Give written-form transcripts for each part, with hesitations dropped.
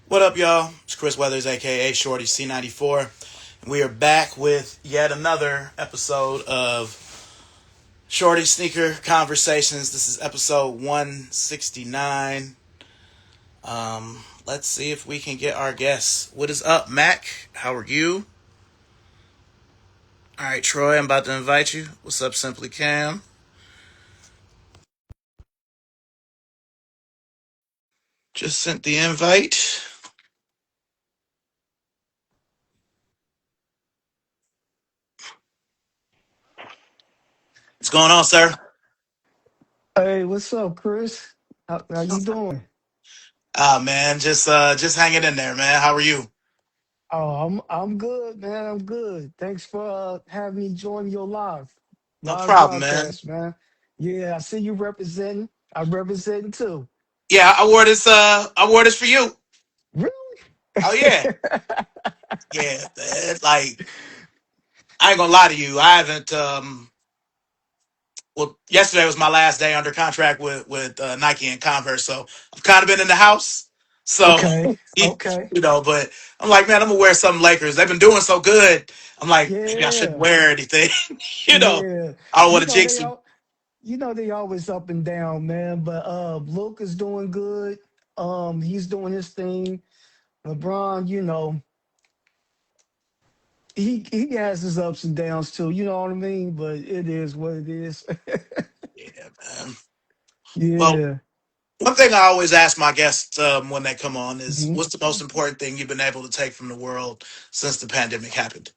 What up, y'all? It's Chris Weathers, aka Shorty C94. We are back with yet another episode of Shorty Sneaker Conversations. This is episode 169. Let's see if we can get our guests. What is up, Mac? How are you? All right, Troy, I'm about to invite you. What's up, Simply Cam? Just sent the invite. What's going on, sir? Hey, what's up, Chris? How you doing? Ah, man, just hanging in there, man. How are you? Oh, I'm good, man. I'm good. Thanks for having me join your No live problem, man. broadcast, man. Yeah, I see you representing. I'm representing too. Yeah, I wore this for you. Really? Oh yeah. Yeah, man. Like I ain't gonna lie to you. I haven't. Well, yesterday was my last day under contract with Nike and Converse, so I've kind of been in the house. So Okay. you, Okay. but I'm like, man, I'm gonna wear some Lakers. They've been doing so good. I'm like, maybe I shouldn't Yeah. wear anything. you know, Yeah. I don't want You to know jinx they them. all. You know they always up and down, man. But Luke is doing good. He's doing his thing. LeBron, he has his ups and downs too. You know what I mean? But it is what it is. Yeah, man. Well, Yeah. one thing I always ask my guests when they come on is, hmm what's the most important thing you've been able to take from the world since the pandemic happened?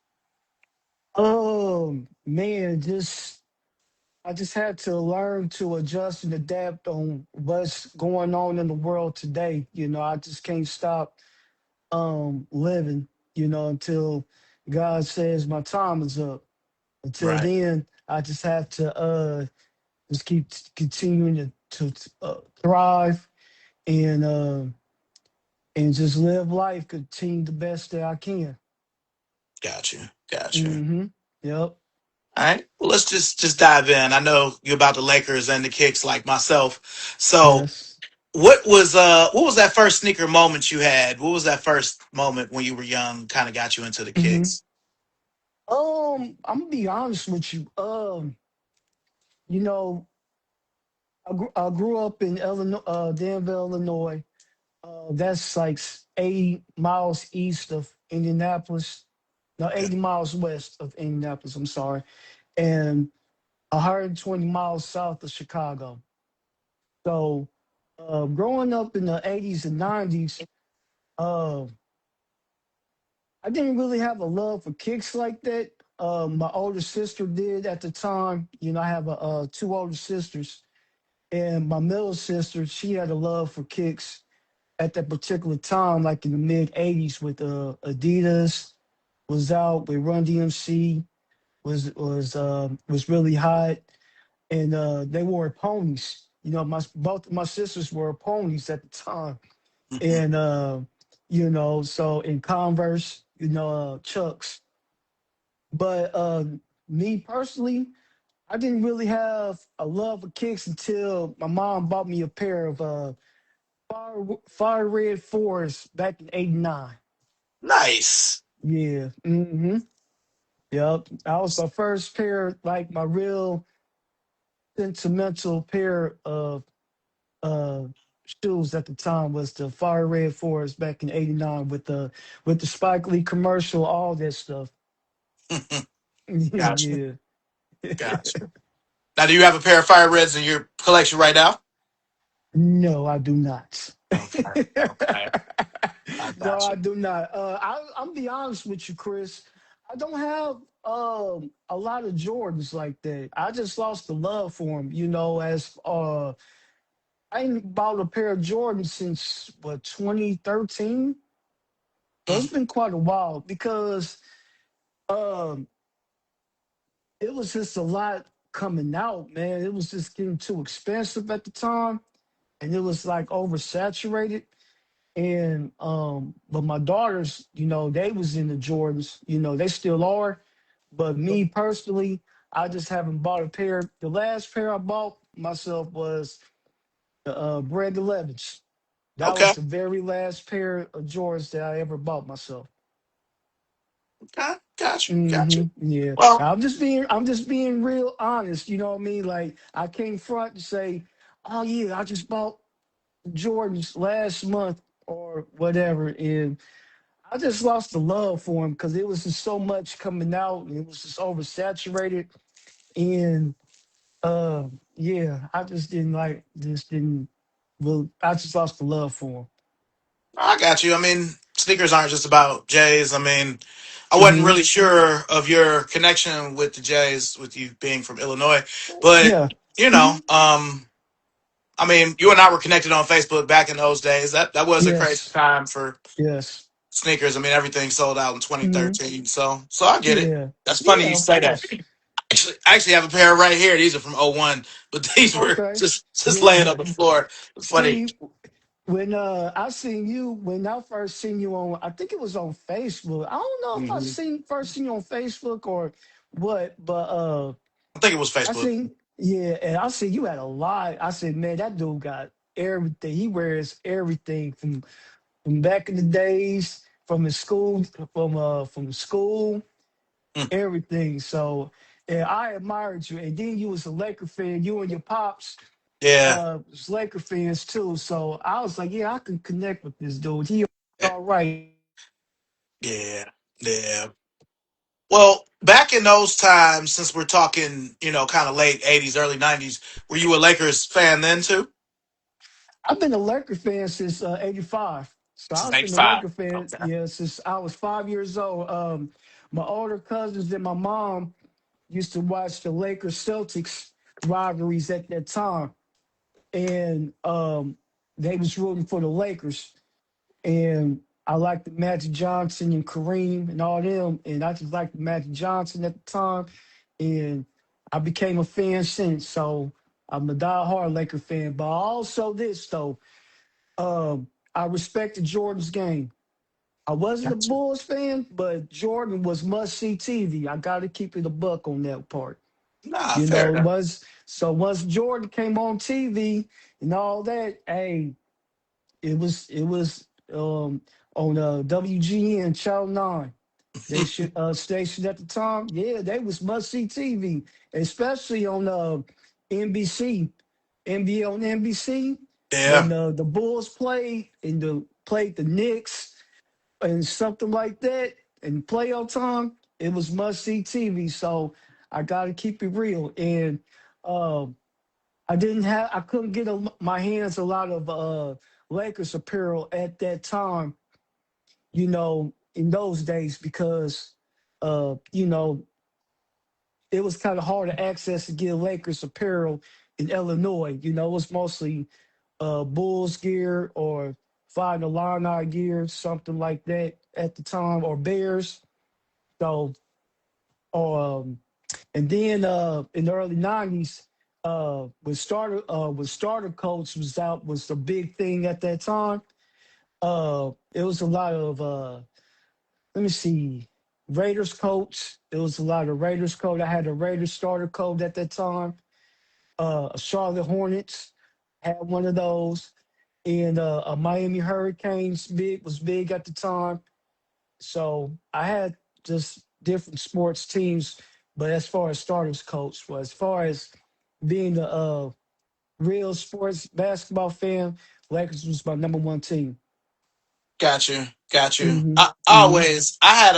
Man, just I just had to learn to adjust and adapt on what's going on in the world today. I just can't stop living, until God says my time is up. Until Right. then, I just have to just keep continuing to thrive and just live life, continue the best that I can. Got you. Got you. Mm-hmm. Yep. All right. Well, let's just dive in. I know you're about the Lakers and the kicks like myself. So, Yes. what was that first sneaker moment you had? What was that first moment when you were young? Kind of got you into the Mm-hmm. kicks. I'm gonna be honest with you. You know, I grew up in Illinois, Danville, Illinois. That's like 80 miles east of Indianapolis. No, Okay. 80 miles west of Indianapolis. I'm sorry, and 120 miles south of Chicago. So, growing up in the 80s and 90s, uh, I didn't really have a love for kicks like that. My older sister did at the time. I have two older sisters, and my middle sister, she had a love for kicks at that particular time, like in the mid '80s, with Adidas was out, with Run DMC was really hot, and they wore ponies. My both of my sisters wore ponies at the time, Hmm. and so in Converse, Chucks. But me personally, I didn't really have a love for kicks until my mom bought me a pair of fire red fours back in '89. Nice. Yeah. Yep. That was my first pair, like my real sentimental pair of uh shoes at the time was the fire red fours back in '89 with the Spike Lee commercial, all that stuff. Gotcha. Yeah. Gotcha. Now, do you have a pair of fire reds in your collection right now? No, I do not. Okay. Okay. I No, got I you. do not. I'm be honest with you, Chris. I don't have a lot of Jordans like that. I just lost the love for them. As I ain't bought a pair of Jordans since what 2013. So it's Mm. been quite a while because um it was just a lot coming out, man. It was just getting too expensive at the time, and it was like oversaturated. And but my daughters, they was in the Jordans, they still are. But me personally, I just haven't bought a pair. The last pair I bought myself was the Brand 11s. That Okay. was the very last pair of Jordans that I ever bought myself. Okay. Got you. Got you. Yeah. Well, I'm just being real honest. You know what I mean? Like I came front and say, "Oh yeah, I just bought Jordans last month or whatever," and I just lost the love for him because it was just so much coming out and it was just oversaturated. And yeah, I just didn't. Well, I just lost the love for I got you. I mean, sneakers aren't just about Jays. I mean, I wasn't him. really sure of your connection with the Jays, with you being from Illinois, but Yeah. you know, I mean, you and I were connected on Facebook back in those days. That was a crazy Yes. time for Yes. sneakers. I mean, everything sold out in hmm 2013. So I get it. Yeah. That's funny Yeah. you Of say that. course. I actually have a pair right here. These are from '01, but these were Okay. just laying on Yeah. the floor. It's funny. See, when when I first seen you on, I think it was on Facebook. I don't know if I Hmm. seen you on Facebook or what, but I think it was I Facebook. seen yeah, and I see you had a lot. I said, man, that dude got everything. He wears everything from back in the days, from his school, from school, Mm, everything. So and I admired you. And then you was a Laker fan. You and your pops yeah, was Laker fans too. So I was like, yeah, I can connect with this dude. He yeah, all right. yeah, yeah. Well, back in those times, since we're talking, kind of late '80s, early '90s, were you a Lakers fan then too? I've been a Laker fan since '85. So Since I've been a '85. Laker fan, Okay. yeah, since I was 5 years old. My older cousins and my mom used to watch the Lakers Celtics rivalries at that time. And they was rooting for the Lakers. And I liked the Magic Johnson and Kareem and all them. And I just liked the Magic Johnson at the time. And I became a fan since. So I'm a diehard Laker fan. But also this though, I respected Jordan's game. I wasn't a Gotcha. Bulls fan, but Jordan was must see TV. I got to keep it a buck on that part. Nah, You know, fair it enough. was so once Jordan came on TV and all that, hey, it was on WGN Channel 9. They should station at the time. Yeah, they was must see TV, especially on NBC, NBA on NBC Yeah, when the Bulls played the Knicks and something like that in playoff time. It was must see TV. So I got to keep it real. And um, I couldn't get my hands a lot of Lakers apparel at that time, in those days because, you know, it was kind of hard to access to get Lakers apparel in Illinois. It was mostly Bulls gear or Find Illini gear, something like that at the time, or Bears. So, um, and then in the early '90s, when starter coach was out, was the big thing at that time. It was a lot of let me see, Raiders coach. It was a lot of Raiders coach. I had a Raiders starter coach at that time. Charlotte Hornets had one of those, and a Miami Hurricanes was big at the time. So I had just different sports teams, but as far as starters coach, was as far as being a real sports basketball fan, Lakers was my number one team. got you, got you. hmm I hmm always, I had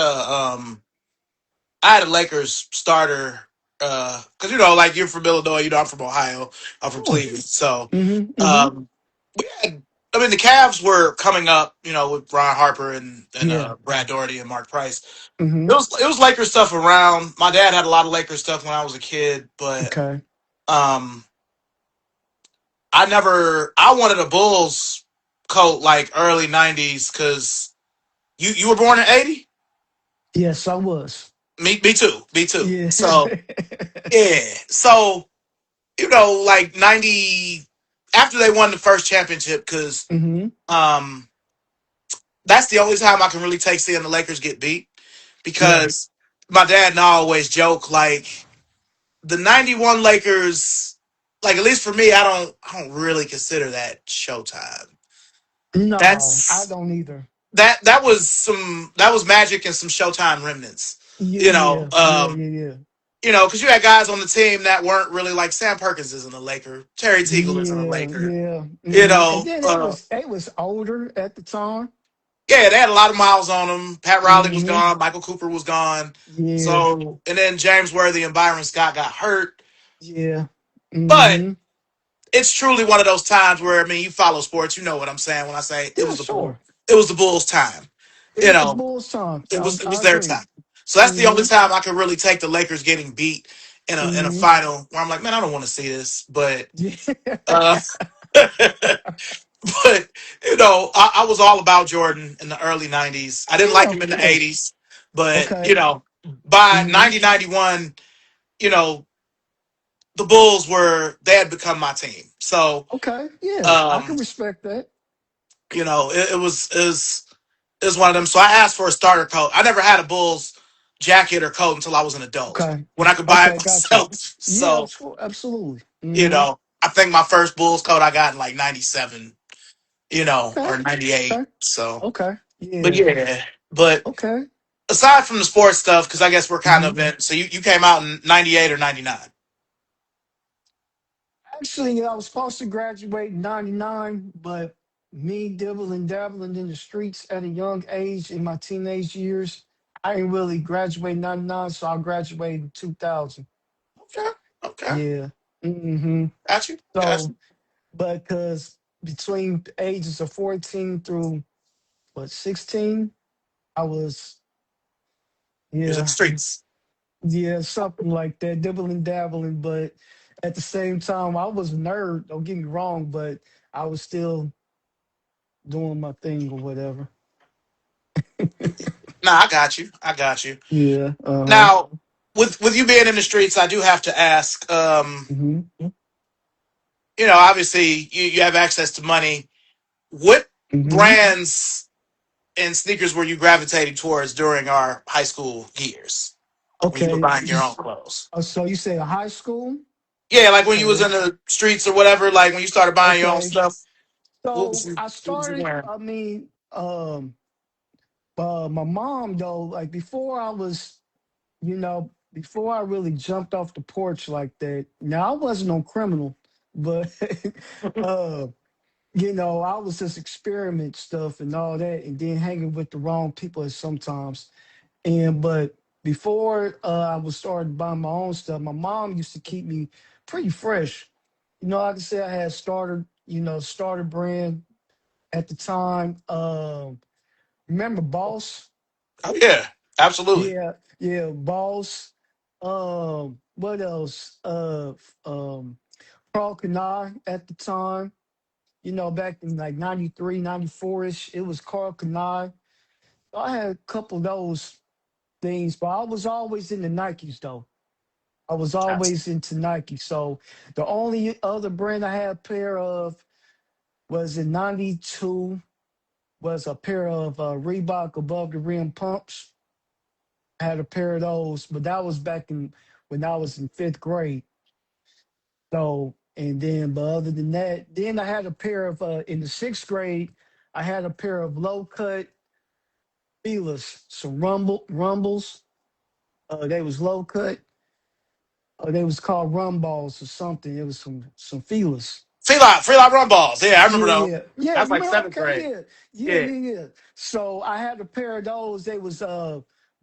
a Lakers starter, because like you're from Illinois, I'm from Ohio, I'm from Oh. Cleveland, so hmm um, we had. I mean, the Cavs were coming up, with Ron Harper and Yeah. Brad Daugherty and Mark Price. hmm It was Lakers stuff around. My dad had a lot of Lakers stuff when I was a kid, but Okay. um, I wanted a Bulls coat like early '90s because you were born in '80. Yes, I was. Me too, me too. Yeah. So yeah, so like '90 after they won the first championship because hmm um that's the only time I can really take seeing the Lakers get beat Yeah. because my dad and I always joke like the '91 Lakers, like at least for me, I don't really consider that Showtime. No, I That's don't either. that was Magic and some Showtime remnants. Yeah, You know, yeah, yeah, yeah, yeah, because you had guys on the team that weren't really like Sam Perkins isn't a Laker, Terry Teagle isn't a yeah, Laker. yeah. You And know, then it was older at the time. yeah, they had a lot of miles on them. Pat Riley was Hmm. gone, Michael Cooper was gone. Yeah, So, and then James Worthy and Byron Scott got hurt. yeah. But Hmm. it's truly one of those times where I mean, you follow sports, you know what I'm saying when I say it Yeah, was the bull, sure. it was the Bulls' time. It You was the know, Bulls' time. it I was their agree. time. So that's the only Hmm. time I could really take the Lakers getting beat in a Hmm. final where I'm like, man, I don't want to see this. But Yeah. uh but I was all about Jordan in the early '90s. I didn't Yeah, like him of in the course. '80s, but Okay. by Hmm. 1991, you know, the Bulls they had become my team. So Okay. Yeah, I um, can respect that. it was one of them. So I asked for a starter coat. I never had a Bulls jacket or coat until I was an adult Okay. when I could buy it Okay, got you. myself. Yeah, So absolutely. Hmm. I think my first Bulls coat I got in like '97, Okay. or '98. Okay. So, Okay. but Yeah. yeah, but Okay. aside from the sports stuff, because I guess we're kind Hmm. of in. So you came out in '98 or '99. Actually, I was supposed to graduate in 99, but me dabbling in the streets at a young age in my teenage years, I didn't really graduate in 99, so I graduated in 2000. Okay, okay, Yeah. Hmm. got you, got So, you. but because between the ages of 14 through, 16, I was, He was in the yeah, streets. yeah, something like that, dabbling. But at the same time, I was a nerd, don't get me wrong, but I was still doing my thing or whatever. Nah, I got you. I got you. Yeah. Uh huh. Now, with you being in the streets, I do have to ask. Hmm. Obviously, you have access to money. What Hmm. brands and sneakers were you gravitating towards during our high school years when you were Okay. buying your own clothes? So you say high school? Yeah, like when you was Or in the streets or whatever. Like when you started buying your own okay. stuff. So I What was you started. wearing? I mean, my mom though, like before I was, before I really jumped off the porch like that. Now I wasn't no criminal, but uh, I was just experiment stuff and all that, and then hanging with the wrong people at sometimes. But before I was starting buying my own stuff, my mom used to keep me pretty fresh. Like I said, I had starter brand at the time. Remember Boss? Oh yeah, absolutely. Yeah, yeah, Boss. What else? Carl Kanai at the time. Back in like 93, 94 ish, it was Carl Kanai. I had a couple of those things, but I was always in the Nikes though. I was Gotcha. always into Nike. So the only other brand I had a pair of was in 92, was a pair of Reebok above the rim pumps. I had a pair of those, but that was back in when I was in fifth grade. So, and then, but other than that, then I had a pair of, in the sixth grade, I had a pair of low cut feelers, some rumbles. They was low cut. They was called rum balls or something. It was some feelers. Free lot run balls. Yeah, I remember Yeah, those. yeah, yeah. That's You like remember? seventh Okay, grade. yeah, yeah, Yeah, yeah, yeah. So I had a pair of those. They was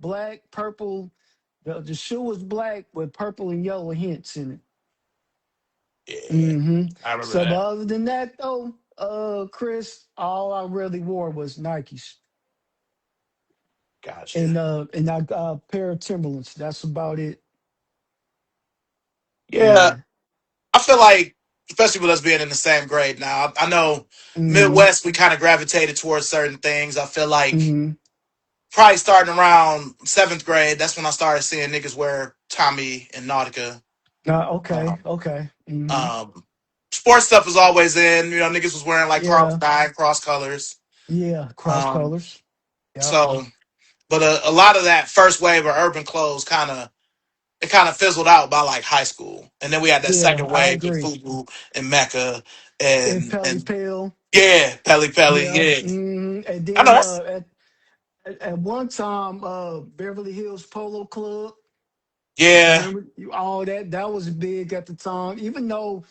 black, purple. The shoe was black with purple and yellow hints in it. yeah, Hmm. I remember So, but that. other than that, though, Chris, all I really wore was Nikes Gotcha. and I got a pair of Timberlands. That's about it. Yeah, Yeah. I feel like, especially with us being in the same grade now, I know Hmm. Midwest we kind of gravitated towards certain things. I feel like Hmm. probably starting around seventh grade, that's when I started seeing niggas wear Tommy and Nautica. Okay. Um, Okay. Hmm. um, Sports stuff was always in. Niggas was wearing like Carl Yeah. Stein cross colors. Yeah. Cross Um, colors. Yep. so, but a lot of that first wave of urban clothes kind of fizzled out by like high school, and then we had that Yeah. second I wave with agree. Fubu and Mecca And and Pelly and Pill. Yeah, Pelly Pelly. Yeah. Yeah, And I know then that's at one time, Beverly Hills Polo Club. yeah. Remember all that? That was big at the time. Even though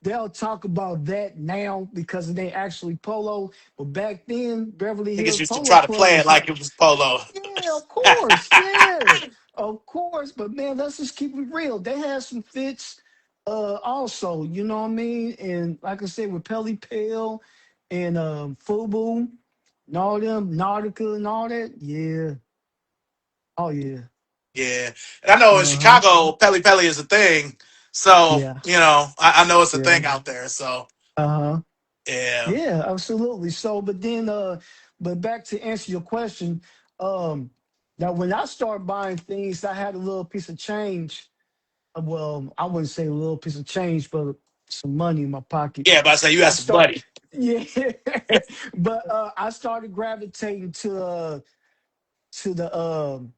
they'll talk about that now because it ain't actually polo, but back then Beverly Niggas Hills used to Polo try to Club play it was like like, it was polo. yeah, of course, yeah, of course. But man, let's just keep it real. They had some fits, also. You know what I mean? And like I said, with Pelly Pale and Fubu and all them Nautica and all that. Yeah. Oh yeah. Yeah, and I know in Uh huh. Chicago, Pelly Pelly is a thing. So Yeah. I know it's a Yeah. thing out there. So Uh huh. yeah, Yeah, absolutely. So, but then, but back to answer your question, um, now when I started buying things, I had a little piece of change. Well, I wouldn't say a little piece of change, but some money in my pocket. yeah. But I say you had I some start, money. yeah, but I started gravitating to the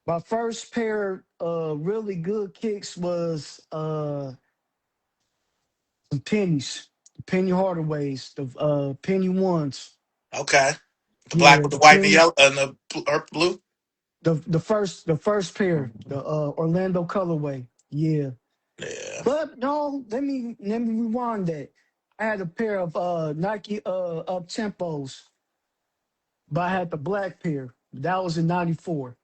my first pair of really good kicks was some pennies, penny Hardaways, the penny ones. Okay, the black Yeah, with the the white and the penny, yellow and the blue. the first pair, the Orlando colorway. Yeah. Yeah. But no, let me rewind that. I had a pair of Nike up tempos, but I had the black pair. That was in '94.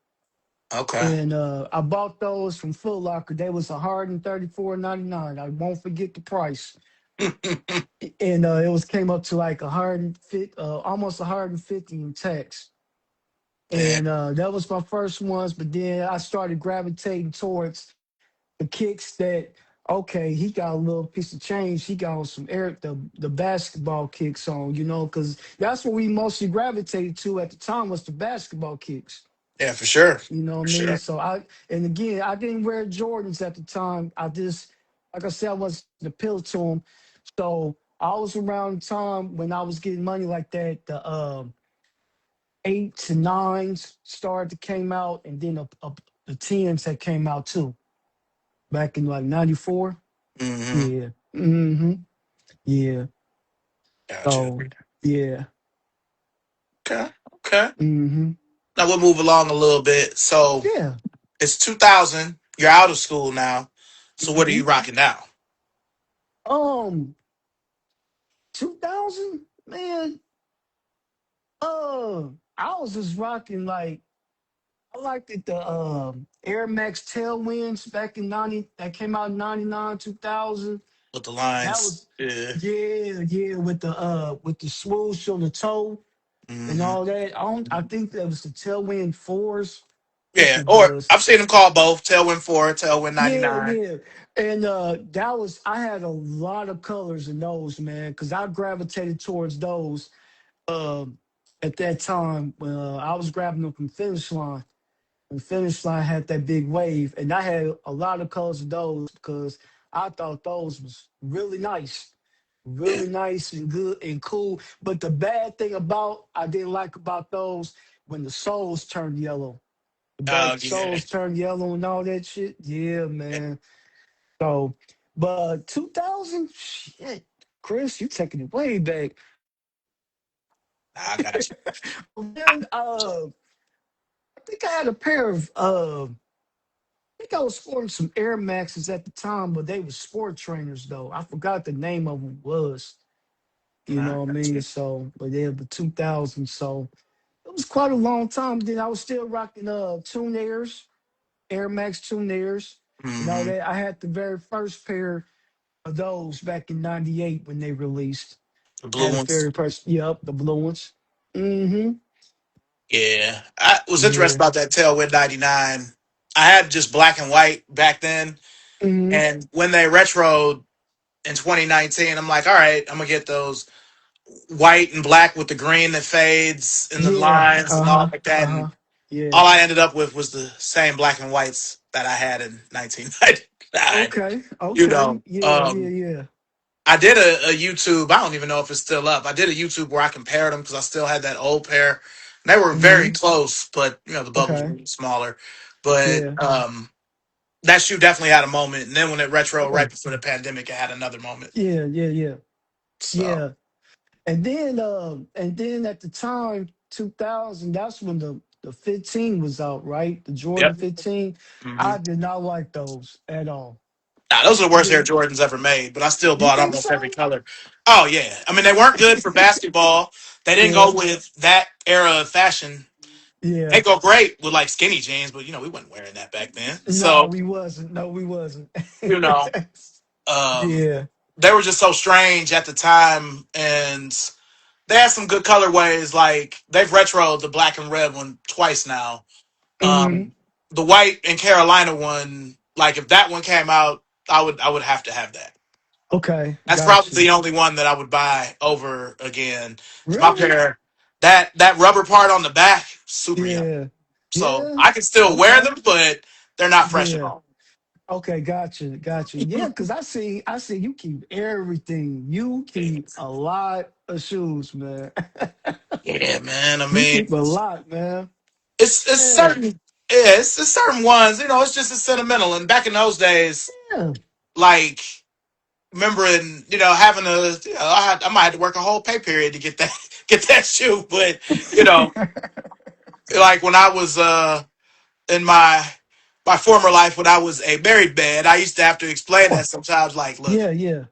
Okay. And I bought those from Foot Locker. They was $134.99. I won't forget the price. And it was came up to like 150, almost 150 in tax. Yeah. And that was my first ones. But then I started gravitating towards the kicks that, okay, he got a little piece of change. He got on some air the basketball kicks on, because that's what we mostly gravitated to at the time was the basketball kicks. Yeah, for sure. You know what I For mean? sure. So and again, I didn't wear Jordans at the time. I just, like I said, I wasn't appeal to them. So I was around the time when I was getting money like that. The eight to nines started to came out, and then the tens that came out too back in like '94. Hmm. Yeah. Mm-hmm. Yeah. Gotcha. So yeah. Okay. Okay. Mm-hmm. Now we'll move along a little bit. So Yeah. it's 2000. You're out of school now. So what are Mm-hmm. you rocking now? 2000, man. I was just rocking like I liked it the Air Max Tailwinds back in 90 that came out in 99, 2000. With the That lines? was Yeah. yeah, with the swoosh on the toe and Hmm. all that. I think that was the Tailwind fours. I think Yeah. it Or was. I've seen them call both Tailwind 4, Tailwind Yeah, 99. yeah. And that was I had a lot of colors in those, man, because I gravitated towards those um at that time when I was grabbing them from Finish Line. And Finish Line had that big wave, and I had a lot of colors of those because I thought those was Yeah. really nice and good and cool. But the bad thing about I didn't like about those when the soles turned yellow. The Oh, back yeah. soles turned yellow and all that shit. Yeah, man. So, but 2000, shit, Chris, you taking it way back. I got you. Then, I think I had a pair of I think I was sporting some Air Maxes at the time, but they were sport trainers though. I forgot the name of them was. You I know what I got mean? you. So, but they were the 2000s. So it was quite a long time. Then I was still rocking Tune Airs, Air Max Tune Airs. You know Hmm. that I had the very first pair of those back in '98 when they released. The I had blue a ones. very first, yep, the blue ones. Mm-hmm. Yeah. I was interested Yeah. about that Tailwind 99. I had just black and white back then. Mm-hmm. And when they retroed in 2019, I'm like, all right, I'm going to get those white and black with the green that fades and the Yeah. lines and all Uh-huh. like that. And Uh-huh. Yeah. all I ended up with was the same black and whites that I had in 1999. Okay. You Okay. know, Yeah, yeah, yeah. I did a YouTube. I don't even know if it's still up. I did a YouTube where I compared them because I still had that old pair. And they were very Mm-hmm. close, but the bubbles were Okay. smaller. But Yeah. that shoe definitely had a moment. And then when it retro right Oh. before the pandemic, it had another moment. Yeah, yeah, yeah. So Yeah. And then at the time, 2000, that's when the 15 was out, right? The Jordan Yep. 15. Hmm. I did not like those at all. Nah, those are the I worst Air did. Jordans ever made, but I still You bought think almost every so? color. Oh yeah, I mean they weren't good for basketball. They didn't Yeah, go with that era of fashion. They yeah. go great with like skinny jeans, but we weren't wearing that back then. No, So we wasn't. No, we wasn't. you know, um, Yeah. they were just so strange at the time, and they had some good colorways. Like they've retroed the black and red one twice now. Hmm. The white and Carolina one, like if that one came out, I would have to have that. Okay, That's got probably you. the only one that I would buy over again. Cause my Really? pair, that rubber part on the back, super young. Yeah. So Yeah. I can still wear Okay. them, but they're not fresh at Yeah. all. Okay, got you. Yeah, because I see you keep everything. You keep a lot of shoes, man. Yeah, man. I You mean, keep a lot, man. it's Yeah. certain, yeah, it's certain ones. It's just as sentimental. And back in those days, Yeah. like remembering, having I might have to work a whole pay period to get that get that shoe. But you know, like when I was in my former life when I was a married man, I used to have to explain that sometimes. Like, look, Yeah, yeah.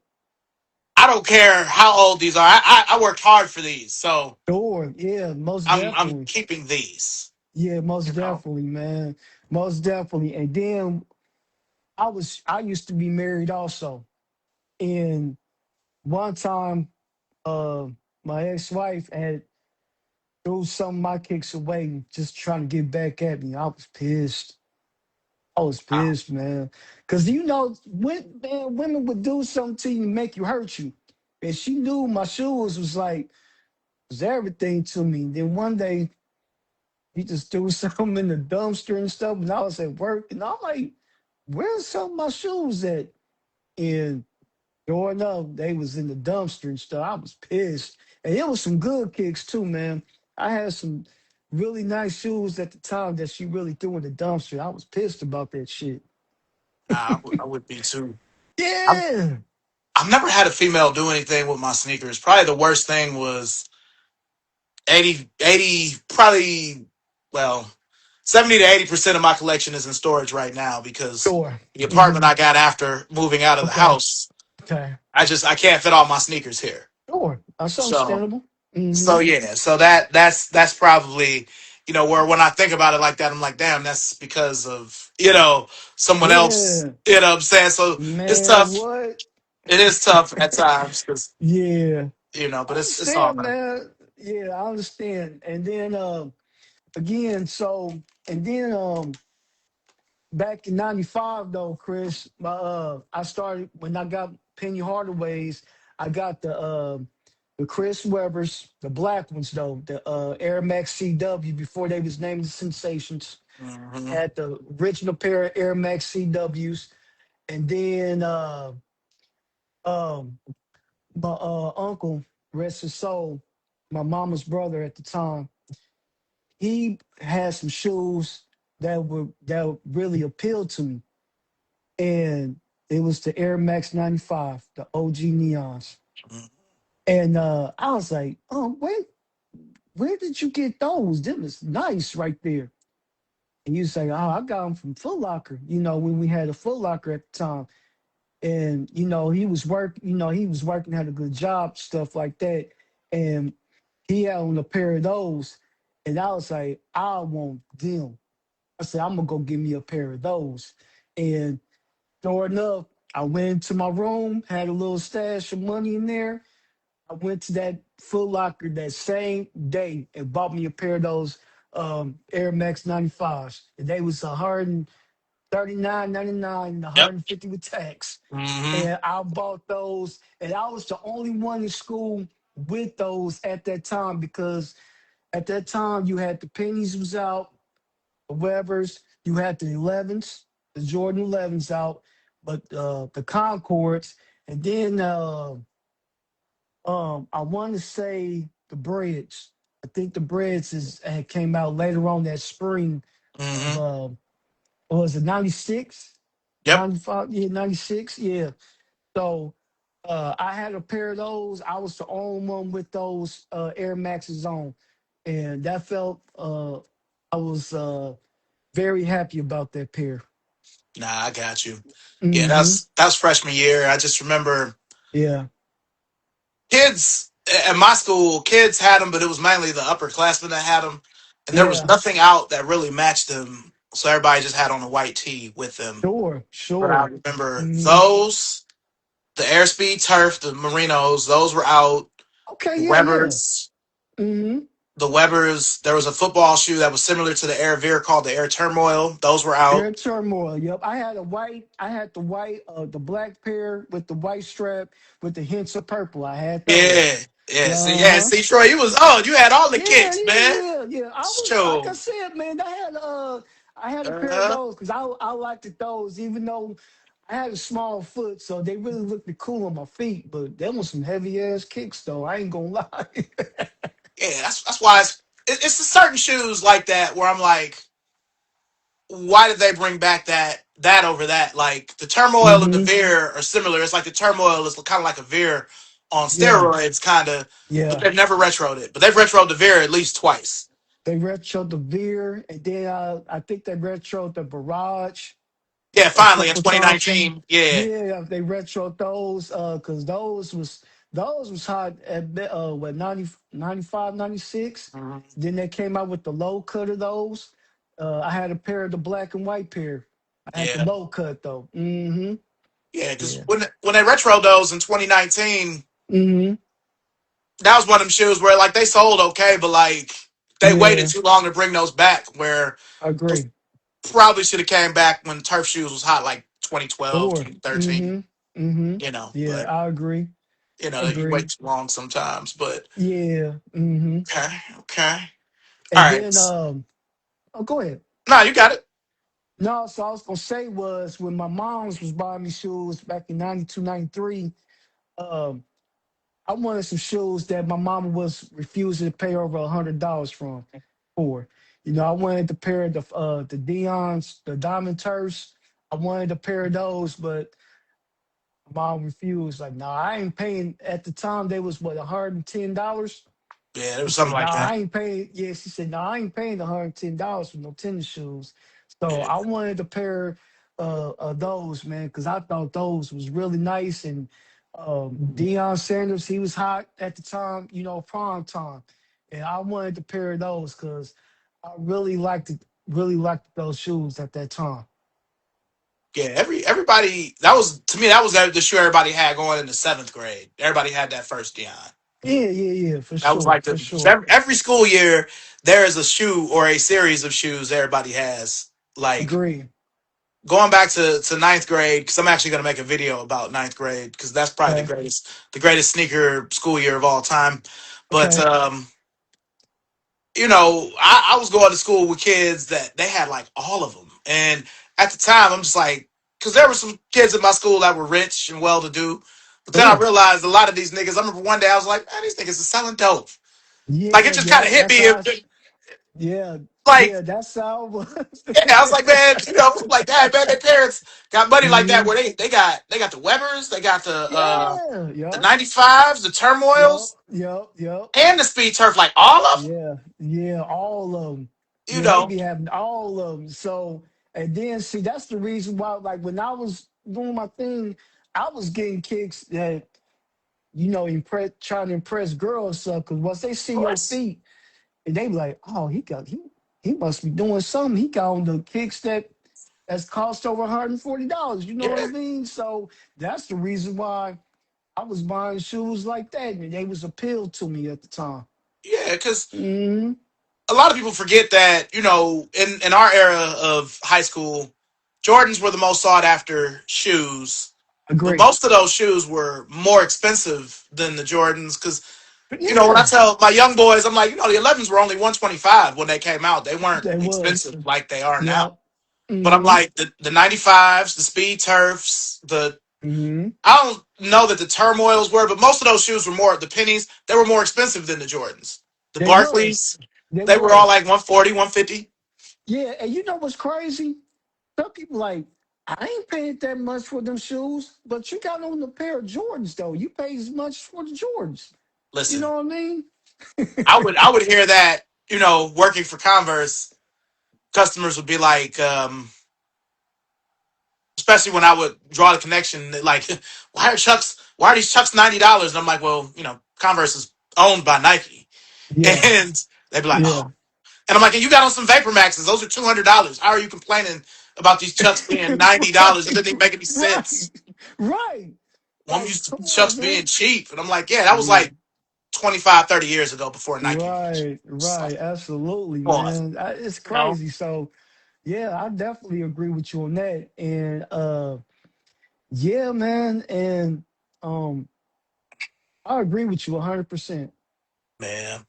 I don't care how old these are. I worked hard for these, so Sure. Yeah, most I'm definitely. keeping these. Yeah, most You know. definitely, man. Most definitely. And then I used to be married also. And one time, uh, my ex-wife had threw some of my kicks away, just trying to get back at me. I was pissed. I was Wow. pissed, man. Cause when man, women would do something to you and make you hurt you. And she knew my shoes was everything to me. Then one day he just threw something in the dumpster and stuff, and I was at work, and I'm like, "Where's some of my shoes at?" And sure enough, they was in the dumpster and stuff. I was pissed, and it was some good kicks too, man. I had some really nice shoes at the time that she really threw in the dumpster. I was pissed about that shit. Nah, I would be too. I've, Yeah, I've never had a female do anything with my sneakers. Probably the worst thing was 80, probably, well, 70 to 80% of my collection is in storage right now because sure. the apartment Hmm. I got after moving out of the Okay, house, okay, I can't fit all my sneakers here. sure. That's So understandable. Hmm. so yeah, so that's probably where when I think about it like that, I'm like, damn, that's because of someone else. Yeah, You know what I'm saying? So it's man. tough. What? It is tough at times because Yeah. but I it's all understand, right. man. Yeah, I understand. And then again, and then back in '95 though, Chris, I started when I got Penny Hardaway's, I got the Chris Webbers, the black ones though, the Air Max CW before they was named the Sensations. Hmm. Had the original pair of Air Max CWs, and then um my uncle, rest his soul, my mama's brother at the time, he had some shoes that really appealed to me, and it was the Air Max 95, the OG neons. And I was like, "Oh, where did you get those? Them is nice right there." And you say, "Oh, I got them from Foot Locker." When we had a Foot Locker at the time, and he was working, had a good job, stuff like that, and he had on a pair of those, and I was like, I want them. I said, I'm gonna go get me a pair of those, and sure enough, I went into my room, had a little stash of money in there. I went to that Foot Locker that same day and bought me a pair of those Air Max 95s. And they was 139.99 and Yep. 150 with tax. Hmm. And I bought those, and I was the only one in school with those at that time because at that time you had the pennies was out, the Webbers, you had the 11s, the Jordan 11s out, but the Concords, and then I want to say the Breads. I think the Breads had came out later on that spring of Hmm. what was it 96, Yep. 95, yeah, 96, yeah. So. I had a pair of those. I was the only one with those Air Maxes on, and that felt. I was very happy about that pair. Nah, I got you. Yeah, Mm-hmm. that's freshman year. I just remember Yeah. kids at my school, kids had them, but it was mainly the upperclassmen that had them, and there was Yeah. nothing out that really matched them. So everybody just had on a white tee with them. Sure. But I Sure. remember Mm-hmm. those, the Airspeed Turf, the Merinos, those were out. Okay. The Yeah. Yeah. Webbers, Mm-hmm. the Webbers. There was a football shoe that was similar to the Air Veer called the Air Turmoil. Those were out. Air turmoil. Yep. I had a white. I had the white. The black pair with the white strap with the hints of purple. I had those. Yeah, yeah. See, Uh yeah. huh. See, Troy, you was on. You had all the Yeah, kicks, yeah, man. yeah, yeah. I was like I So, said, man. I had a pair of uh-huh. those because I liked those, even though I had a small foot, so they really looked cool on my feet. But them was some heavy ass kicks, though. I ain't gonna lie. Yeah, that's why it's the certain shoes like that where I'm like, why did they bring back that over that? Like the turmoil and the hmm veer are similar. It's like the turmoil is kind of like a veer on Yeah, steroids, kind of, but yeah. they've never retroed it. But they've retroed the veer at least twice. They retro the Veer, and then I think they retro the Barrage Yeah, a finally in couple times. 2019. Yeah, Yeah, they retro those because those was hot at what 90 95 96. Mhm. Then they came out with the low cut of those. I had a pair of the black and white pair. I had the yeah, low cut though. Mm-hmm. yeah. Because Yeah. when they retroed those in 2019, Mm-hmm. that was one of them shoes where like they sold okay, but like they waited Yeah. too long to bring those back. Where I those agree. probably should have came back when turf shoes was hot, like 2012, Sure. 2013. Mm-hmm. Mm-hmm. You know, Yeah, but I agree. you Agree. wait too long sometimes. But Yeah. Mm-hmm. okay, okay, all And right. then oh go ahead. No, you got it. No, so I was gonna say was when my mom's was buying me shoes back in 92, 93. um, I wanted some shoes that my mama was refusing to pay over $100 for. You know, I wanted the pair of the Dion's, the Diamond Turfs. I wanted a pair of those, but my mom refused. Like, no, I ain't paying. At the time, they was what $110. Yeah, there She was something said, "No, like that. I ain't paying." Yeah, she said, "No, I ain't paying $110 for no tennis shoes." So Yeah, I wanted a pair of those, man, because I thought those was really nice. And Deion Sanders, he was hot at the time, you know, prime time, and I wanted a pair of those because I really liked those shoes at that time. yeah. Everybody that was to me that was the shoe everybody had going into seventh grade. Everybody had that first Dion. Yeah, yeah, yeah, for That was sure, like for the sure. every school year there is a shoe or a series of shoes everybody has. Like Agree. going back to ninth grade because I'm actually going to make a video about ninth grade because that's probably Okay, the greatest sneaker school year of all time. But okay. I was going to school with kids that they had like all of them, and at the time I'm just like, because there were some kids in my school that were rich and well to do, but then I Sure. realized a lot of these niggas. I remember one day I was like, man, these niggas are selling dope. Like it Yeah, just kind yeah. of hit That's me. how. Yeah, Like yeah, that's how it was. yeah, I was like, man, like that, man. Their parents got money like that Mhm. where they got the Webbers, they got Yeah, the yup, 95s, the yup, Turmoils, yup, yup. and the Speed Turf, like all of them. Yeah, yeah, all of them. You Yeah, they know, be having all of them. So, and then see, that's the reason why, like, when I was doing my thing, I was getting kicks that, trying to impress girls. So, because once they of see your course. feet, and they be like, oh, he must be doing something. He got on the kicks that's cost over $140. You know what I Yeah, mean? So that's the reason why I was buying shoes like that, and they was appealed to me at the time. yeah, because Hmm. a lot of people forget that in our era of high school, Jordans were the most sought after shoes, but Agree. most of those shoes were more expensive than the Jordans because But when I yeah, tell my young boys, I'm like, the 11s were only 125 when they came out. They weren't they was. expensive like they are now. Yep. But I'm Hmm. like the 95s, the Speed Turfs, the Hmm. I don't know that the turmoils were, but most of those shoes were more the pennies. They were more expensive than the Jordans. The They was. Barclays, They they were all was. like 140, 150. Yeah, and you know what's crazy? Some people like. I ain't paid that much for them shoes, but you got on a pair of Jordans though. You paid as much for the Jordans. You Listen, know what I mean? I would hear that, working for Converse, customers would be like, especially when I would draw the connection, like, why are these Chucks $90? And I'm like, well, Converse is owned by Nike. Yeah, And they'd be like, oh. yeah. And I'm like, and you got on some Vapor Maxes. Those are $200. How are you complaining about these Chucks being $90? It doesn't even make any sense. Right, right. Well, I'm Like, used to come Chucks on, being man. cheap. And I'm like, yeah, that was Yeah. like 25, 30 years ago before Nike. Right, So, right. Absolutely, come on, man. It's you know, crazy. So, yeah, I definitely agree with you on that. And yeah, man. And um, I agree with you 100%. man.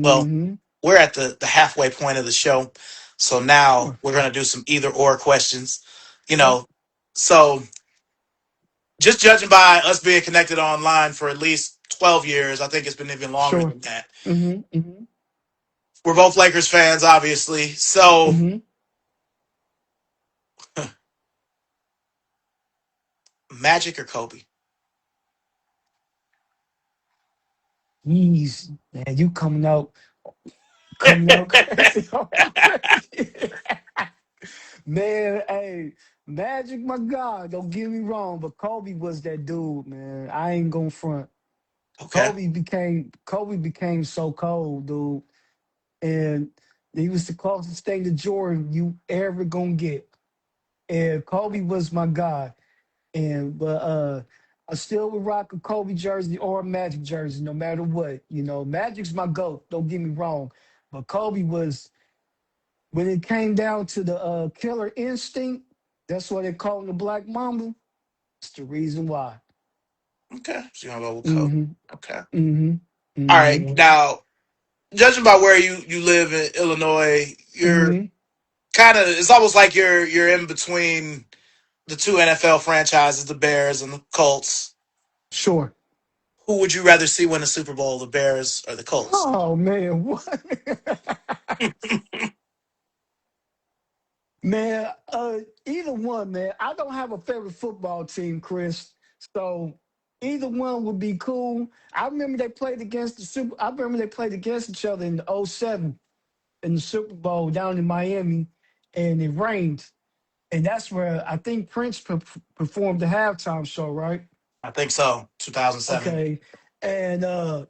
Well, Mm-hmm. we're at the halfway point of the show. So now Sure. we're going to do some either or questions. You Okay. know, so just judging by us being connected online for at least 12 years, I think it's been even longer Sure. than that. Mm-hmm. Mm-hmm. We're both Lakers fans, obviously. So, Mm-hmm. Magic or Kobe? Jeez, man, you coming out crazy already. Man, hey, Magic, my God, don't get me wrong, but Kobe was that dude, man. I ain't gonna front. Okay. Kobe became so cold, dude. And he was the closest thing to Jordan you ever gonna get. And Kobe was my guy. And but I still would rock a Kobe jersey or a Magic jersey, no matter what. You know, Magic's my GOAT, don't get me wrong. But Kobe was when it came down to the killer instinct, that's what they call him the Black Mamba. It's the reason why. Okay. So you're going to go with Kobe. Mm-hmm. Okay. Mm-hmm. All right. Mm-hmm. Now, judging by where you live in Illinois, you're Mm-hmm. it's almost like you're in between the two NFL franchises, the Bears and the Colts. Sure. Who would you rather see win the Super Bowl, the Bears or the Colts? Oh man, what? Man, either one, man. I don't have a favorite football team, Chris. So either one would be cool. I remember they played against each other in the '07 in the Super Bowl down in Miami, and it rained. And that's where I think Prince performed the halftime show, right? I think so. 2007. Okay. And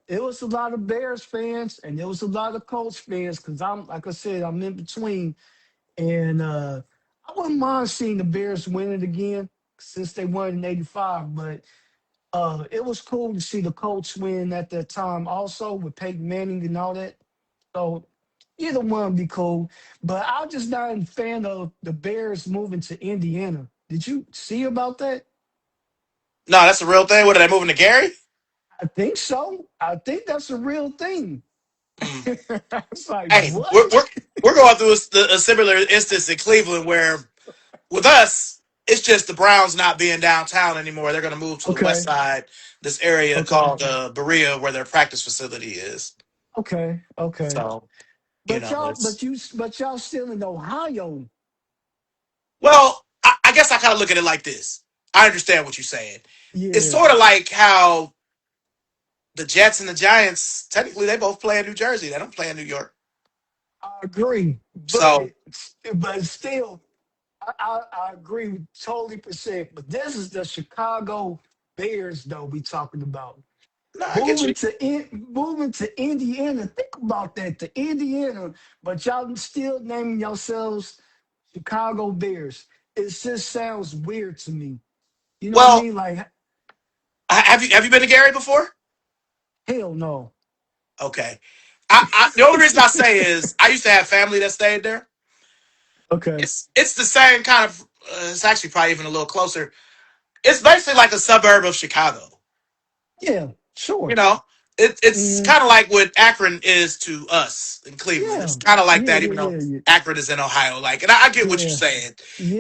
it was a lot of Bears fans and there was a lot of Colts fans because I'm like I said, I'm in between. And I wouldn't mind seeing the Bears win it again since they won in '85. But it was cool to see the Colts win at that time also with Peyton Manning and all that. So either one would be cool. But I'm just not a fan of the Bears moving to Indiana. Did you see about that? No, that's a real thing. What are they moving to Gary? I think so. I think that's a real thing. Mm. It's like, Hey, we're, what? we're we're going through a similar instance in Cleveland where with us it's just the Browns not being downtown anymore. They're going to move to the west Okay. side, this area Okay. called Berea, where their practice facility is. Okay. Okay. So But y'all, it's but y'all still in Ohio. well, I guess I kind of look at it like this. I understand what you're saying. It's Yeah, sort of like how the Jets and the Giants technically they both play in New Jersey. They don't play in New York. I agree. So But still, I agree totally percent. But this is the Chicago Bears, though we talking about. no, I get you. Moving to Indiana. Think about that, to Indiana, but y'all still naming yourselves Chicago Bears. It just sounds weird to me. You know what I Well, mean? Like, have you been to Gary before? hell no. Okay. The only reason I say is I used to have family that stayed there. Okay. It's the same kind of. It's actually probably even a little closer. It's basically like a suburb of Chicago. Yeah, You sure. know, it's Mm, kind of like what Akron is to us in Cleveland. It's yeah. kind of like Yeah, that, yeah, even though yeah, Akron is in Ohio. Like, and I get what you're yeah. saying.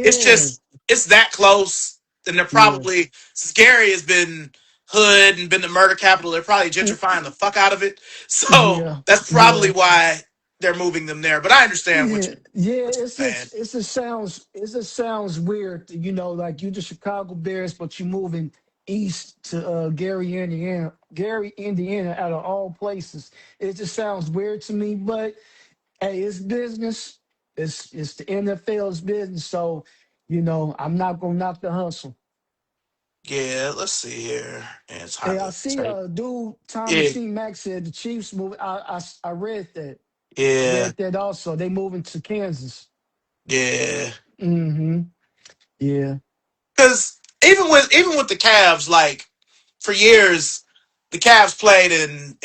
It's Yeah. just it's that close. And they're Yeah. probably since Gary has been hood and been the murder capital, they're probably Mm, gentrifying the fuck out of it. So yeah. that's probably Yeah. why. they're moving them there. But I understand Yeah, what yeah. you're saying. It just sounds weird. You know, like you the Chicago Bears, but you moving east to Gary, Indiana. Gary, Indiana, out of all places. It just sounds weird to me. But hey, it's business. It's the NFL's business. So, you know, I'm not gonna knock the hustle. Yeah, let's see here. And it's Hey, hard I to see say. dude Tommy Yeah, C. Mack said the Chiefs move. I read that. I yeah, read that also. They moving to Kansas. yeah. Mm-hmm. Yeah. Because even with the Cavs, like for years, the Cavs played in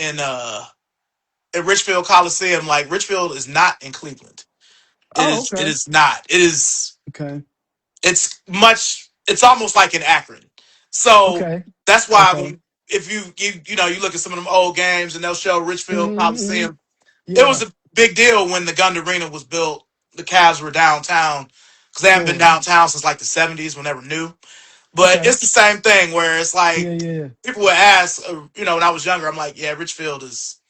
Richfield Coliseum. Like Richfield is not in Cleveland. It Oh, is. It okay. is not. It is. Okay. It's much. It's almost like an Akron. So Okay. that's why Okay. when if you look at some of them old games and they'll show Richfield Mm-hmm. Coliseum. It was Yeah. a big deal when the Gund Arena was built. The Cavs were downtown because they haven't been Sure. downtown since like the '70s when they were new. But Okay. it's the same thing where it's Yeah. like Yeah. people would ask, when I was younger, I'm like, yeah, Richfield is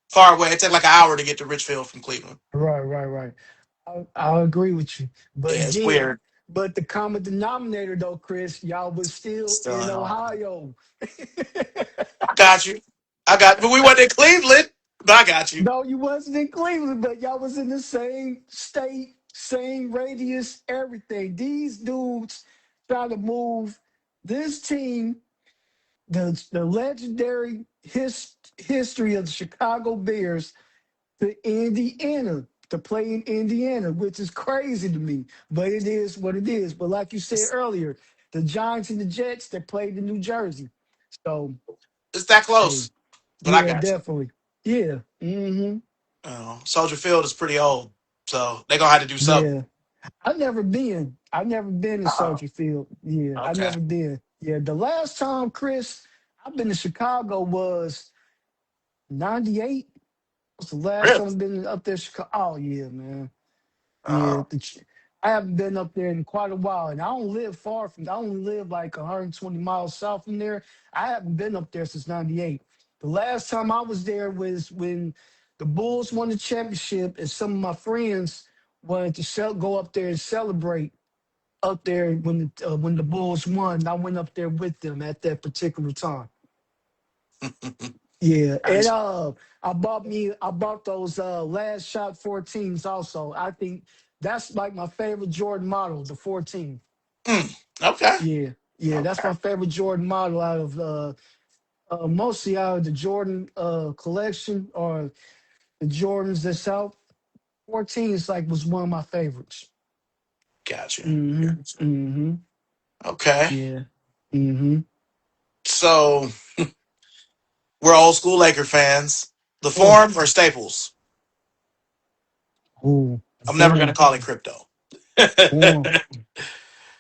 far away. It take like an hour to get to Richfield from Cleveland. Right. Right. Right. I agree with you. But Yeah, it's again, weird. but the common denominator though, Chris, y'all was still Still in in Ohio. Ohio. I got you. But we wasn't in Cleveland. But I got you. No, you wasn't in Cleveland, but y'all was in the same state, same radius, everything. These dudes trying to move this team, the legendary history of the Chicago Bears to Indiana to play in Indiana, which is crazy to me, but it is what it is. But like you said It's, earlier, the Giants and the Jets they played in New Jersey, so it's that hey, close. But I yeah, got you. definitely, yeah, mm-hmm, Soldier Field is pretty old, so they're gonna have to do something. yeah. I've never been. I've never been to Oh, Soldier Field. Yeah, I've okay. never been. Yeah, the last time, Chris, I've been to Chicago was '98. Was the last Really? time I've been up there? Chicago. Oh yeah, man. Yeah, Uh, I haven't been up there in quite a while, and I don't live far from. I only live like 120 miles south from there. I haven't been up there since '98. The last time I was there was when the Bulls won the championship, and some of my friends wanted to go up there and celebrate up there when the Bulls won. And I went up there with them at that particular time. Yeah, and nice. I bought those last shot 14s also. I think that's like my favorite Jordan model, the 14. Okay. Yeah, yeah, that's Okay. my favorite Jordan model out of mostly out of the Jordan collection or the Jordans that's out. 14s like was one of my favorites. Gotcha. Mm-hmm. Gotcha. Mm-hmm. Okay. Yeah. Mm-hmm. So we're old school Laker fans. The Oh, Forum or Staples? oh, the I'm never gonna form. call it crypto. Form.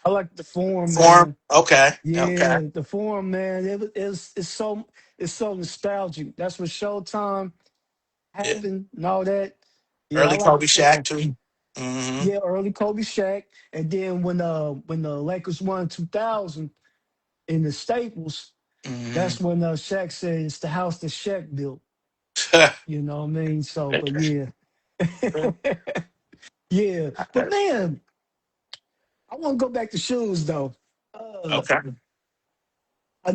I like the form, Forum. man. Okay. Okay. Yeah, the forum, man. It's so nostalgic. That's what Showtime Yeah. happened and all that. Yeah, I Early like the Kobe Shack forum. too. Mm-hmm. Yeah, early Kobe Shaq, and then when the Lakers won 2000 in the Staples, Mm-hmm. that's when Shaq said it's the house that Shaq built. You know what I mean? So, but yeah, yeah. But man, I want to go back to shoes though. Uh, Okay. I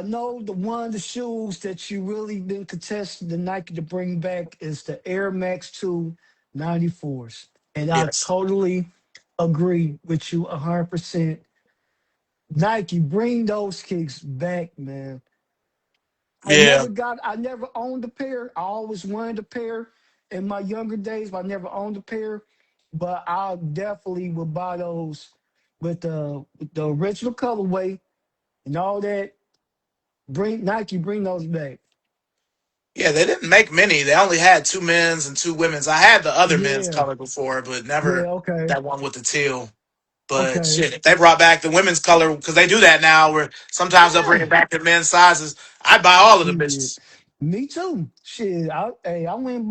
know the one of the shoes that you really been contesting the Nike to bring back is the Air Max 2 94s. And I Yes. totally agree with you 100%. Nike, bring those kicks back, man. Yeah. I never owned a pair. I always wanted a pair in my younger days, but I never owned a pair. But I definitely would buy those with the original colorway and all that. Bring those back. Yeah, they didn't make many. They only had two men's and two women's. I had the other men's Yeah. color before, but Yeah. never Okay. that one with the teal. But Okay. shit, if they brought back the women's color, because they do that now, where sometimes they'll bring Yeah. it back to men's sizes. I'd buy all of the Shit. bitches. Me too. Shit. I went and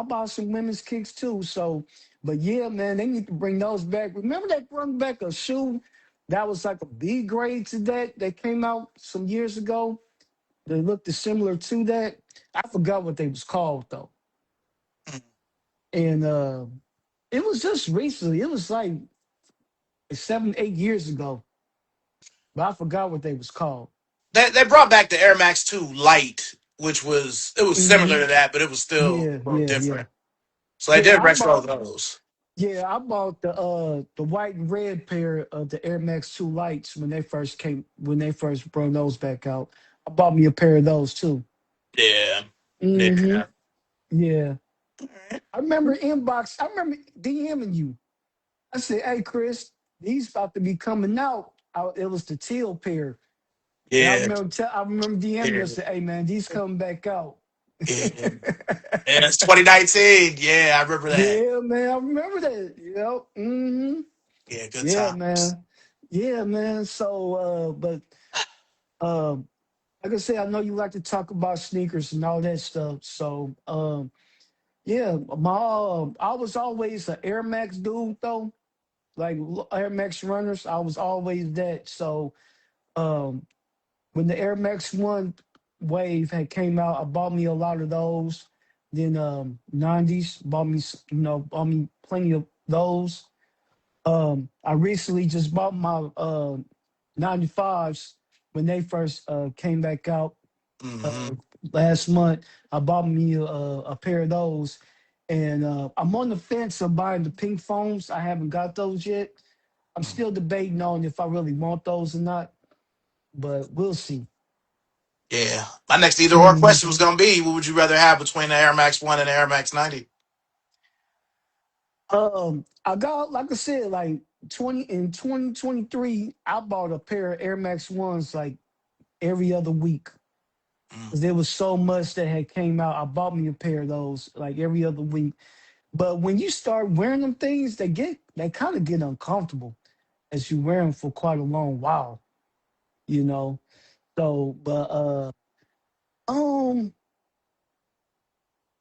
bought some women's kicks too. So, but yeah, man, they need to bring those back. Remember they brought back a shoe that was like a B grade to that came out some years ago. They looked similar to that. I forgot what they was called though. and it was just recently. It was like 7, 8 years ago, but I forgot what they was called. They brought back the Air Max 2 Light, which was similar Hmm. to that, but it was still Yeah, a little yeah, yeah, different. So they did yeah. retro those. I bought the white and red pair of the Air Max 2 lights when they first brought those back out. I bought me a pair of those too. Yeah. Hmm. Yeah. Yeah. Alright. I remember DMing you. I said, "Hey Chris, these about to be coming out." It was the teal pair. And Yeah. I remember DMing you Yeah. and said, "Hey man, these coming back out." Yeah. And it's 2019. Yeah, I remember that. Yeah, man, I remember that. Yeah, good Yeah, times. man. Yeah, man. So but um like I said, I know you like to talk about sneakers and all that stuff. So yeah, I was always an Air Max dude though. Like Air Max runners, I was always that. So um when the Air Max One wave had came out, I bought me a lot of those. Then 90s bought me bought me plenty of those. I recently just bought my 95s when they first came back out Hmm. uh, last month. I bought me a pair of those, and I'm on the fence of buying the pink foams. I haven't got those yet. I'm still debating on if I really want those or not, but we'll see. Yeah. My next either or Mhm. question was gonna be, what would you rather have between the Air Max 1 and the Air Max 90? I got like I said, like 2023, I bought a pair of Air Max ones like every other week. Mm. 'Cause there was so much that had came out. I bought me a pair of those like every other week. But when you start wearing them things, they kind of get uncomfortable as you wear them for quite a long while, you know. So, but um,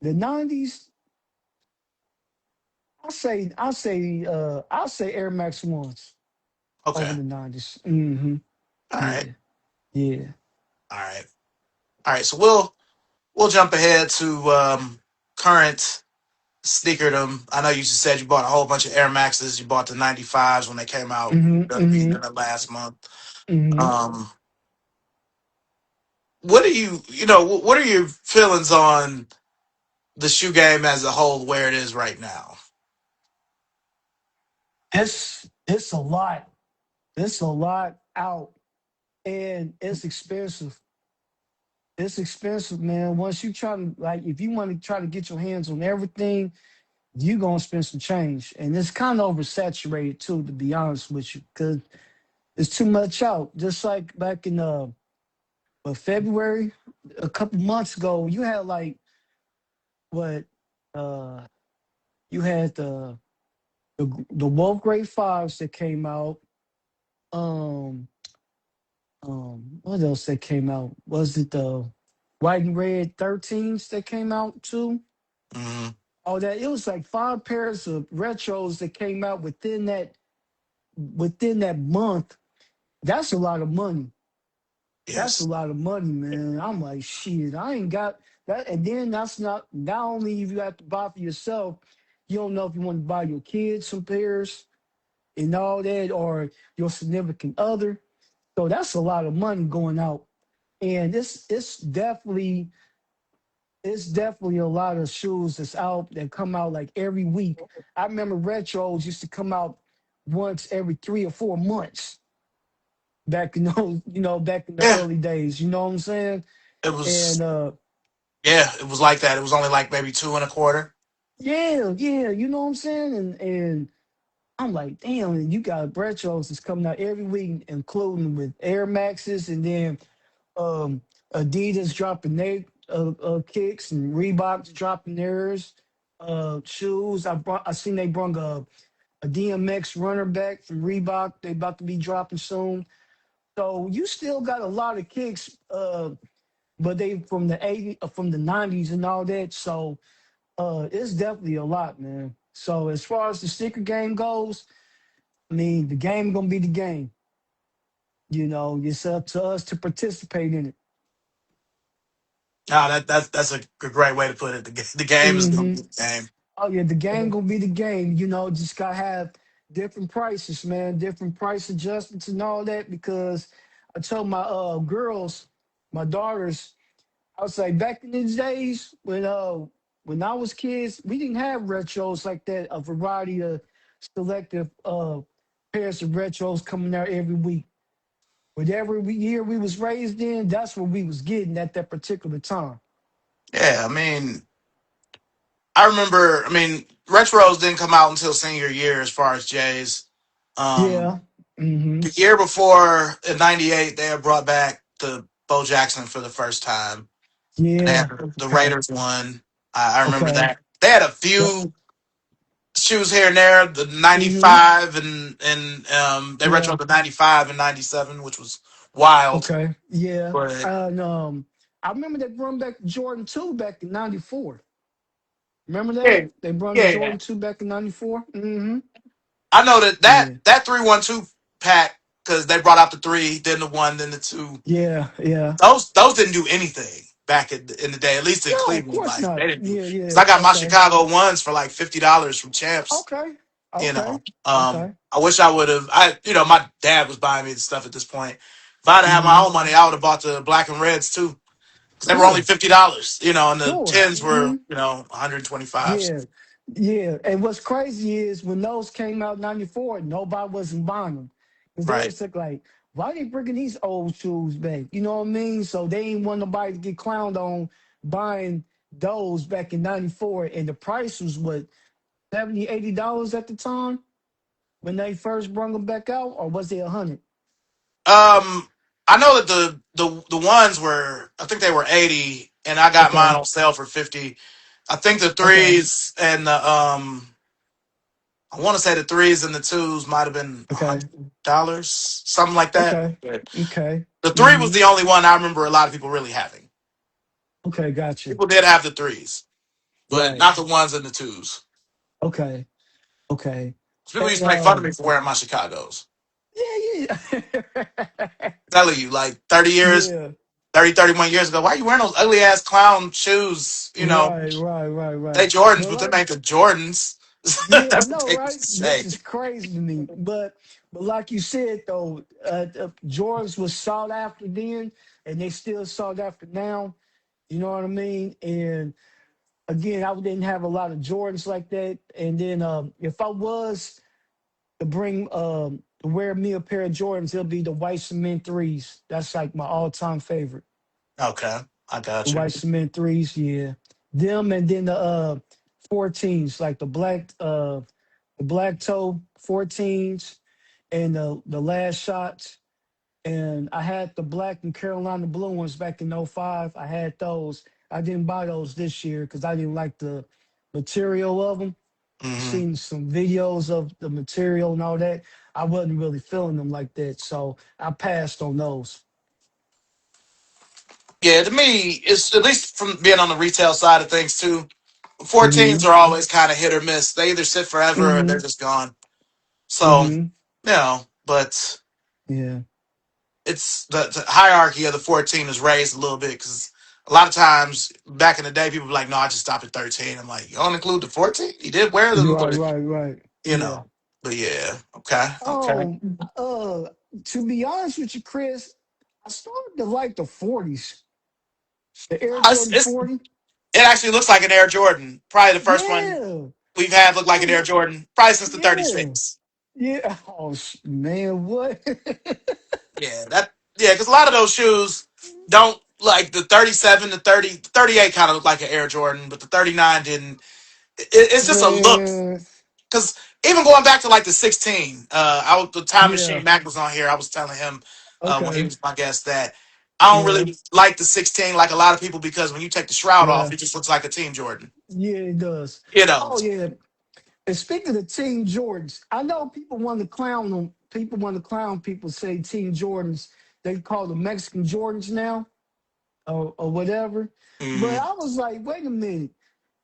the '90s, I'll say Air Max ones Okay. over the '90s. Mm-hmm. All right. Yeah, yeah. All right. All right. So we'll jump ahead to current sneakerdom. I know you just said you bought a whole bunch of Air Maxes. You bought the 95s when they came out Mm-hmm. the Mm-hmm. beginning of last month. Mm-hmm. Um, what are what are your feelings on the shoe game as a whole, where it is right now? It's a lot. It's a lot out, and it's expensive. It's expensive, man. Once you try to like, if you want to try to get your hands on everything, you gonna spend some change, and it's kind of oversaturated too, to be honest with you, because it's too much out. Just like back in February, a couple months ago, you had like what uh you had the Wolf Grade Fives that came out. Um what else that came out? Was it the white and red 13s that came out too? Hmm. Oh, that it was like five pairs of retros that came out within that month. That's a lot of money. That's a Yes. lot of money, man. I'm like, shit, I ain't got that. And then that's not only if you have to buy for yourself, you don't know if you want to buy your kids some pairs and all that, or your significant other. So that's a lot of money going out. And it's definitely a lot of shoes that's out that come out like every week. I remember retros used to come out once every 3 or 4 months back in those, back in the Yeah. early days. You know what I'm saying? It was. And Yeah, it was like that. It was only like maybe two and a quarter. yeah, yeah, you know what I'm saying? And I'm like, damn, you got retros that's coming out every week, including with Air Maxes, and then um Adidas dropping their kicks, and Reebok's dropping theirs. Shoes. I seen they brung a DMX runner back from Reebok. They about to be dropping soon. So you still got a lot of kicks, but they from the '80s, from the '90s and all that. So it's definitely a lot, man. So as far as the sticker game goes, I mean, the game gonna be the game. It's up to us to participate in it. No, that's a great way to put it. The game is going Hmm. to be the game. Oh yeah, the game gonna be the game. Just gotta have different prices, man, different price adjustments and all that. Because I told my girls, my daughters, I was like, back in these days when I was kids, we didn't have retros like that. A variety of selective pairs of retros coming out every week. Whatever year we was raised in, that's what we was getting at that particular time. Yeah, I mean, I remember. I mean, retros didn't come out until senior year as far as J's. Yeah. Mm-hmm. The year before in '98, they had brought back the Bo Jackson for the first time, and they had Yeah. the Okay. Raiders one. I remember Okay. that they had a Yep. few shoes here and there. The Mm-hmm. '95 and they retro Yeah. the '95 and '97, which was wild. Okay. Yeah. But I remember they brought back Jordan 2 back in '94. Remember that? yeah, They brought the yeah, Jordan 2 back in '94. Mm-hmm. I know that Yeah. that 3-1-2 pack because they brought out the three, then the one, then the two. Yeah. Yeah. Those didn't do anything back in the day, at least in No, of Cleveland. course Like not. they didn't do Yeah. because Yeah. I got my Okay. Chicago ones for like $50 from Champs. Okay. You Okay. know, Okay. I wish I would have. My dad was buying me the stuff at this point. If I'd had my Mm-hmm. own money, I would have bought the black and reds too because they were only Sure. $50. And the Sure. tens were Mm-hmm. 125. Yeah, yeah. And what's crazy is when those came out in '94, nobody wasn't buying them because they Right. was like, why they bringing these old shoes back? You know what I mean? So they ain't want nobody to get clowned on buying those back in '94, and the price was what, 70, $80 at the time when they first brought them back out, or was it 100? I know that the ones were, I think they were 80, and I got mine Okay, on sale for 50. I think the okay, threes and the I want to say the threes and the twos might have been okay, $100, something like that. okay, But okay. the three was Mm-hmm. the only one I remember a lot of people really having. Okay, gotcha. People did have the threes, but Right. not the ones and the twos. Okay, okay. People used And to make fun of me for wearing my Chicago's. yeah, yeah. Telling you, like 30 years, Yeah. 30, 31 years ago, why are you wearing those ugly ass clown shoes? Right, right, right, They right. Jordans, But but them like, ain't the Jordans. yeah, I That's what know, they right? used to This say. is crazy to me. But like you said though, Jordans was sought after then, and they still sought after now. You know what I mean? And again, I didn't have a lot of Jordans like that. And then if I was to wear me a pair of Jordans, it'll be the white cement threes. That's like my all-time favorite. Okay, I The got you. white cement threes, yeah. Them and then the 14s, like the black toe 14s and the last shots. And I had the black and Carolina blue ones back in '05. I had those. I didn't buy those this year because I didn't like the material of them. Hmm. Seen some videos of the material and all that. I wasn't really feeling them like that. So I passed on those. Yeah, to me, it's at least from being on the retail side of things too. 14s Mm-hmm. are always kind of hit or miss. They either sit forever or they're Mm-hmm. just gone. So, Mm-hmm. but Yeah. the hierarchy of the 14 is raised a little bit because a lot of times back in the day, people were like, no, I just stopped at 13. I'm like, you don't include the 14? You did wear them, Right, but, right, right. you Yeah. know, but yeah, okay, okay. Oh, to be honest with you, Chris, I started to like the 40s, the Air Jordan It 40. actually looks like an Air Jordan. Probably the first one Yeah. we've had look like an Air Yes. Jordan, probably since the Yeah. 36. Yeah. Oh, man, what? Yeah, because a lot of those shoes don't like the 37, the 30, 38 kind of look like an Air Jordan, but the 39 didn't. It's just a look. Man. Because even going back to like the 16, the time machine Yeah. Mac was on here. I was telling him when he Okay. was my guest that I don't Yeah. really like the 16 like a lot of people because when you take the shroud off, Yeah. it just looks like a Team Jordan. Yeah, it does. You know. Oh, yeah. And speaking of Team Jordans, I know people want to clown them. People want to clown people, say Team Jordans. They call them Mexican Jordans now, or whatever. But Mm, I was like, wait a minute.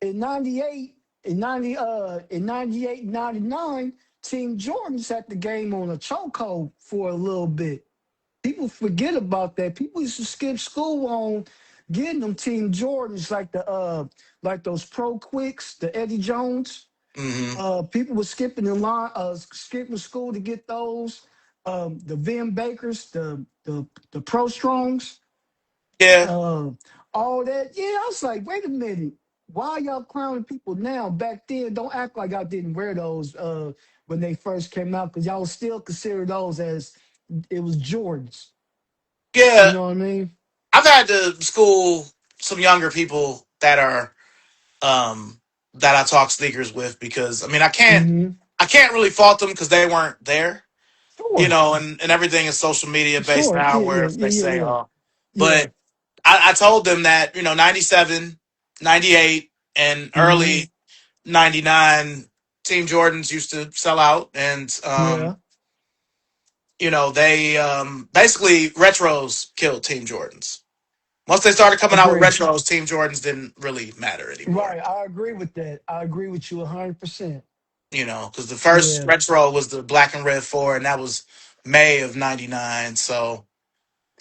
In 98, in 98, 99, Team Jordans had the game on a chokehold for a little bit. People forget about that. People used to skip school on getting them Team Jordans like those Pro Quicks, the Eddie Jones. Hmm. People were skipping in line, skipping school to get those. The Vin Bakers, the Pro Strongs, Yeah, uh, all that. Yeah, I was like, wait a minute. Why y'all clowning people now? Back then, don't act like I didn't wear those when they first came out, because y'all still consider those as it was Jordans. You yeah. know what I mean? I've had to school some younger people um that I talk sneakers with because I mean Hmm. I can't really fault them because they weren't there, Sure, and everything is social media based sure. now Yeah, where yeah, if yeah, they yeah, say, yeah, oh, yeah. but I told them that, 97, 98, and Hmm. early 99 Team Jordans used to sell out. And, Yeah, they basically retros killed Team Jordans. Once they started I coming out with agree. retros, Team Jordans didn't really matter anymore. Right, I agree with that. I agree with you 100%. Because the first Yeah. retro was the black and red four, and that was May of '99. So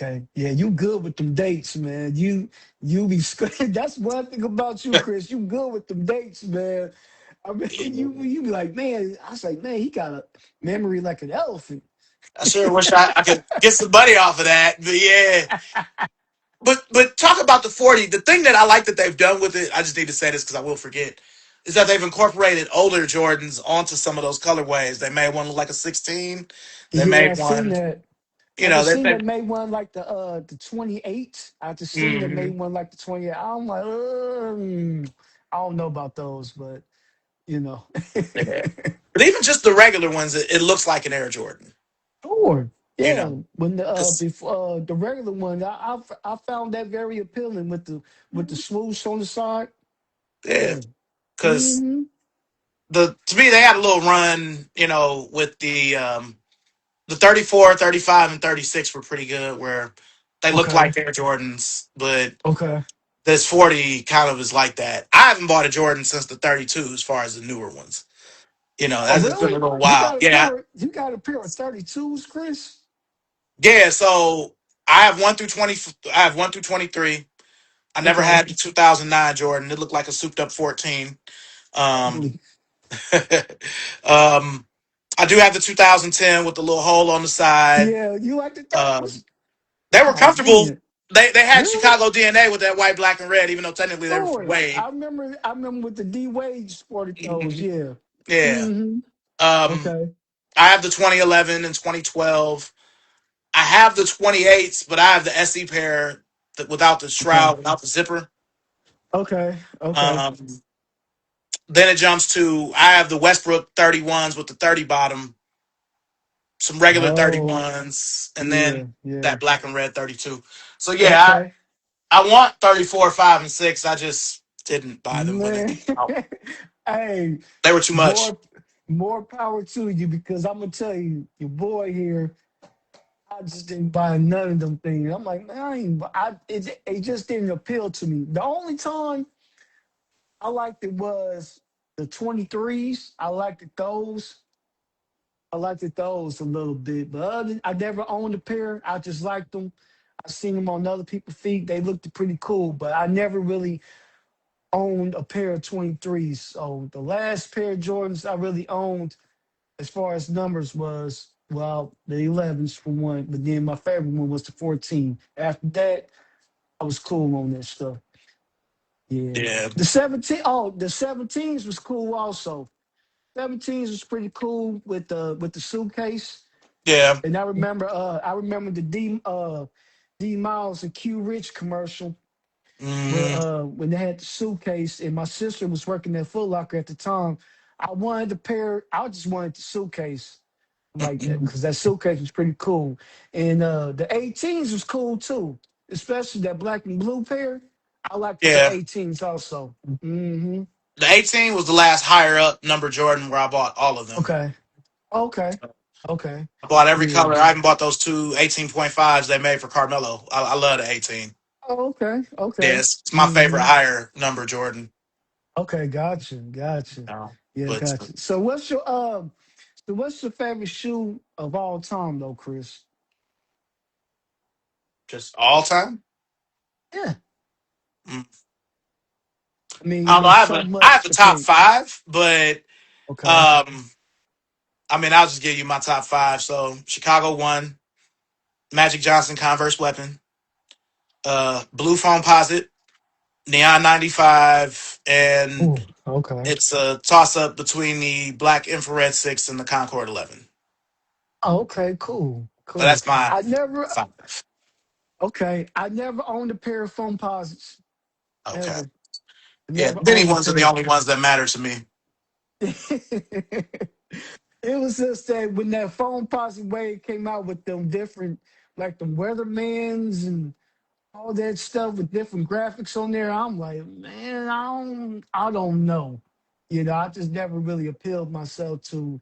Okay. Yeah, you good with them dates, man. You be that's one thing about you, Chris. You good with them dates, man. I mean, you be like, man. I was like, man, he got a memory like an elephant. I sure wish I could get some money off of that. But yeah, but talk about the 40. The thing that I like that they've done with it, I just need to say this because I will forget, is that they've incorporated older Jordans onto some of those colorways. They made one look like a 16. They Yeah, I made seen one, that. I just they, seen they that made one like the 28. I just seen that hmm made one like the 28. I'm like, I don't know about those, but you know. yeah. But even just the regular ones, it looks like an Air Jordan. Sure. You Yeah. know, When the because before the regular one, I found that very appealing with the swoosh on the side. yeah, Yeah. because Hmm. to me they had a little run, with the 34, 35, and 36 were pretty good, where they looked Okay. like Air Jordans, but Okay. this 40 kind of is like that. I haven't bought a Jordan since the 32 as far as the newer ones. Oh, That's been a really? little while. Yeah. You got a pair of 32s, Chris? Yeah, so I have 1 through 20, I have 1 through 23. I never Okay. had the 2009 Jordan. It looked like a souped up 14. Um, Ugly. um, I do have the 2010 with the little hole on the side. Yeah, you like the Um, those? they were Oh comfortable. man. They had Really? Chicago DNA with that white, black, and red, even though technically they were from Sure. Wade. I remember with the D Wade sported those, Mhm. yeah. Yeah. Hmm. Um, Okay. I have the 2011 and 2012. I have the 28s, but I have the SE pair without the Okay. shroud, without the zipper. Okay. Okay. Um, then it jumps to I have the Westbrook 31s with the 30 bottom, some regular Oh, 31s, and yeah, then yeah. that black and red 32. So yeah, Okay. I want 34, 5, and 6. I just didn't buy them when they Man. came out. Hey, They were too much. more more power to you, because I'm gonna tell you, your boy here, I just didn't buy none of them things. I'm like, man, it just didn't appeal to me. The only time I liked it was the 23s. I liked it those a little bit, but I never owned a pair. I just liked them. I seen them on other people's feet. They looked pretty cool, but I never really owned a pair of 23s. So the last pair of Jordans I really owned, as far as numbers, was, well, the 11s for one, but then my favorite one was the 14. After that, I was cool on that stuff. Yeah. Yeah, The 17s was cool also. 17s was pretty cool with the suitcase. yeah, And I remember the D Miles and Q Rich commercial where mm, when they had the suitcase, and my sister was working at Foot Locker at the time. I just wanted the suitcase. Like that, because that suitcase was pretty cool. And the 18s was cool too, especially that black and blue pair. I liked the yeah. 18s also. Hmm. The 18 was the last higher up number Jordan where I bought all of them. Okay. Okay. Okay. I bought every Yeah. color. I even bought those two 18.5s they made for Carmelo. I love the 18. Oh, okay. Yeah, Okay. it's my favorite Hmm. higher number Jordan. Okay. Gotcha. Gotcha. No, Yeah. but Gotcha. So what's your favorite shoe of all time, though, Chris? just all time. Yeah. Mm. I mean, I don't know. there's so I have much the to top pick. five, but Okay. um, I mean, I'll just give you my top five. So Chicago one, Magic Johnson Converse weapon, Blue Foam Posit, Neon 95, and Ooh, okay. it's a toss up between the Black Infrared 6 and the Concord 11. Oh, okay, cool, But cool. that's my I never, five. okay, I never owned a pair of foam posits Okay. ever. I Yeah, never the Benny owned a ones are the pair. only ones that matter to me. It was just that when that foam posit wave came out with them different, like the Weathermans and all that stuff with different graphics on there, I'm like, man, I don't know. You know, I just never really appealed myself to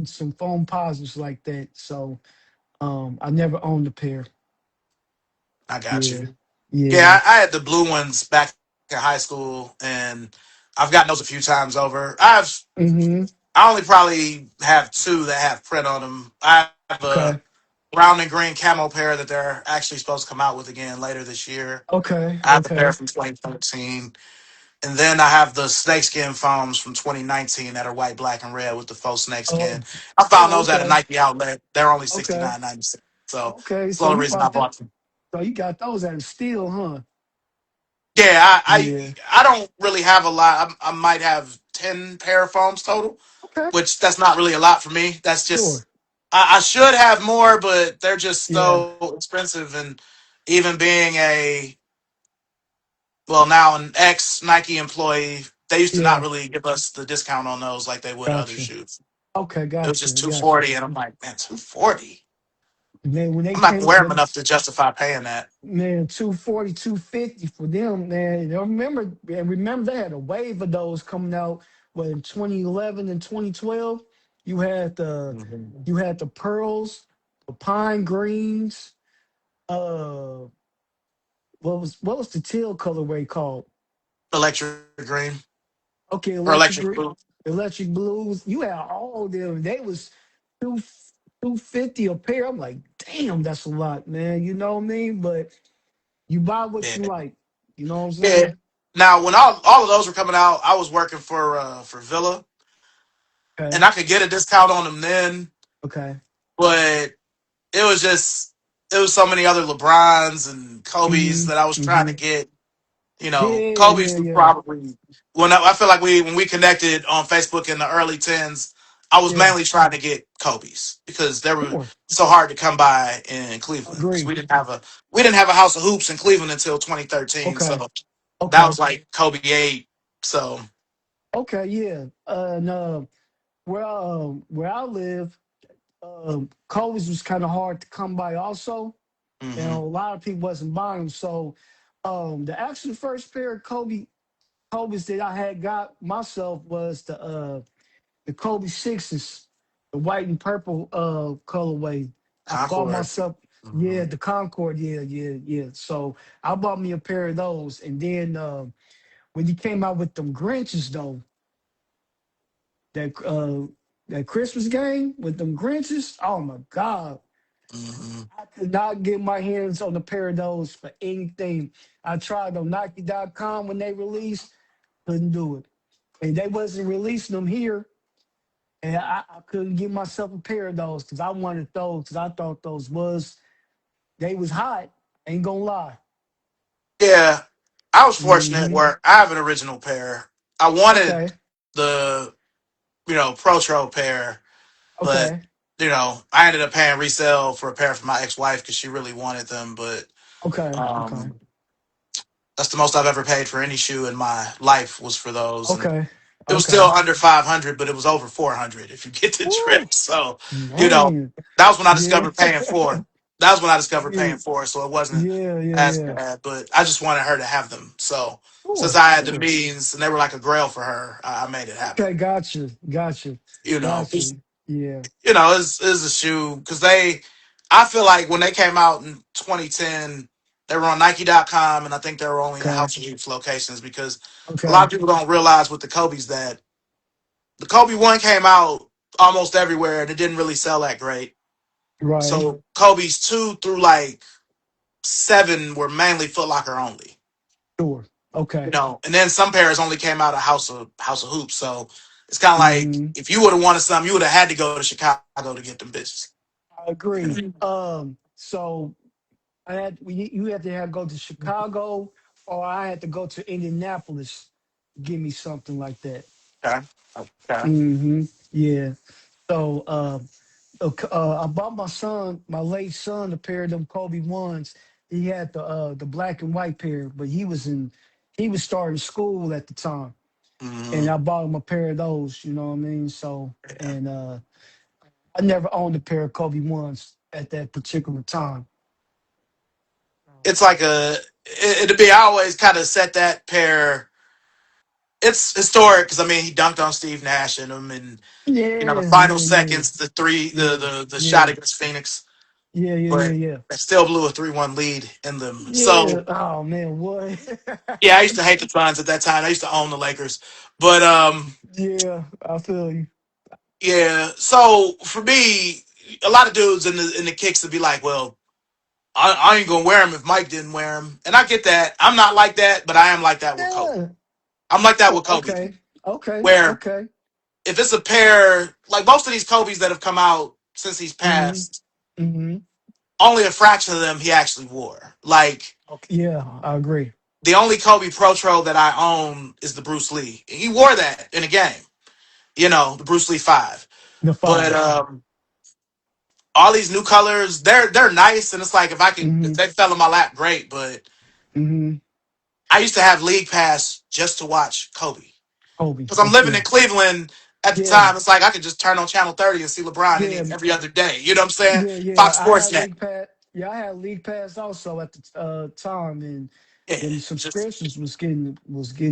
some foam posits like that. So I never owned a pair. I got you. Yeah. Yeah, Yeah. I had the blue ones back in high school, and I've gotten those a few times over. Mm-hmm. I only probably have two that have print on them. I have a Okay. brown and green camo pair that they're actually supposed to come out with again later this year. Okay. I have a pair Okay. from 2013. And then I have the snakeskin foams from 2019 that are white, black, and red with the faux snakeskin. Oh, I found oh, those at a okay. Nike outlet. They're only Okay. 69.96. So Okay. it's the So only you reason I bought that. bought them. So you got those at a steal, huh? Yeah, Yeah. I don't really have a lot. I might have 10 pair of foams total, Okay. which that's not really a lot for me. That's Sure. just I should have more, but they're just Yeah. so expensive. And even being a well now an ex Nike employee, they used to not Yeah. really give us the discount on those like they would other Gotcha. shoes. Okay. It was Gotcha. just two Gotcha. forty, and I'm like, man, 240. Man, when they I'm not gonna came, wear them when enough to justify paying that. man, 240, 250 for them, man. Remember they had a wave of those coming out when in 2011 and 2012. You had the Mhm. you had the pearls, the pine greens, uh what was the teal colorway called? Electric green Okay, or electric blue. electric blues. You had all of them. They was two 250 a pair. I'm like, damn, that's a lot, man. You know what I mean? But you buy what Yeah, you like. You know what I'm yeah. saying? Now, when all of those were coming out, I was working for Villa, and Okay. I could get a discount on them then, Okay. but it was just it was so many other LeBrons and Kobe's Mm-hmm. that I was trying to Mm-hmm. get. You know, Yeah, Kobe's yeah, was yeah. probably when I feel like when we connected on Facebook in the early tens, I was Yeah. mainly trying to get Kobe's because they were Sure. so hard to come by in Cleveland because Agree. we didn't have a house of hoops in Cleveland until 2013. Okay. So that Okay. was like Kobe 8. So Okay, yeah. And where I live, Kobe's was kind of hard to come by also. You hmm know, a lot of people wasn't buying them. So the actual first pair of Kobe's that I had got myself was the Kobe sixes, the white and purple colorway. I bought Concord. myself, hmm yeah, the Concord, yeah, yeah, yeah. So I bought me a pair of those, and then when he came out with them Grinches though, that that Christmas game with them Grinches, oh my God, hmm I could not get my hands on a pair of those for anything. I tried on Nike.com when they released, couldn't do it, and they wasn't releasing them here. And I couldn't get myself a pair of those because I wanted those because I thought those they was hot. Ain't gonna lie. Yeah, I was fortunate Hmm. where I have an original pair. I wanted Okay. the Protro pair. But Okay. I ended up paying resale for a pair for my ex-wife because she really wanted them. But Okay. Okay. um, that's the most I've ever paid for any shoe in my life was for those, and Okay. it was still Okay. under 500, but it was over 400 if you get the Woo, drip. So you know man. that was when I Yeah. discovered paying for. That was when I discovered Yeah. paying for it, so it wasn't Yeah. Yeah. as Yeah. bad. But I just wanted her to have them. So since Sure. I had the Sure. means and they were like a grail for her, I made it happen. Okay. Gotcha. Gotcha. You know, Gotcha. Yeah. is a shoe because I feel like when they came out in 2010, they were on Nike.com, and I think they were only in Okay. House of Hoops locations because a lot Okay. of people don't realize with the Kobe's that the Kobe one came out almost everywhere and it didn't really sell that great. Right. So Kobe's 2 through like 7 were mainly Foot Locker only. Sure. Okay. And then some pairs only came out of House of Hoops. So it's kind of like Hmm. if you would have wanted some, you would have had to go to Chicago to get them bitches. I agree. So you had to have go to Chicago, or I had to go to Indianapolis to give me something like that. Okay. Okay. Hmm. Yeah. So I bought my son, my late son, a pair of them Kobe ones. He had the black and white pair, but he was starting school at the time, and Hmm. I bought him a pair of those. You know what I mean? So Yeah. and I never owned a pair of Kobe ones at that particular time. It's like it'd be I always kind of set that pair. It's historic because I mean he dunked on Steve Nash in them, and the Yeah, final yeah, yeah, seconds, the three, yeah, the shot yeah, against Phoenix, yeah, yeah, yeah, but yeah. they still blew a 3-1 lead in them. Yeah. So Oh man, what? yeah, I used to hate the Suns at that time. I used to own the Lakers, but Yeah, I feel you. yeah. So for me, a lot of dudes in the kicks would be like, well. I ain't gonna wear them if Mike didn't wear them, and I get that. I'm not like that, but I am like that with Kobe. Yeah. I'm like that Oh, with Kobe, okay. Okay. where Okay. if it's a pair, like most of these Kobe's that have come out since he's Mm-hmm. passed, Mm-hmm. only a fraction of them he actually wore. Like Okay. Yeah, I agree. the only Kobe Protro that I own is the Bruce Lee. He wore that in a game, the Bruce Lee 5. The But five. all these new colors, they're nice, and it's like if Mm-hmm. they fell in my lap, great. But Mm-hmm. I used to have League Pass just to watch Kobe. Kobe. Because I'm living in Yeah. Cleveland at the Yeah. time. It's like I could just turn on Channel 30 and see LeBron Yeah. every other day. You know what I'm saying? Yeah. Yeah. Fox I Sports had Net. League Pass. Yeah, I had League Pass also at the time, and Yeah, them just subscriptions was getting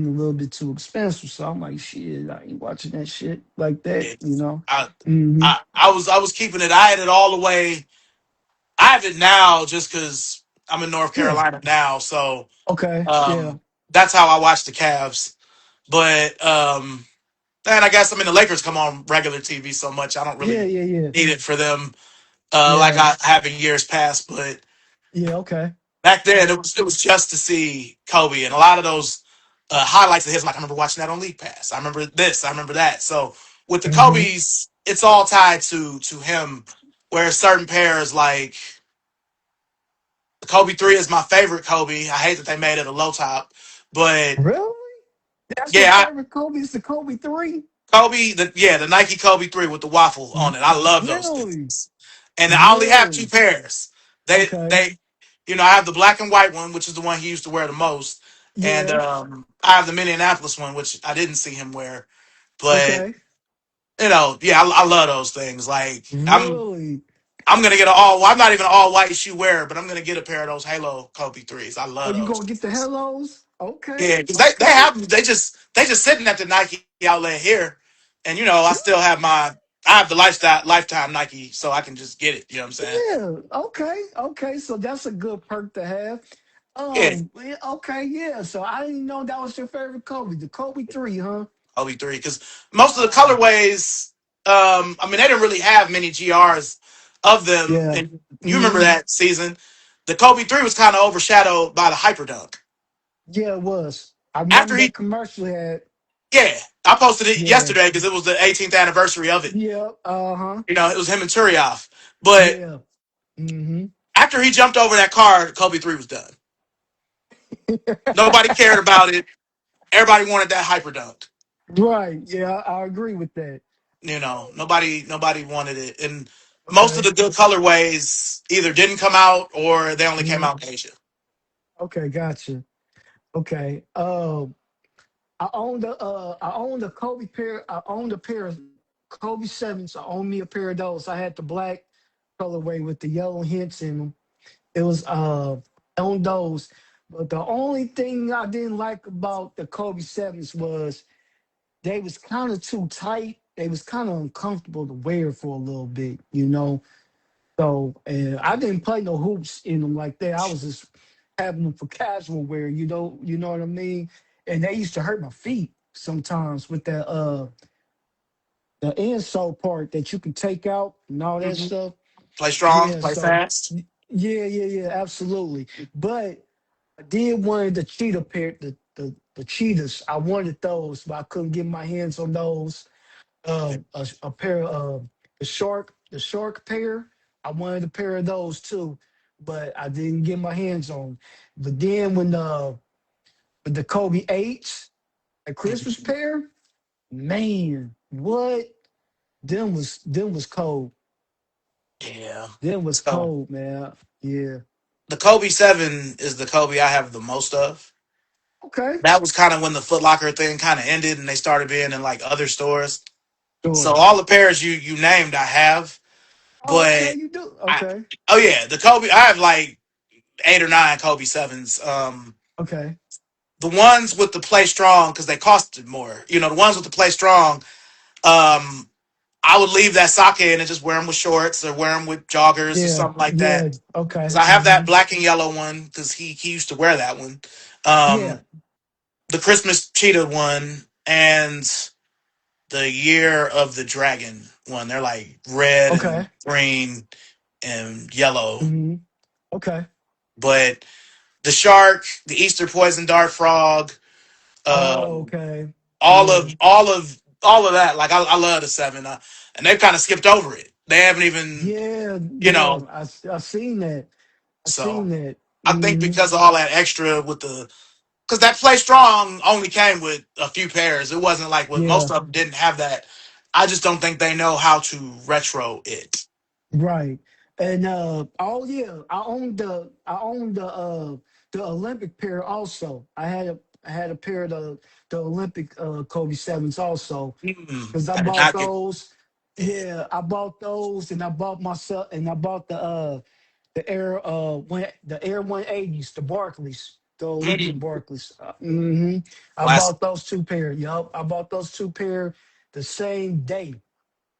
a little bit too expensive. So I'm like, shit, I ain't watching that shit like that, yeah. you know. I, Mm-hmm. I was keeping it. I had it all the way. I have it now just because I'm in North Yeah. Carolina now. So Okay. Yeah. that's how I watch the Cavs. But and I guess I mean the Lakers come on regular TV so much I don't Yeah. really Yeah. Yeah. need it for them like Yeah. I have in years past. But Yeah. Okay. back then, Okay. it was just to see Kobe, and a lot of those highlights of his. Like I remember watching that on League Pass. I remember this. I remember that. So with the Mm-hmm. Kobe's, it's all tied to him. Where certain pairs like the Kobe 3 is my favorite Kobe. I hate that they made it a low top, but Really? That's your yeah, favorite Kobe? Is the Kobe 3? the Nike Kobe 3 with the waffle on it. I love those Really? things, and I only have two Really? pairs. They Okay. they I have the black and white one, which is the one he used to wear the most, and Yeah. I have the Minneapolis one, which I didn't see him wear. But Okay. yeah, I love those things. Like Really? I'm gonna get an all. I'm not even an all white shoe wearer, but I'm gonna get a pair of those Halo Kobe 3s. I Oh, love you those. gonna get the hellos? Okay. Yeah, because they Okay. have them. They just sitting at the Nike outlet here, and I still have I have the lifetime Nike, so I can just get it. You know what I'm saying? Yeah. Okay. Okay. So that's a good perk to have. Yeah, Yeah, okay. Yeah. So I didn't know that was your favorite Kobe, the Kobe 3, huh? Kobe 3, because most of the Ah. colorways, I mean, they didn't really have many GRs of them, Yeah. and you remember Hmm. that season. The Kobe 3 was kind of overshadowed by the Hyperdunk. Yeah, it was. I After remember that he, commercial had. yeah, I posted it Yeah. yesterday because it was the 18th anniversary of it. Yeah. Uh-huh. It was him and Turioff. But Yeah. Hmm. after he jumped over that car, Kobe 3 was done. Nobody cared about it. Everybody wanted that Hyperdunk. Right. Yeah, I agree with that. Nobody wanted it, and most of Okay. the good colorways either didn't come out or they only came Hmm. out in Asia. Okay, gotcha. Okay. I owned a Kobe pair. I owned a pair of Kobe sevens. I owned me a pair of those. I had the black colorway with the yellow hints in them. It was on those. But the only thing I didn't like about the Kobe sevens was they was kind of too tight. They was kind of uncomfortable to wear for a little bit, you know. So, and I didn't play no hoops in them like that. I was just having them for casual wear, you know what I mean? And they used to hurt my feet sometimes with that the insole part that you can take out and all that Hmm. stuff. Play strong, Yeah, play so fast. yeah, yeah, yeah, absolutely. But I did one of the cheetah pair, the cheetahs. I wanted those, but I couldn't get my hands on those. A pair of the shark pair. I wanted a pair of those too, but I didn't get my hands on. But then when the with the Kobe eights, a Christmas Mhm. pair, man, what? Them was cold. Yeah. Them was So cold, man. Yeah. the Kobe 7 is the Kobe I have the most of. Okay. That was kind of when the Foot Locker thing kind of ended and they started being in like other stores. So Sure. all the pairs you named I have, Oh, okay. but You do. I Okay. oh yeah, the Kobe I have like 8 or 9 Kobe 7s. Okay. The ones with the play strong because they costed more. You know, the ones with the play strong. Um, I would leave that sock in and just wear them with shorts or wear them with joggers or Yeah. something like Yeah. that. Because Okay. I have Hmm. that black and yellow one because he used to wear that one. Yeah. Um, the Christmas cheetah one and the year of the dragon one. They're like red and Okay. green and yellow. Hmm. Okay. But the shark, the Easter poison dart frog, Oh, um, okay. all Yeah. of all of all of that. Like I love the 7, and they've kind of skipped over it. They haven't even, Yeah. you Yeah. know. I seen that. I So seen that. I think Hmm. because of all that extra with the, because that play strong only came with a few pairs. It wasn't like what most Yeah. of them didn't have that. I just don't think they know how to retro it. Right. And oh yeah, I owned the Olympic pair also. I had a pair of the Olympic Kobe sevens also. Because I I did bought not get those. it. Yeah, I bought those and I bought myself and I bought the Air 180s, the Barclays, the Olympic Mm, Barclays. I classic. bought those two pair. Yup. I bought those two pair the same day.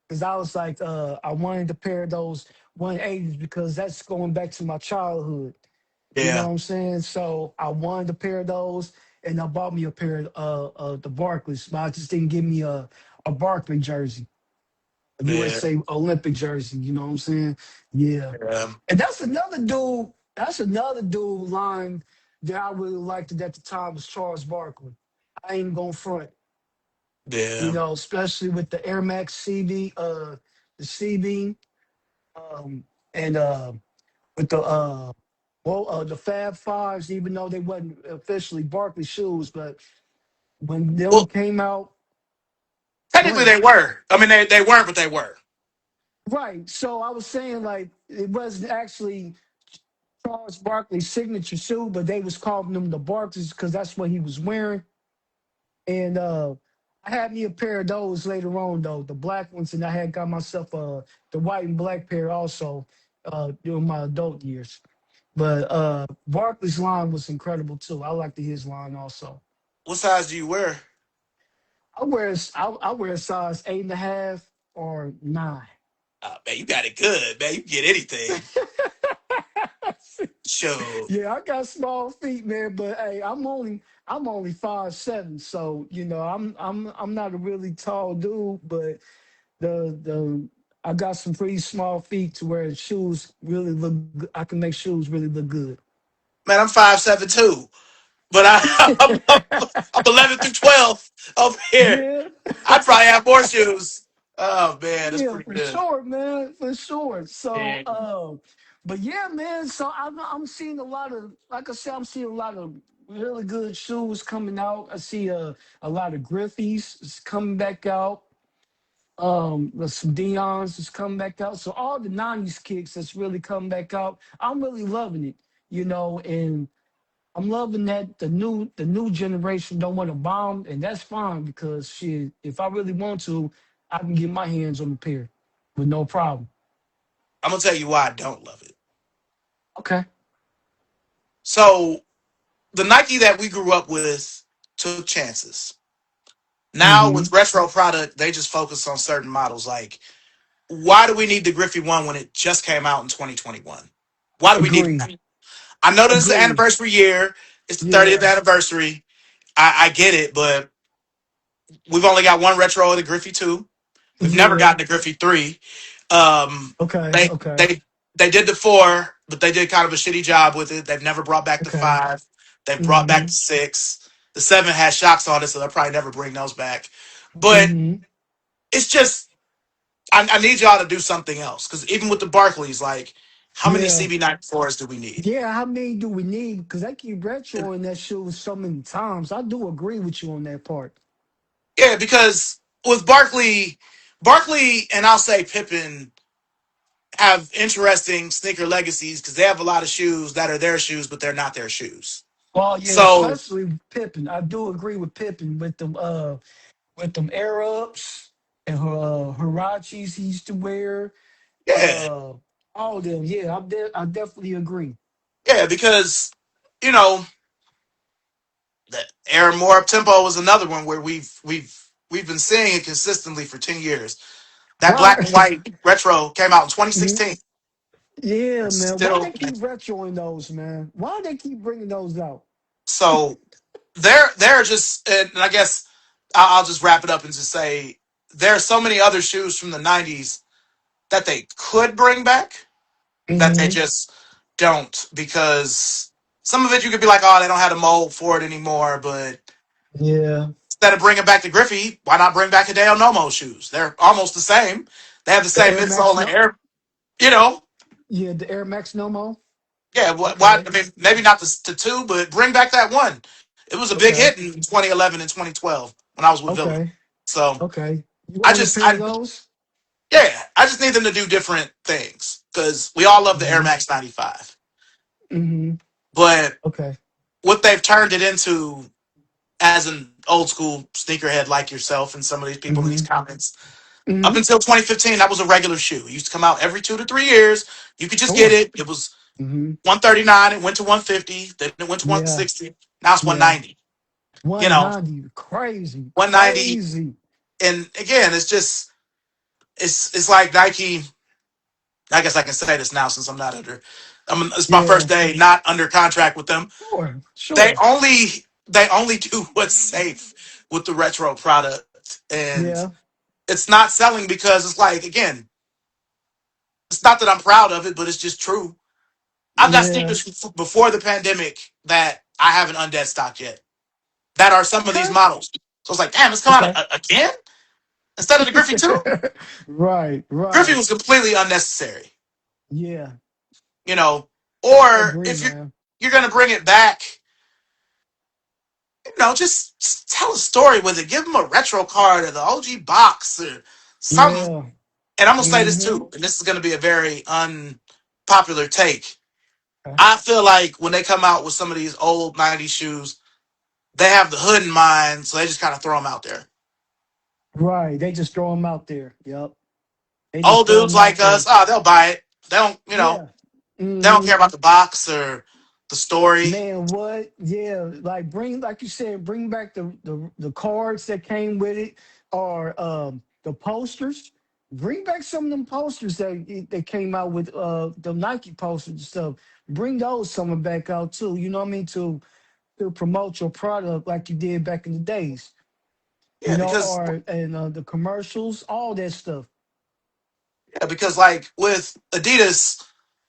Cause I was like, I wanted to pair those 180s because that's going back to my childhood. You know Yeah, what I'm saying? So I wanted to pair those, and I bought me a pair of the Barclays, but I just didn't give me a Barclay jersey, a yeah, USA Olympic jersey. You know what I'm saying? Yeah. yeah, And that's another dude. That's another dude line that I really liked at the time was Charles Barkley. I ain't gonna front. yeah. Especially with the Air Max CB, the CB, um, and with the Fab Fives, even though they wasn't officially Barkley shoes, but when them Well, came out, go technically ahead. they were. I mean, they weren't, but they were. Right. So I was saying like it wasn't actually Charles Barkley's signature shoe, but they was calling them the Barkleys because that's what he was wearing. And I had me a pair of those later on though, the black ones, and I had got myself the white and black pair also during my adult years. But Barkley's line was incredible too. I liked his line also. What size do you wear? I wear a size 8.5 or 9. Man, you got it good, man. You can get anything. Sure. Yeah, I got small feet, man, but hey, I'm only 5'7", so I'm not a really tall dude, but the I got some pretty small feet to where shoes really look good. I can make shoes really look good. Man, I'm 5'7" too, but I'm 11 through 12 over here. Yeah, I'd probably have more shoes. Oh man, that's yeah, pretty for good. sure, man, for sure. So, Yeah. but yeah, man. So I'm seeing a lot of, like I said, I'm seeing a lot of really good shoes coming out. I see a lot of Griffeys is coming back out. Some Dion's is coming back out. So all the '90s kicks that's really come back out. I'm really loving it, and I'm loving that the new generation don't want to bomb, and that's fine because shit, if I really want to, I can get my hands on the pair with no problem. I'm gonna tell you why I don't love it. Okay. So the Nike that we grew up with took chances. Now Mm-hmm. with retro product, they just focus on certain models. Like, why do we need the Griffey one when it just came out in 2021? Why do we need Agree. it? I know that it's the Agree. anniversary year. It's the 30th Yeah. anniversary. I get it, but we've only got one retro of the Griffey 2. We've never Yeah. gotten the Griffey 3. Um, Okay. they Okay. they they did the 4, but they did kind of a shitty job with it. They've never brought back the Okay. 5. They brought back the Mm-hmm. 6. The 7 had shocks on it, so they'll probably never bring those back. But Mm-hmm. it's just I need y'all to do something else because even with the Barclays, like how many Yeah. CB94s do we need? Yeah, how many do we need? Because I keep retroing that shit so many times. I do agree with you on that part. Yeah, because with Barkley and I'll say Pippen have interesting sneaker legacies because they have a lot of shoes that are their shoes, but they're not their shoes. Well, yeah, So especially Pippen. I do agree with Pippen with them Air Ups and her Hirachis he used to wear. yeah, Uh all of them. Yeah, I definitely agree. yeah, because you know the Air More Up Tempo was another one where we've been seeing it consistently for 10 years. That Why black and white retro came out in Mhm. 2016. Yeah, It's man. Why still they keep retroing those, man? Why they keep bringing those out? so they're just and I guess I'll just wrap it up and just say there are so many other shoes from the 90s that they could bring back that they Hmm. just don't because some of it you could be like, oh, they don't have the mold for it anymore. But Yeah. instead of bringing back the Griffey, why not bring back Hideo Nomo shoes? They're almost the same. They have the The same Air Max midsole and no air. You know, Yeah, the Air Max no more. yeah. Why? Okay. I mean, maybe not the two, but bring back that one. It was a big Okay. hit in 2011 and 2012 when I was with Villa. Okay. So Okay. You I own a just, pair of I those? yeah, I just need them to do different things because we all love the Air Hmm. Max 95, Hmm. but Okay. what they've turned it into as an old school sneakerhead like yourself and some of these people in these Hmm. comments. Up Hmm. until 2015, that was a regular shoe. It used to come out every 2 to 3 years. You could just get Sure. it. It was Hmm. 139. It went to 150. Then it went to Yeah. 160. Now it's Yeah. 190. You know, 190. Crazy. 190. Crazy. And again, it's just it's like Nike. I guess I can say this now since I'm not under. It's my first Yeah. day not under contract with them. Sure. They Sure. only they only do what's safe with the retro product, and Yeah. it's not selling because it's like again, it's not that I'm proud of it, but it's just true. I've got Yeah. sneakers before the pandemic that I haven't undead stocked yet. That are some of these Okay. models. So it's like, damn, it's come out Okay. again instead of the Griffey two. Right. Griffey Right. was completely unnecessary, Yeah. you know. I Or agree, if man. you're gonna bring it back, just tell a story with it. Give them a retro card or the OG box or something. Yeah. And I'm gonna say this Hmm. too, and this is gonna be a very unpopular take. Okay. I feel like when they come out with some of these old '90s shoes, they have the hood in mind, so they just kind of throw them out there. Right. They just throw them out there. Yep. They just Old throw dudes them out like us, there. oh, they'll buy it. They don't, Yeah. they don't Hmm. care about the box or the story. Man, what? Yeah, like bring, like you said, bring back the cards that came with it, or the posters. Bring back some of them posters that came out with the Nike posters and stuff. Bring those some back out too. You know what I mean, to promote your product like you did back in the days. You Yeah, know, because or and the commercials, all that stuff. like with Adidas,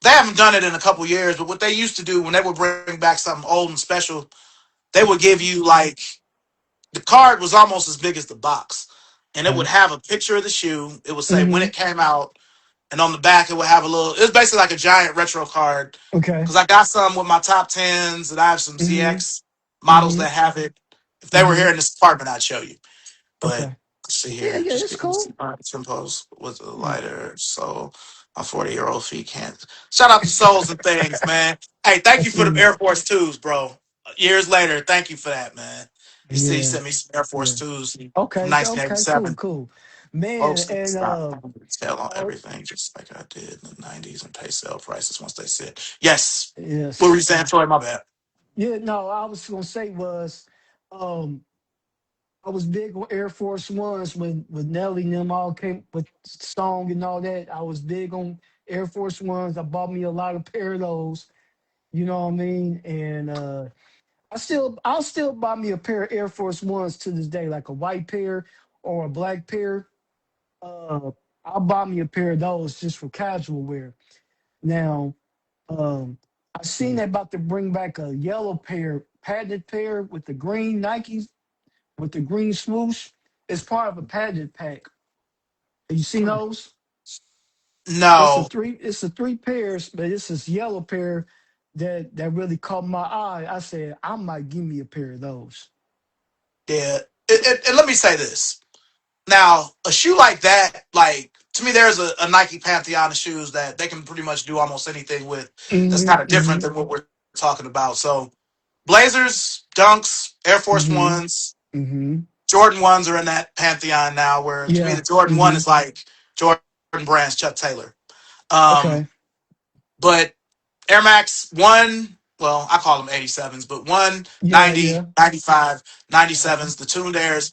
they haven't done it in a couple years. But what they used to do when they would bring back something old and special, they would give you like the card was almost as big as the box, and it would Okay. have a picture of the shoe. It would say when Hmm. it came out, and on the back it would have a little. It was basically like a giant retro card. Okay. Because I got some with my top tens, and I have some Hmm. ZX models Hmm. that have it. If they were here Hmm. in this apartment, I'd show you. But Okay. let's see Yeah, here, yeah, just it's getting cool. some tempos with a Yeah. lighter, so my 40-year-old feet can't. Shout out to Souls and Things, man. Hey, thank I you for the see. Air Force Twos, bro. Years later, thank you for that, man. You see, he Yeah. sent me some Air Force Yeah. Twos from Okay, okay, cool, 1987. cool. Man, Folks can and stop sell on uh everything just like I did in the 90s and pay sale prices once they sit. Yes. What were you yes. saying, Troy? My bad. Yeah, no, I was gonna say was um I was big on Air Force Ones when Nelly and them all came with song and all that. I was big on Air Force Ones. I bought me a lot of pair of those, you know what I mean? And I'll still buy me a pair of Air Force Ones to this day, like a white pair or a black pair. Uh I'll buy me a pair of those just for casual wear. Now, um, I seen they about to bring back a yellow pair, patented pair with the green Nikes with the green swoosh. It's part of a patented pack. Have you seen those? No, It's a three pairs, but it's this yellow pair that really caught my eye. I said I might give me a pair of those. yeah. And let me say this. Now, a shoe like that, like to me, there's a Nike pantheon of shoes that they can pretty much do almost anything with. That's Hmm. kind of different Hmm. than what we're talking about. So, Blazers, Dunks, Air Force Hmm. Ones, Hmm. Jordan ones are in that pantheon now. Where to me, Yeah. the Jordan one Hmm. is like Jordan Brand's Chuck Taylor. Um, Okay. but Air Max 1, well, I call them 87s, but one Yeah. 90, Yeah. 95, Uh-huh. 97s, the tuned airs,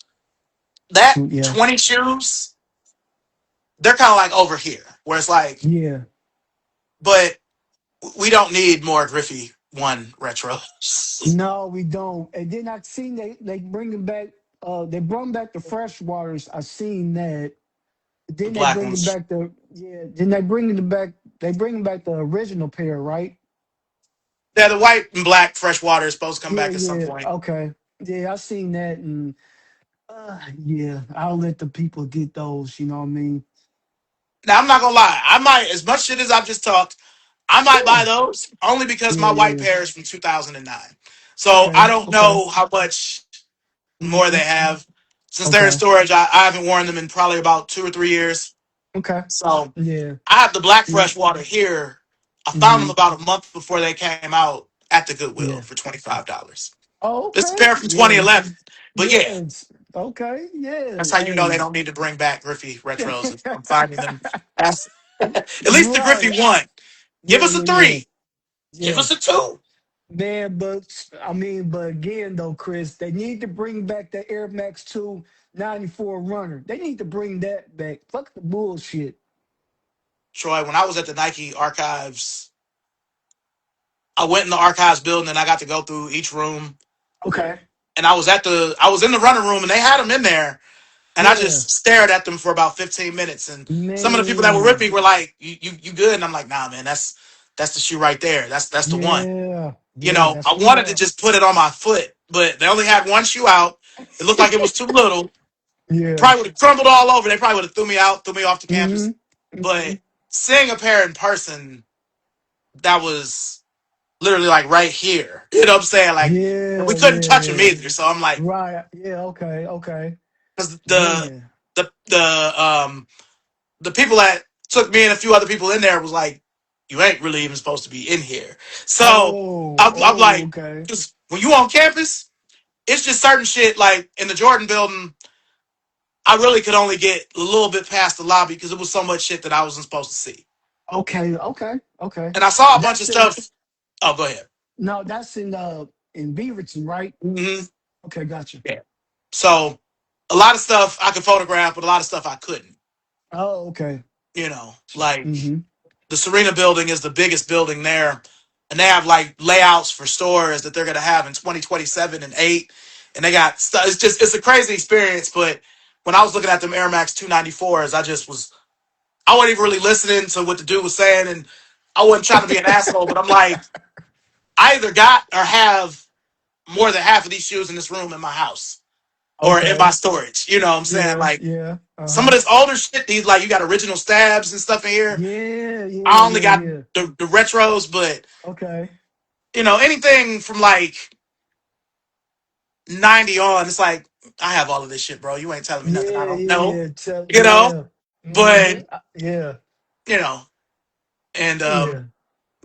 that Yeah. 20 shoes, they're kind of like over here, where it's like, Yeah. but we don't need more Griffey 1 retros. No, we don't. And then I seen they bringing back. They brought back the fresh waters. I seen that. The Then they black bringing ones. back the yeah. Then they bringing the back. They bringing back the original pair, right? Yeah, the white and black freshwater is supposed to come Yeah, back at some yeah. point. Okay. Yeah, I seen that, and yeah, I'll let the people get those. You know what I mean? Now, I'm not going to lie. I might, as much shit as I've just talked, I might buy Sure. those only because Yeah, my white yeah. pair is from 2009. So I Okay. don't Okay. know how much more Hmm. they have. Since they're in Okay. storage, I haven't worn them in probably about 2 or 3 years. Okay. So Yeah. I have the black Yeah. freshwater here. I found them Hmm. about a month before they came out at the Goodwill Yeah. for $25. Oh, It's a okay. pair from Yeah. 2011. But yeah, Yes. Okay. Yeah. that's how you know they Hey. don't need to bring back Griffey retros. If I'm finding them. That's, at least the Griffey Right. one. Give Yeah. us a Yeah. Yeah. three. Give Yeah. us a two. Man, but I mean, but again though, Chris, they need to bring back the Air Max 2 94 runner. They need to bring that back. Fuck the bullshit. Troy, when I was at the Nike archives, I went in the archives building and I got to go through each room. Okay. And I was in the running room and they had them in there. And I Yeah. just stared at them for about 15 minutes. And some of the people that were Man. ripping were like, you good? And I'm like, nah, man, that's the shoe right there. That's the one. Yeah. You Yeah. know, That's I the wanted to one. just put it on my foot, but they only had one shoe out. It looked like it was too little. Yeah. Probably would have crumbled all over. They probably would have threw me out, threw me off the Hmm. campus. Hmm. But seeing a pair in person, that was literally like right here. You know what I'm saying? Like, and we Yeah. couldn't Yeah. touch them Yeah. either. So I'm like, Right. Yeah. Okay. Okay. because Man. the the people that took me and a few other people in there was like, you ain't really even supposed to be in here. So Oh. I'm Oh. like, Okay. just when you on campus, it's just certain shit. Like in the Jordan building, I really could only get a little bit past the lobby because it was so much shit that I wasn't supposed to see. Okay. Okay. Okay. And I saw a bunch of That's in. stuff. Oh, go ahead. No, that's in Beaverton, right? Hmm. Okay, gotcha. Yeah. So a lot of stuff I could photograph, but a lot of stuff I couldn't. Oh, okay. You know, like Mm-hmm. the Serena building is the biggest building there, and they have like layouts for stores that they're gonna have in 2027 and 8, and they got stuff. It's a crazy experience. But when I was looking at them Air Max 294s, I wasn't even really listening to what the dude was saying, and I wasn't trying to be an asshole. But I'm like, I either got or have more than half of these shoes in this room in my house or in my Okay. storage. You know what I'm saying? Yeah, Like yeah. some of Uh-huh. this older shit, these like you got original stabs and stuff in here. Yeah, yeah, I only yeah, got yeah. the retros, but Okay. anything from like 90 on, it's like I have all of this shit, bro. You ain't telling me nothing I Yeah, don't yeah, know, yeah. you know. Yeah. But Mm-hmm. Yeah. you know, and Yeah.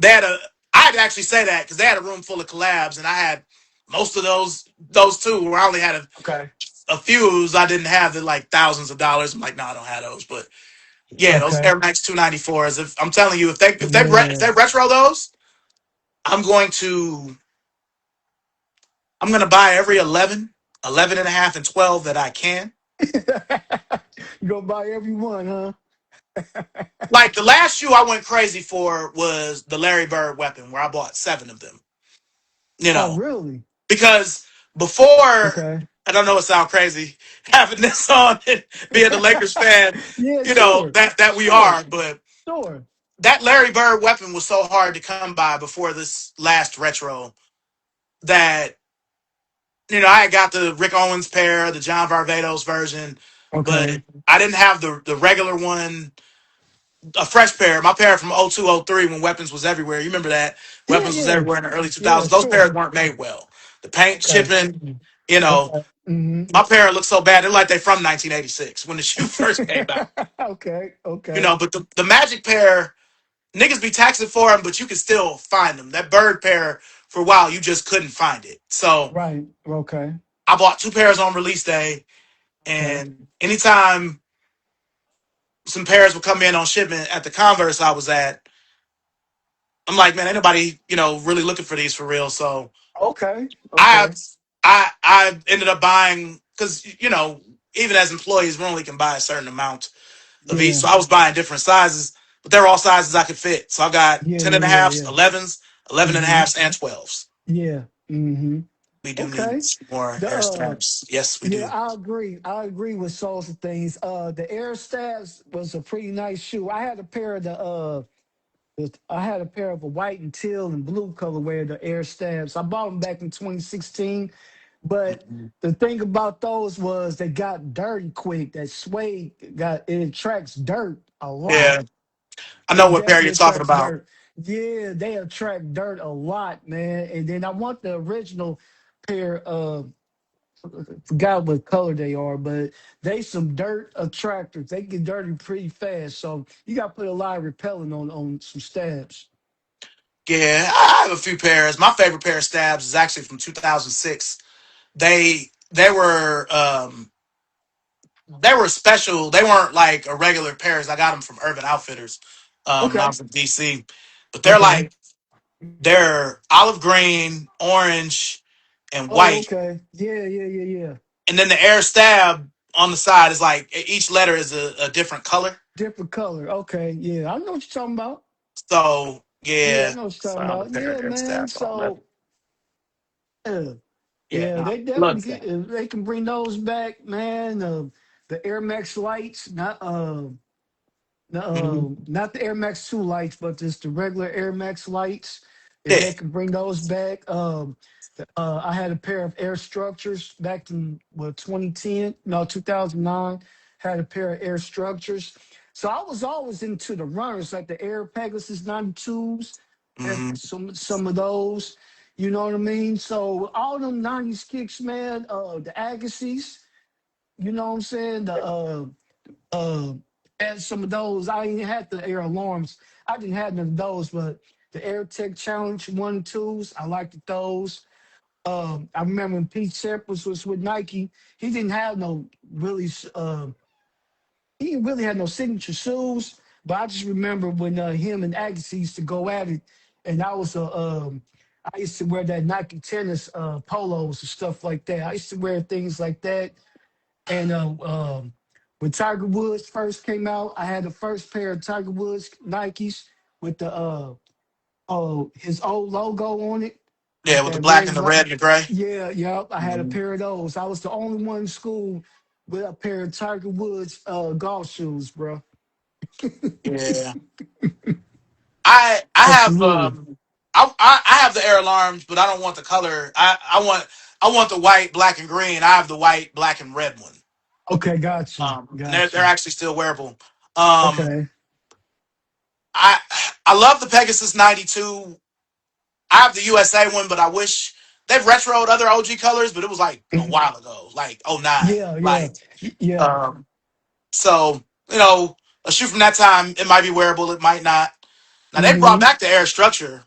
they had a. I'd actually say that because they had a room full of collabs, and I had most of those too. Where I only had Okay. a few I didn't have that like thousands of dollars. I'm like, no, I don't have those. But yeah, those Okay. Air Max 294s. If I'm telling you, if they Yeah. retro those, I'm going to I'm going to buy every 11, 11 and a half, and 12 that I can. You gonna buy every one, huh? Like the last shoe I went crazy for was the Larry Bird weapon, where I bought 7 of them. You Oh, know, really? because before, Okay. I don't know, it sound crazy having this on and being a Lakers fan, Yeah, you know, sure. that we Sure. are, but Sure. that Larry Bird weapon was so hard to come by before this last retro that I had got the Rick Owens pair, the John Varvatos version, but Okay. I didn't have the regular one, a fresh pair. My pair from 02, 03 when Weapons was everywhere. You remember that? Yeah, Weapons was yeah, everywhere in the early yeah. 2000s. Those pairs Sure. weren't made well. The paint Okay. chipping, you know, Okay. Hmm. my pair looked so bad. They're like they from 1986 when the shoe first came out. Okay. Okay. But the Magic pair, niggas be taxing for them, but you can still find them. That Bird pair, for a while, you just couldn't find it. So Right. Okay. I bought two pairs on release day, Okay. and anytime some pairs would come in on shipment at the Converse I was at, I'm like, man, ain't nobody, really looking for these for real. So Okay. I Okay. I ended up buying because even as employees, we only can buy a certain amount of each. Yeah. So I was buying different sizes, but they're all sizes I could fit. So I got Yeah. 10 Yeah. and a Yeah. halfs, Yeah. 11s, 11 and a Hmm. halfs, and 12s. Yeah. Hmm. We do need Okay. more The air stamps. Yes, we Yeah, do. I agree. I agree with sorts of things. The Air Stabs was a pretty nice shoe. I had a pair of I had a pair of a white and teal and blue colorway of the Air Stabs. I bought them back in 2016, but Mhm. the thing about those was they got dirty quick. That suede it attracts dirt a lot. Yeah, I know It what pair definitely you're talking attracts about. dirt. Yeah, they attract dirt a lot, man. And then I want the original pair of forgot what color they are, but they some dirt attractors. They get dirty pretty fast, so you got to put a lot of repellent on some stabs. Yeah, I have a few pairs. My favorite pair of stabs is actually from 2006. They were special. They weren't like a regular pairs. I got them from Urban Outfitters when I Okay, was in DC. But okay. they're olive green, orange, and Oh, white. okay. Yeah, yeah, yeah, yeah. And then the air stab on the side is like each letter is a different color. Different color. Okay, yeah. I know what you're talking about. So Yeah, I yeah, know what you're talking found a about. pair Yeah, of air man. stabs on leather. So, yeah, Yeah, yeah, no, they definitely love that. get, if they can bring those back, man. The Air Max lights, Hmm. not the Air Max 2 lights, but just the regular Air Max lights. If Yeah. they can bring those back, I had a pair of Air Structures back in 2010, no 2009. Had a pair of Air Structures, so I was always into the runners like the Air Pegasus 92s. Had Hmm. some of those, you know what I mean. So all them 90s kicks, man. The Agassiz, you know what I'm saying. Uh and some of those. I ain't had the air alarms. I didn't have none of those, but the Air Tech Challenge 1 2s, I liked those. I remember when Pete Sampras was with Nike, he didn't have no really he didn't really have no signature shoes, but I just remember when him and Agassi used to go at it, and I used to wear that Nike tennis polos and stuff like that. I used to wear things like that. And when Tiger Woods first came out, I had the first pair of Tiger Woods Nikes with the his old logo on it, Yeah, with with the that black red and and the white. red and the gray. Yeah, yep. I had a Hmm. pair of those. I was the only one in school with a pair of Tiger Woods golf shoes, bro. Yeah. I have Absolutely. I have the air alarms, but I don't want the color. I want the white, black, and green. I have the white, black, and red one. Okay, got you. And they're Got you. actually still wearable. Um, Okay. I I love the Pegasus 92. I have the USA one, but I wish they've retroed other OG colors, but it was like a Mhm. while ago, like '09. Yeah, yeah, Like yeah. um, so a shoe from that time, it might be wearable, it might not. Now they brought Hmm. back the Air Structure.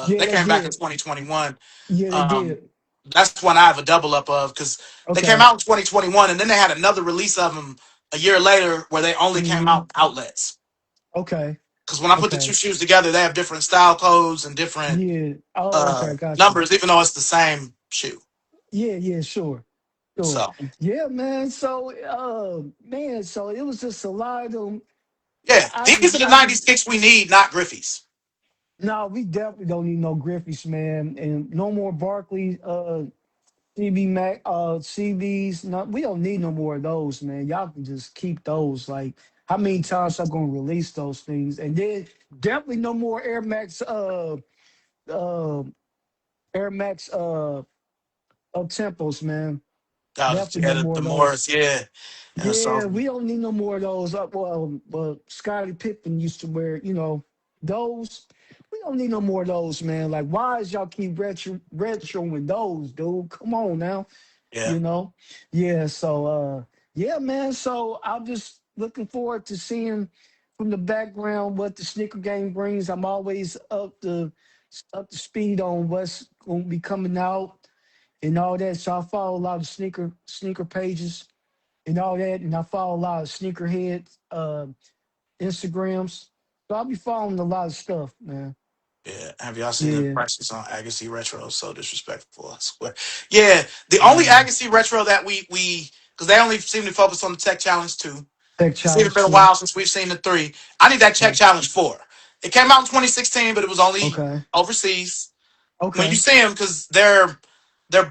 Yeah, They they came back in did. 2021. Yeah, they Um, did. that's one I have a double up of because they came Okay. out in 2021, and then they had another release of them a year later where they only came Hmm. out outlets. Okay. Because when I put the two Okay. shoes together, they have different style codes and different Yeah. Oh, okay. Got you. numbers, even though it's the same shoe. Yeah, yeah, sure. Sure. So Yeah, man. So, man, so it was just a lot of them. yeah, these are the I '90s just, kicks we need, not Griffey's. no, we definitely don't need no Griffiths, man, and no more Barkley, CB Mac, CBs. No, we don't need no more of those, man. Y'all can just keep those. Like how many times I'm gonna release those things, and then definitely no more Air Max, uh, Air Max, up tempos, man. Definitely Yeah, no more the of those. Morris, yeah. And so Yeah, we don't need no more of those. Well, Scottie Pippen used to wear, those. We don't need no more of those, man. Like, why is y'all keep retroing those, dude? Come on now, yeah, you know. Yeah, so yeah, man. So I'm just looking forward to seeing from the background what the sneaker game brings. I'm always up to speed on what's going to be coming out and all that. So I follow a lot of sneaker pages and all that. And I follow a lot of sneakerhead Instagrams. So I'll be following a lot of stuff, man. yeah. Have y'all seen the Yeah. prices on Agassi Retro? So disrespectful, I swear. Yeah, the only Mm. Agassi Retro that we because they only seem to focus on the Tech Challenge 2. Tech It's even Challenge been a too. while since we've seen the 3. I need that Tech Okay. Challenge 4. It came out in 2016, but it was only Okay. overseas. When you Okay. see them, because they're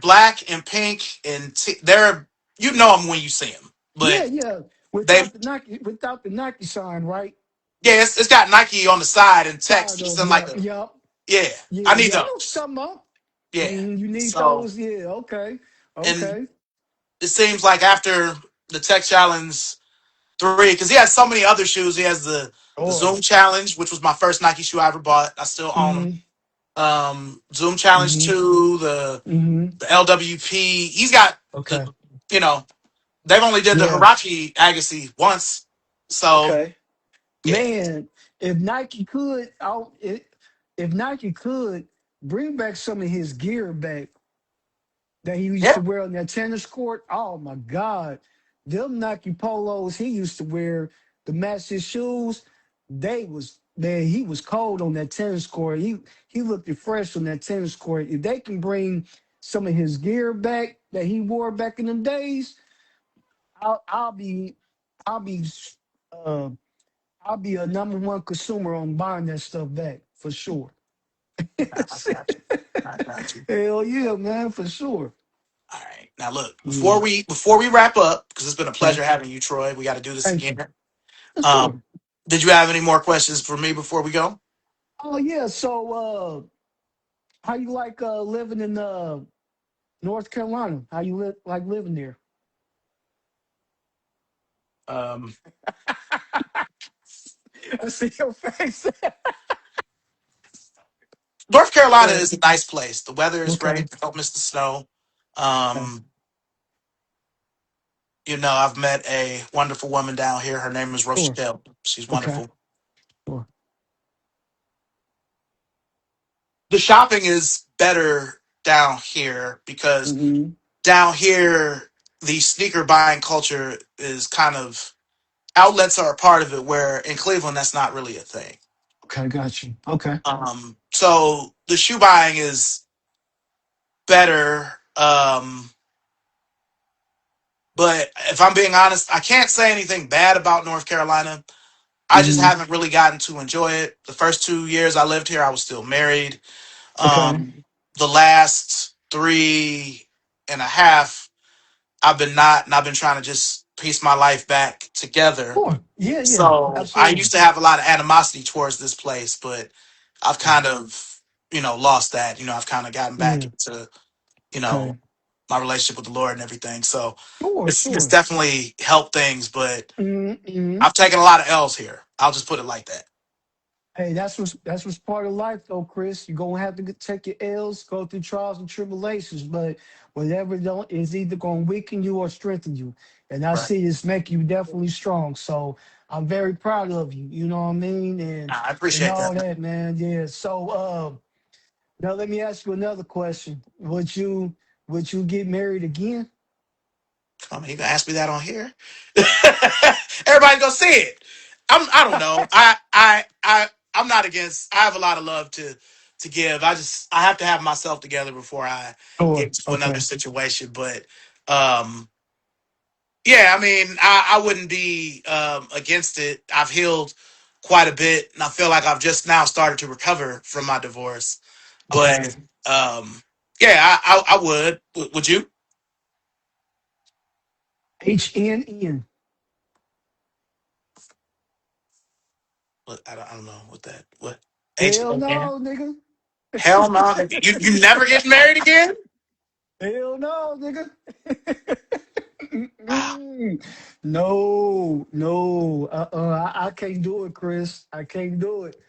black and pink and they're you know them when you see them, Yeah, but yeah. they Without the Nike sign, right? yeah it's got Nike on the side and text Side just of in like yeah, a yeah, yeah. I yeah, need yeah. I know what those. you're talking about. Yeah. You need So those, yeah. Okay. and Okay. it seems like after the Tech Challenge 3, because he has so many other shoes. He has the Or Zoom Challenge, which was my first Nike shoe I ever bought. I still own them. mm-hmm. Zoom Challenge Mm-hmm. 2, the Mm-hmm. the LWP. He's got the Okay. you know they've only did the Yeah. Hirachi Agassi once, so Okay. yeah, Man, if Nike could, if Nike could bring back some of his gear back that he used yeah, to wear on that tennis court, oh my God, them Nike polos he used to wear to match his shoes, they was man, he was cold on that tennis court. He looked fresh on that tennis court. If they can bring some of his gear back that he wore back in the days, I'll be I'll be uh, I'll be a number one consumer on buying that stuff back for sure. I got you. I got you. Hell yeah, man, for sure. All right, now look Yeah. before we wrap up because it's been a Okay. pleasure having you, Troy. We got to do this Thank again. you. For sure. Um, did you have any more questions for me before we go? Oh yeah. So how you like living in North Carolina? How you like living there? Um, I see your face. North Carolina uh, is a nice place. The weather is okay. great. Don't miss the snow. Okay. Um, I've met a wonderful woman down here. Her name is Sure. Rochelle. She's Okay. wonderful. Sure. The shopping is better down here because Mm-hmm. down here the sneaker buying culture is kind of outlets are a part of it. Where in Cleveland, that's not really a thing. Okay. Got you. Okay. So the shoe buying is better. But if I'm being honest, I can't say anything bad about North Carolina. I just Mm-hmm. haven't really gotten to enjoy it. The first 2 years I lived here, I was still married. Okay. The last three and a half, I've been not, and I've been trying to just piece my life back together. Sure. Yeah. Yeah. So I Absolutely. used to have a lot of animosity towards this place, but I've Okay. kind of, lost that. I've kind of gotten back Yeah. into, you know, Okay. my relationship with the Lord and everything. So Sure. it's Sure. definitely helped things, but Mm-hmm. I've taken a lot of L's here. I'll just put it like that. Hey, that's what's part of life, though, Chris. You're gonna have to take your L's, go through trials and tribulations, but whatever don't is either gonna weaken you or strengthen you. And I Right. see this make you definitely strong. So I'm very proud of you. You know what I mean, I and appreciate all that. that, man. Yeah. So now let me ask you another question. Would you get married again? I mean, you can ask me that on here. Everybody go see it. I don't know. I'm not against. I have a lot of love to give. I have to have myself together before I Sure. get to another Okay. situation. But um, yeah, I mean, I wouldn't be against it. I've healed quite a bit, and I feel like I've just now started to recover from my divorce. Okay. But yeah, I would. Would you? HNN. I don't know what that what Hell HAN. no, nigga. Hell no, you never getting married again? Hell no, nigga. Wow. Mm-mm. No, no. I can't do it, Chris. I can't do it.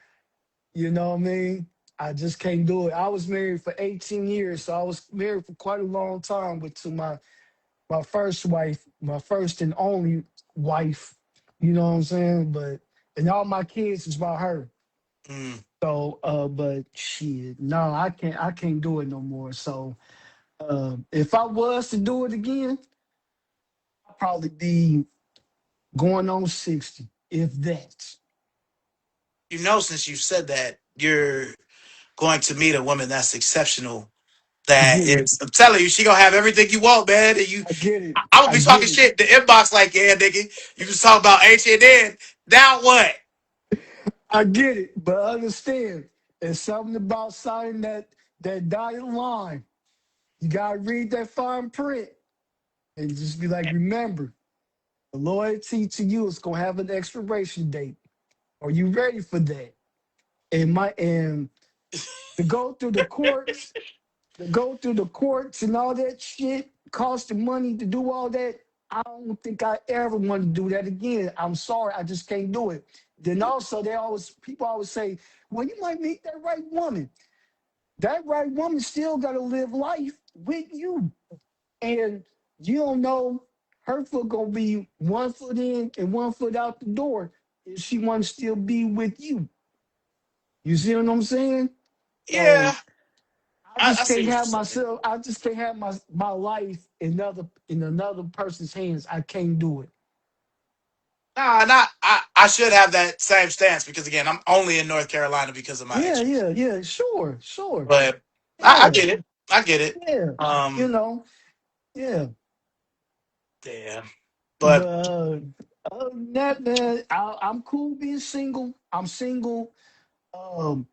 You know what I mean? I just can't do it. I was married for 18 years, so I was married for quite a long time with to my first wife, my first and only wife. You know what I'm saying? But and all my kids is by her. Mm. So, but shit, no, I can't do it no more. So, if I was to do it again, I'd probably be going on 60, if that. Since you said that, you're going to meet a woman that's exceptional. I That get it. is, I'm telling you, she gonna have everything you want, man. And I get it. I would I be talking get it. shit. The inbox, like, yeah, nigga, you was talking about HNN. Now what? I get it. But understand, there's something about signing that dotted line. You gotta read that fine print and just be like, remember, the loyalty to you is gonna have an expiration date. Are you ready for that? And to go through the courts, and all that shit, costing money to do all that. I don't think I ever want to do that again. I'm sorry, I just can't do it. Then also, people always say, "Well, you might meet that right woman." That right woman still got to live life with you, and you don't know her foot gonna be one foot in and one foot out the door if she want to still be with you. You see what I'm saying? Yeah, So I I just see can't what you're have saying. myself. I just can't have my life in another person's hands. I can't do it. Nah, not I should have that same stance because again, I'm only in North Carolina because of my Yeah, ex. yeah, yeah. Sure, sure. But I Yeah, get it. I get it. yeah. You Um, know, yeah. yeah. But But other than that, man, I'm cool being single. I'm single. Um,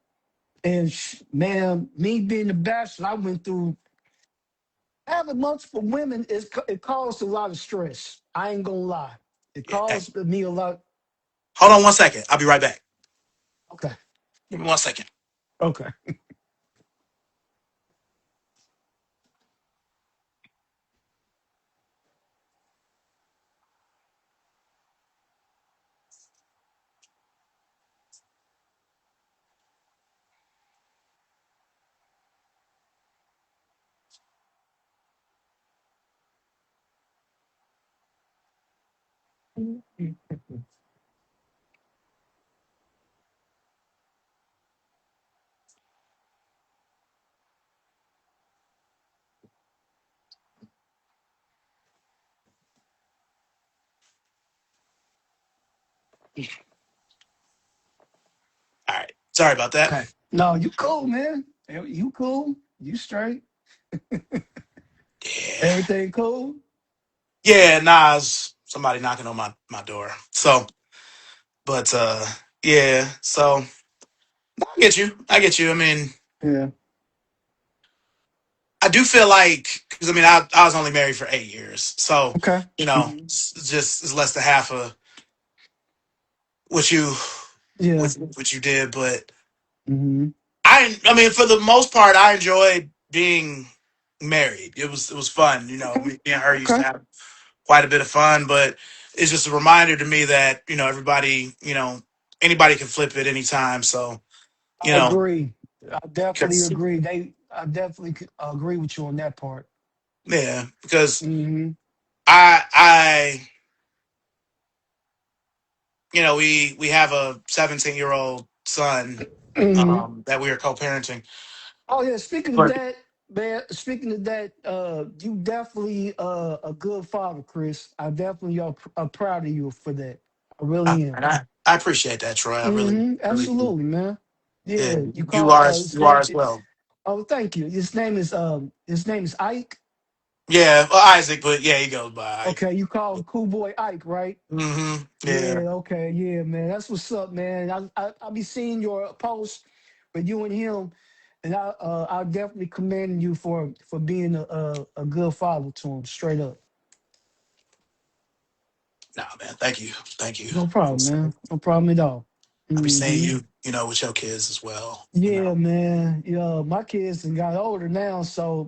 and man, me being the bachelor, I went through having multiple women. It caused a lot of stress. I ain't gonna lie. It yeah, hey, caused me a lot. hold on 1 second. I'll be right back. Okay, Give me 1 second. okay. All right. Sorry about that. Okay. No, you cool, man. You cool. You straight. Yeah. Everything cool. Yeah, nah, it's somebody knocking on my door. So, but yeah, so I get you. I get you. I mean, Yeah. I do feel like because I was only married for 8 years, so Okay. Hmm. it's less than half of what you Yeah. what you did. But Hmm. I mean, for the most part, I enjoyed being married. It was fun. Okay. Me and her used to Okay. have quite a bit of fun, but it's just a reminder to me that everybody, anybody can flip it anytime. So you I know, agree. I definitely because agree. I definitely agree with you on that part. yeah, because Hmm. I we have a 17-year-old son Hmm. that we are co-parenting. Oh yeah. Speaking of But that, man. Speaking of that, you definitely a good father, Chris. I definitely are proud of you for that. I really am. I appreciate that, Troy. I really, really do. Absolutely, man. Yeah, Yeah. You you call are his you are name. as well. Oh, thank you. His name is Ike. Yeah, well, Isaac, but yeah, he goes by. Okay, you call him Cool Boy Ike, right? Yeah. Yeah, okay, yeah, man. That's what's up, man. I be seeing your posts with you and him, and I definitely commend you for being a good father to him, straight up. Nah, man. Thank you. Thank you. No problem, man. No problem at all. I be seeing Hmm. you, with your kids as well. Yeah, man. Yeah, my kids and got older now, so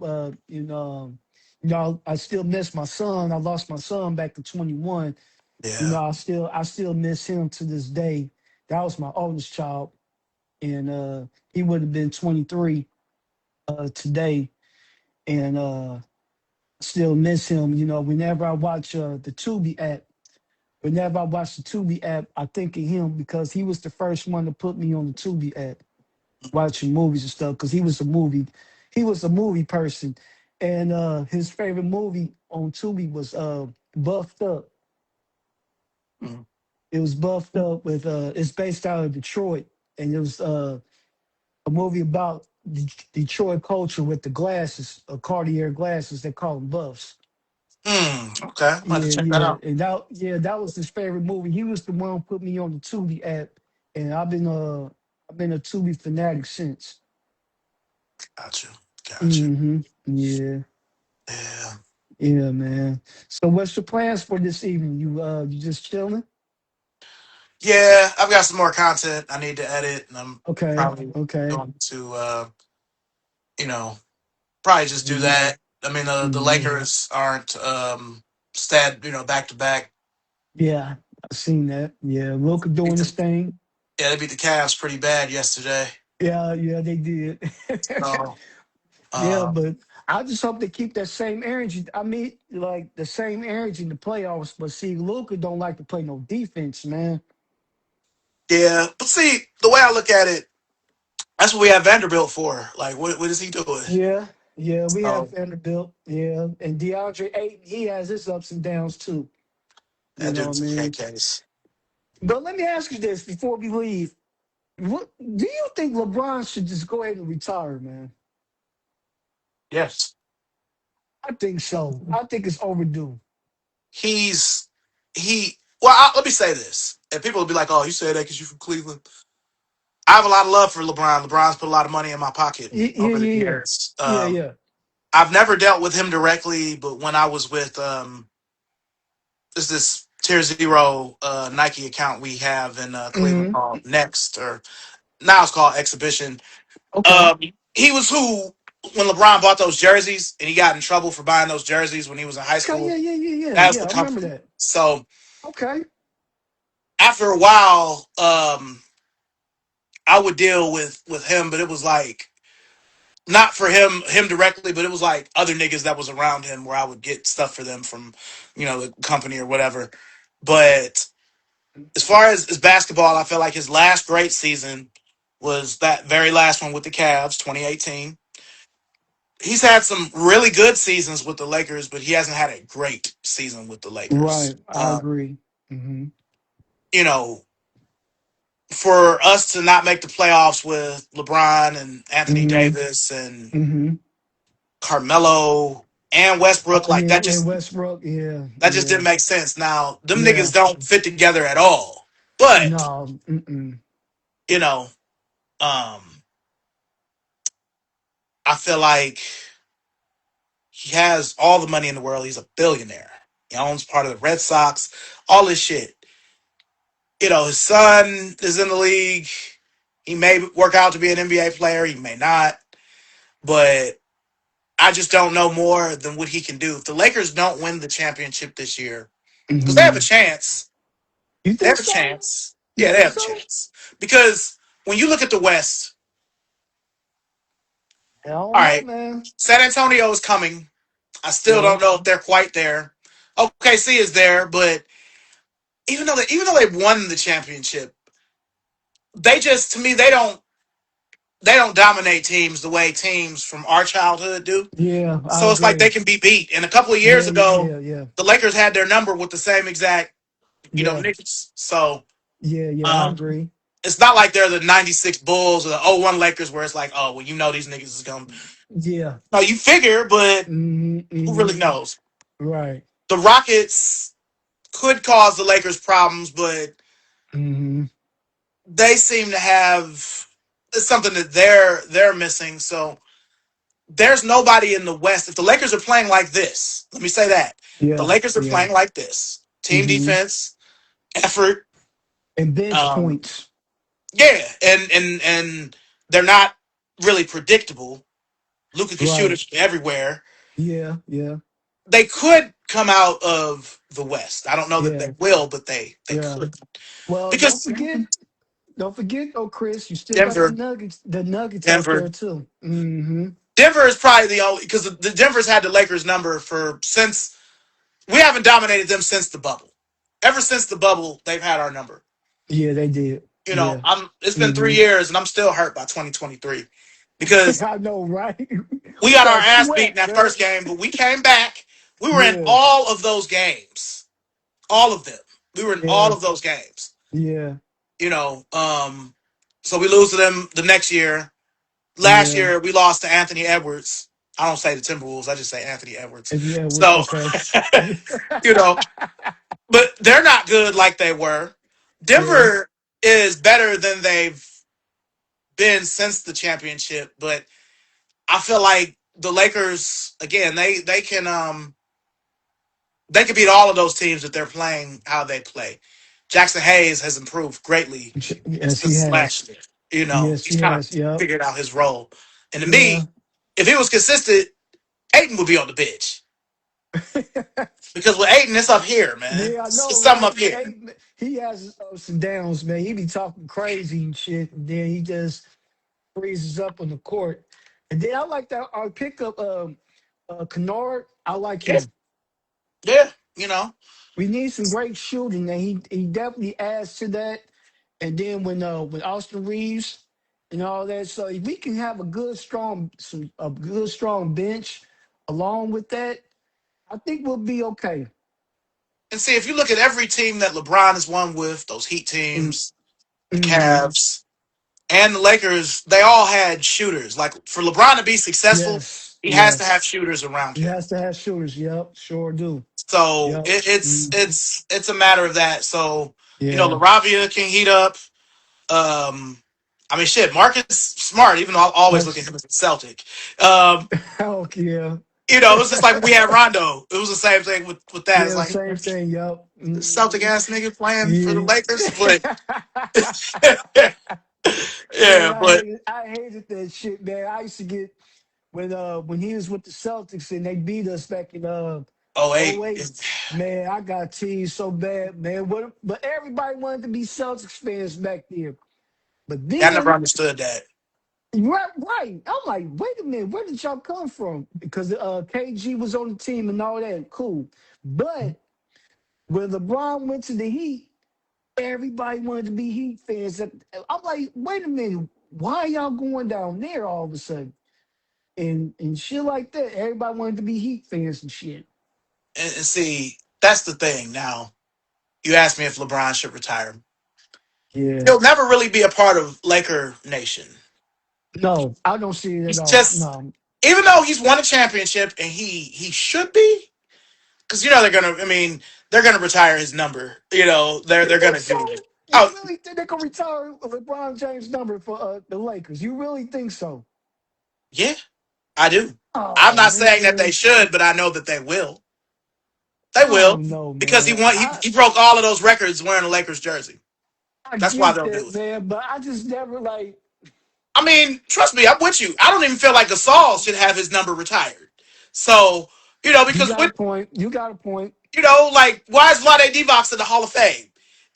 I still miss my son. I lost my son back to 21. Yeah. I still miss him to this day. That was my oldest child, and he would have been 23 today, and still miss him. Whenever I watch the Tubi app, I think of him because he was the first one to put me on the Tubi app watching movies and stuff because he was a movie person, and his favorite movie on Tubi was Buffed Up. Mhm. It was Buffed Up with it's based out of Detroit, and it was a movie about Detroit culture with the glasses, Cartier glasses. They call them buffs. Okay. I'm about to Yeah, check that yeah, out. and that was his favorite movie. He was the one who put me on the Tubi app, and I've been a Tubi fanatic since. Got you. Got you. Yeah, Yeah. yeah, man. So what's your plans for this evening? You just chilling? Yeah, I've got some more content I need to edit, and I'm Okay, probably okay. going to, you know, probably just do Hmm. that. I mean, the Hmm. Lakers aren't back to back. Yeah, I've seen that. Yeah, Luka Beat doing his the thing. Yeah, they beat the Cavs pretty bad yesterday. Yeah, yeah, they did. So, Yeah, um, but I just hope they keep that same energy. I mean, like the same energy in the playoffs. But see, Luka don't like to play no defense, man. yeah. But see, the way I look at it, that's what we have Vanderbilt for. Like, what is he doing? Yeah, yeah, we have So, Vanderbilt. Yeah, and DeAndre Ayton, he has his ups and downs too. You that know what I dude's a mean? case. But let me ask you this before we leave: what do you think LeBron should just go ahead and retire, man? Yes. I think so. I think it's overdue. He's, well, let me say this. And people will be like, oh, you say that because you're from Cleveland. I have a lot of love for LeBron. LeBron's put a lot of money in my pocket Yeah, over the yeah, yeah, years. yeah, yeah. I've never dealt with him directly, but when I was with there's this Tier Zero Nike account we have in Cleveland Hmm. called Next, or now it's called Exhibition. Okay. Um, he was who when LeBron bought those jerseys, and he got in trouble for buying those jerseys when he was in high Okay. Yeah, school. yeah, yeah, yeah, That was yeah. the I remember company. that. So Okay. after a while, I would deal with him, but it was like not for him directly, but it was like other niggas that was around him where I would get stuff for them from, the company or whatever. But as far as basketball, I feel like his last great season was that very last one with the Cavs, 2018. He's had some really good seasons with the Lakers, but he hasn't had a great season with the Lakers. Right. I agree. Hmm. You know, for us to not make the playoffs with LeBron and Anthony Hmm. Davis and Hmm. Carmelo and Westbrook, Oh like yeah, that and just Westbrook. Yeah, that just yeah, didn't make sense. Now, them yeah. niggas don't fit together at all. But, No. Mm-mm. you know, um, I feel like he has all the money in the world. He's a billionaire. He owns part of the Red Sox, all this shit. His son is in the league. He may work out to be an NBA player. He may not. But I just don't know more than what he can do. If the Lakers don't win the championship this year, because they have a Hmm. chance. You They think have a so? chance. You Yeah, they think have a so? chance. Because when you look at the West, I all don't know, right, man. San Antonio is coming. I still Yeah. don't know if they're quite there. OKC is there, but even though they won the championship, they just to me they don't dominate teams the way teams from our childhood do. Yeah, I So it's like they agree. can be beat. And a couple of years Yeah, yeah, ago, yeah, yeah, the Lakers had their number with the same exact, yeah, niggas. So yeah, yeah. I um, agree. it's not like they're the '96 Bulls or the '01 Lakers where it's like, oh, well, these niggas is going. Yeah. No, you figure, but Hmm. who Hmm. really knows? Right. The Rockets could cause the Lakers problems, but Hmm. they seem to have it's something that they're missing. So there's nobody in the West. If the Lakers are playing like this, let me say that the Yeah, Lakers are yeah. playing like this: team Hmm. defense, effort, And bench um, points. Yeah, and they're not really predictable. Luka can shoot Right. it from everywhere. Yeah. Yeah. They could come out of the West. I don't know that they Yeah. will, but they Yeah. could Well, because don't forget, though, Chris. You still got Denver, The Nuggets out Denver, there too. Mm-hmm. Denver is probably the only because the Denver's had the Lakers number for since we haven't dominated them since the bubble. Ever since the bubble, they've had our number. Yeah, they did. You know, Yeah. I'm. It's been Mm-hmm. 3 years, and I'm still hurt by 2023 because I know, right? we We got our got ass beat in swept, that man. first game, but we came back. We were in Yeah. all of those games, all of them. We were in all Yeah. of those games. Yeah. You know, so we lose to them the next year. Last Yeah. year we lost to Anthony Edwards. I don't say the Timberwolves. I just say Anthony Edwards. Yeah. So, Okay. you know, but they're not good like they were. Yeah. Denver is better than they've been since the championship, but I feel like the Lakers again. They can beat all of those teams if they're playing how they play. Jackson Hayes has improved greatly Yes, he since has. last year. You know, Yes, he's he kind of has. Yep. figured out his role. And to me, Yeah. if he was consistent, Aiton would be on the bench. Because with Aiton, it's up here, man. Yeah, I know, It's something right? up here. Hey, he has his ups and downs, man. He be talking crazy and shit, and then he just freezes up on the court. And then I like that our pickup, Kennard. I like Yeah, him. yeah, you know. We need some great shooting, and he definitely adds to that. And then when Austin Reeves and all that, so if we can have a good strong bench along with that, I think we'll be okay. And see, if you look at every team that LeBron has won with, those Heat Mm, teams, the hmm Cavs, and the Lakers, they all had shooters. Like for LeBron to be successful, Yes, he has to have yes. shooters around He him. has to have shooters. Yep, sure do. So Yep. Hmm. it's a matter of that. So you know, Yeah. Laravia can heat up. I mean, shit, Marcus Smart. Even though I always look at That's him as a Celtic. Um, oh yeah. you know, it was just like we had Rondo. It was the same thing with that. It's Yeah, like same thing. Yep. Celtic Hmm. ass nigga playing for the Yeah. Lakers, but Man, yeah, but I hated that shit, man. I used to get when he was with the Celtics and they beat us back in oh oh eight, 08. Man, I got teased so bad, man. But everybody wanted to be Celtics fans back then. But I never then understood that. right, right. I'm like, wait a minute, where did y'all come from? Because KG was on the team and all that. Cool. But when LeBron went to the Heat, everybody wanted to be Heat fans. I'm like, wait a minute, why are y'all going down there all of a sudden? And shit like that. Everybody wanted to be Heat fans and shit. And see, that's the thing. Now you asked me if LeBron should retire. Yeah. He'll never really be a part of Laker Nation. No, I don't see it at He's all. just, No. even though he's won a championship and he should be, because you know they're gonna. I mean, they're gonna retire his number. You know, You they're think gonna do so? it. You Oh really think they can retire LeBron James' number for the Lakers? You really think so? yeah, I do. I'm Oh not saying that they man, should, but I know that they will. They I will don't know, because he man. won. He broke all of those records wearing a Lakers jersey. I That's why get they'll do that, it. man, but I just never like. I mean, trust me, I'm with you. I don't even feel like Gasol should have his number retired. So you know, You because got a with point. You got a point. you know, like why is Vlade Divac in the Hall of Fame?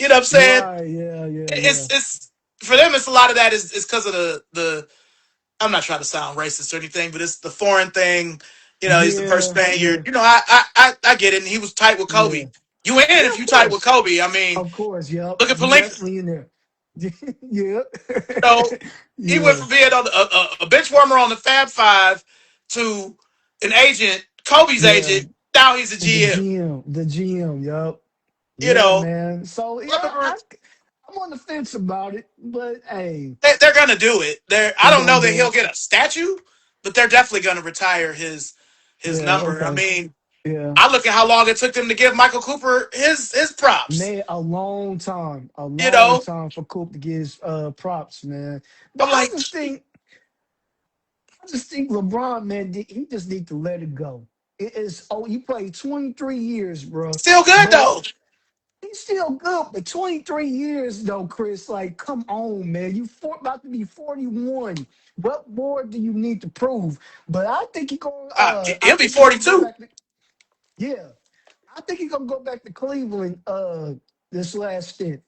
You know what I'm saying? Right? Yeah, yeah, yeah, It's for them. It's a lot of that is because of the. I'm not trying to sound racist or anything, but it's the foreign thing. You know, he's the first yeah, Spaniard. yeah, You know, I get it. And he was tight with yeah. Kobe. You in Yeah, if of you tight with course, Kobe. I mean, of course. Yep, look at you Palinka. definitely in there. Yeah, You know, he went yeah, from being on a bench warmer on the Fab Five to an agent, Kobe's yeah. agent. Now he's a The GM. GM, the GM. Yep. You Yeah, know, man. So I yeah, remember I'm on the fence about it, but hey, they're gonna do it. I they're don't know gonna that do he'll it. get a statue, but they're definitely gonna retire his Yeah, number. I okay. mean, Yeah. I look at how long it took them to give Michael Cooper his props. Man, a You long know, time for Coop to get his props, man. But I'm like, I just think LeBron, man, he just need to let it go. It is, oh, you played 23 years, bro. still good But though. He's still good, but 23 years though, Chris. Like, come on, man. About to be 41. What more do you need to prove? But I think he going. I He'll be think he gonna go 42. back to. Yeah, I think he gonna go back to Cleveland. This last stint.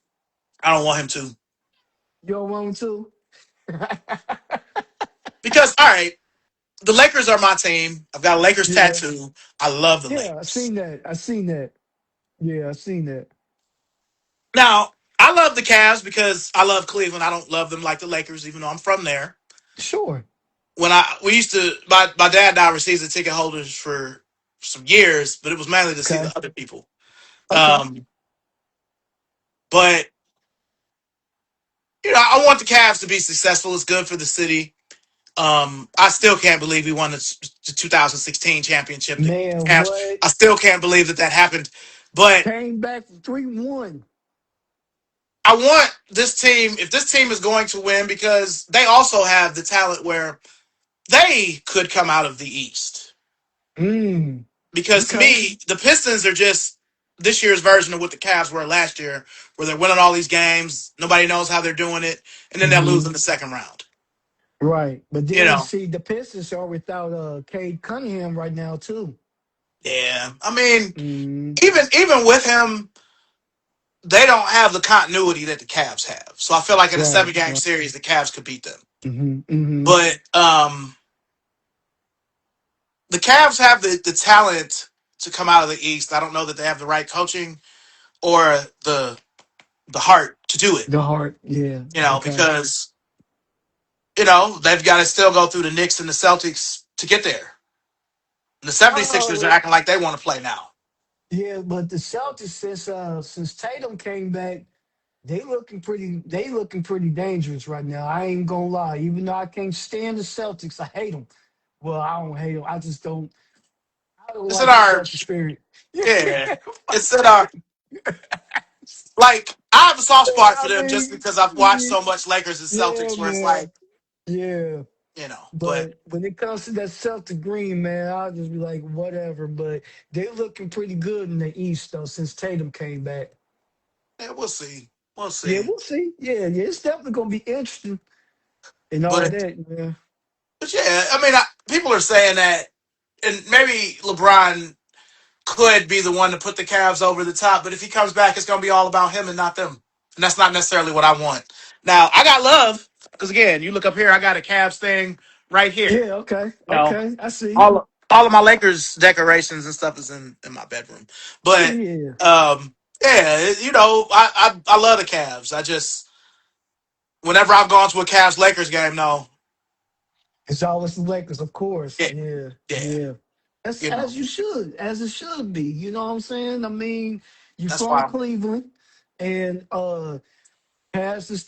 I don't want him to. You don't want him to? Because, all right, the Lakers are my team. I've got a Lakers Yeah, tattoo. I love the yeah. I Lakers. seen that. I seen that. Yeah, I seen that. Now, I love the Cavs because I love Cleveland. I don't love them like the Lakers, even though I'm from there. Sure. We used to, my dad and I were season ticket holders for some years, but it was mainly to see Okay. the other people. Okay. Um, but I want the Cavs to be successful. It's good for the city. I still can't believe we won the 2016 championship. The Man, Cavs. what I still can't believe that happened. But came back from 3-1? I want this team. If this team is going to win, because they also have the talent where they could come out of the East. Mm. Because to Okay. me, the Pistons are just this year's version of what the Cavs were last year, where they're winning all these games. Nobody knows how they're doing it, and then they'll lose Hmm. in the second round. Right. But You then know, see the Pistons are without Cade Cunningham right now too. yeah. I mean, Mm. even with him, they don't have the continuity that the Cavs have. So I feel like in a Right. 7 game Right. series, the Cavs could beat them. Hmm. Hmm. But the Cavs have the talent to come out of the East. I don't know that they have the right coaching or the heart to do it. The heart. Yeah. Okay. Because they've got to still go through the Knicks and the Celtics to get there. And the 76ers are Oh acting like they want to play now. yeah, but the Celtics since Tatum came back, they looking pretty dangerous right now. I ain't gonna lie. Even though I can't stand the Celtics, I hate them. Well, I don't hate them. I don't It's in like the our Celtics spirit. yeah. It's in our like I have a soft spot for I them just mean, because I've watched so much Lakers and yeah, Celtics where it's like, man, yeah. but But when it comes to that Celtic green, man, I'll just be like, whatever. But they looking pretty good in the East though since Tatum came back. yeah, we'll see. We'll Yeah, see. we'll see. Yeah, yeah, it's definitely gonna be interesting and all But that, man. but yeah, I mean people are saying that and maybe LeBron could be the one to put the Cavs over the top, but if he comes back, it's gonna be all about him and not them. And that's not necessarily what I want. Now, I got love, because again, you look up here, I got a Cavs thing right here. Yeah, okay, You know, okay. I see. all of my Lakers decorations and stuff is in my bedroom. But Yeah, yeah, I love the Cavs. I just whenever I've gone to a Cavs Lakers game, no, it's always the Lakers, of course. yeah, Yeah, yeah, yeah. That's you know, as you should, as it should be. You know what I'm saying? I mean, you're that's from why. Cleveland, and Cavs is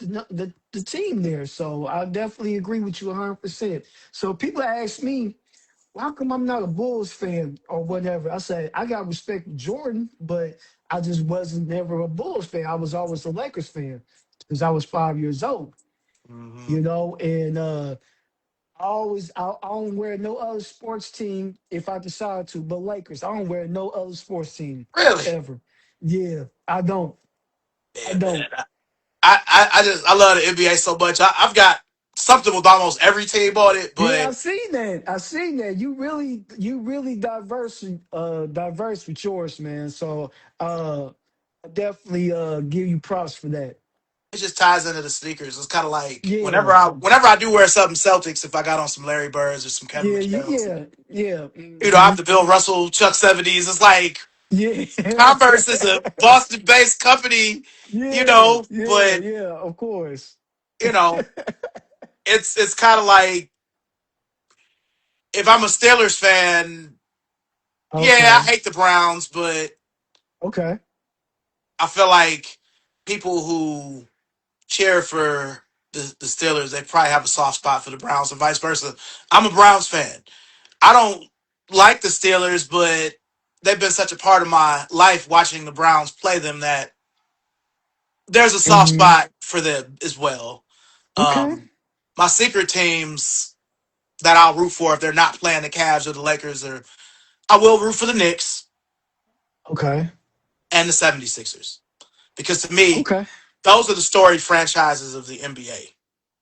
the team there. So I definitely agree with you 100%. So people ask me, well, how come I'm not a Bulls fan or whatever? I say I got respect for Jordan, but I just wasn't never a Bulls fan. I was always a Lakers fan because I was 5 years old, Hmm. and I don't wear no other sports team if I decide to, but Lakers. I don't wear no other sports team Really, ever. Yeah, I don't. I yeah, don't. man. I love the NBA so much. I've got something with almost every team on it, Yeah, but I've seen that. I've seen that. You really diverse with yours, man. So I definitely give you props for that. it just ties into the sneakers. It's kind of like Yeah, whenever I do wear something Celtics, if I got on some Larry Birds or some Kevin yeah, McHale's, yeah, yeah. I have the Bill Russell Chuck 70s. It's like Yeah, Converse is a Boston-based company, yeah, yeah, but yeah. Of course. you know, it's kind of like if I'm a Steelers fan, yeah, I Okay, hate the Browns, but okay, I feel like people who cheer for the Steelers, they probably have a soft spot for the Browns and vice versa. I'm a Browns fan. I don't like the Steelers, but they've been such a part of my life watching the Browns play them that there's a soft hmm, spot for them as well. okay, Um, my secret teams that I'll root for if they're not playing the Cavs or the Lakers, or I will root for the Knicks okay. and the 76ers. because to me, Okay. those are the storied franchises of the NBA.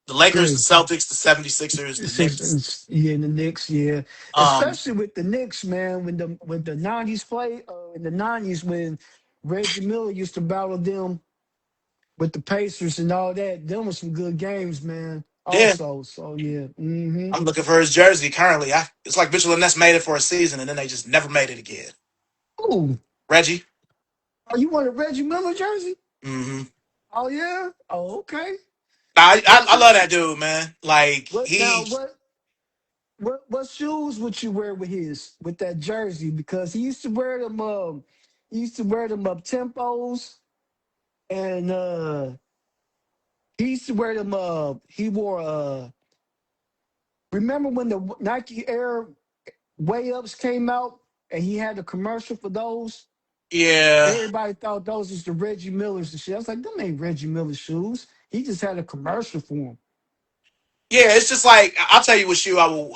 The Lakers, the Agree. Celtics, the 76ers, the Knicks. Yeah, the Knicks, yeah. Um, Especially with the Knicks, man, when the nineties play, in the nineties when Reggie Miller used to battle them with the Pacers and all that. Them were some good games, man. yeah, Also. So yeah. Mm-hmm. I'm looking for his jersey currently. It's like Mitchell and Ness made it for a season and then they just never made it again. Oh, Reggie. oh, you want a Reggie Miller jersey? Hmm. Oh yeah. Oh, okay. I What's love your that dude, man. Like what now? he, What shoes would you wear with his with that jersey? Because he used to wear them. He used to wear them up tempos, and he used to wear them. He wore. Remember when the Nike Air Way Ups came out, and he had a commercial for those. yeah, Everybody thought those was the Reggie Miller's and shit. I was like, them ain't Reggie Miller shoes. He just had a commercial for them. yeah. It's just like I'll tell you what shoe I will.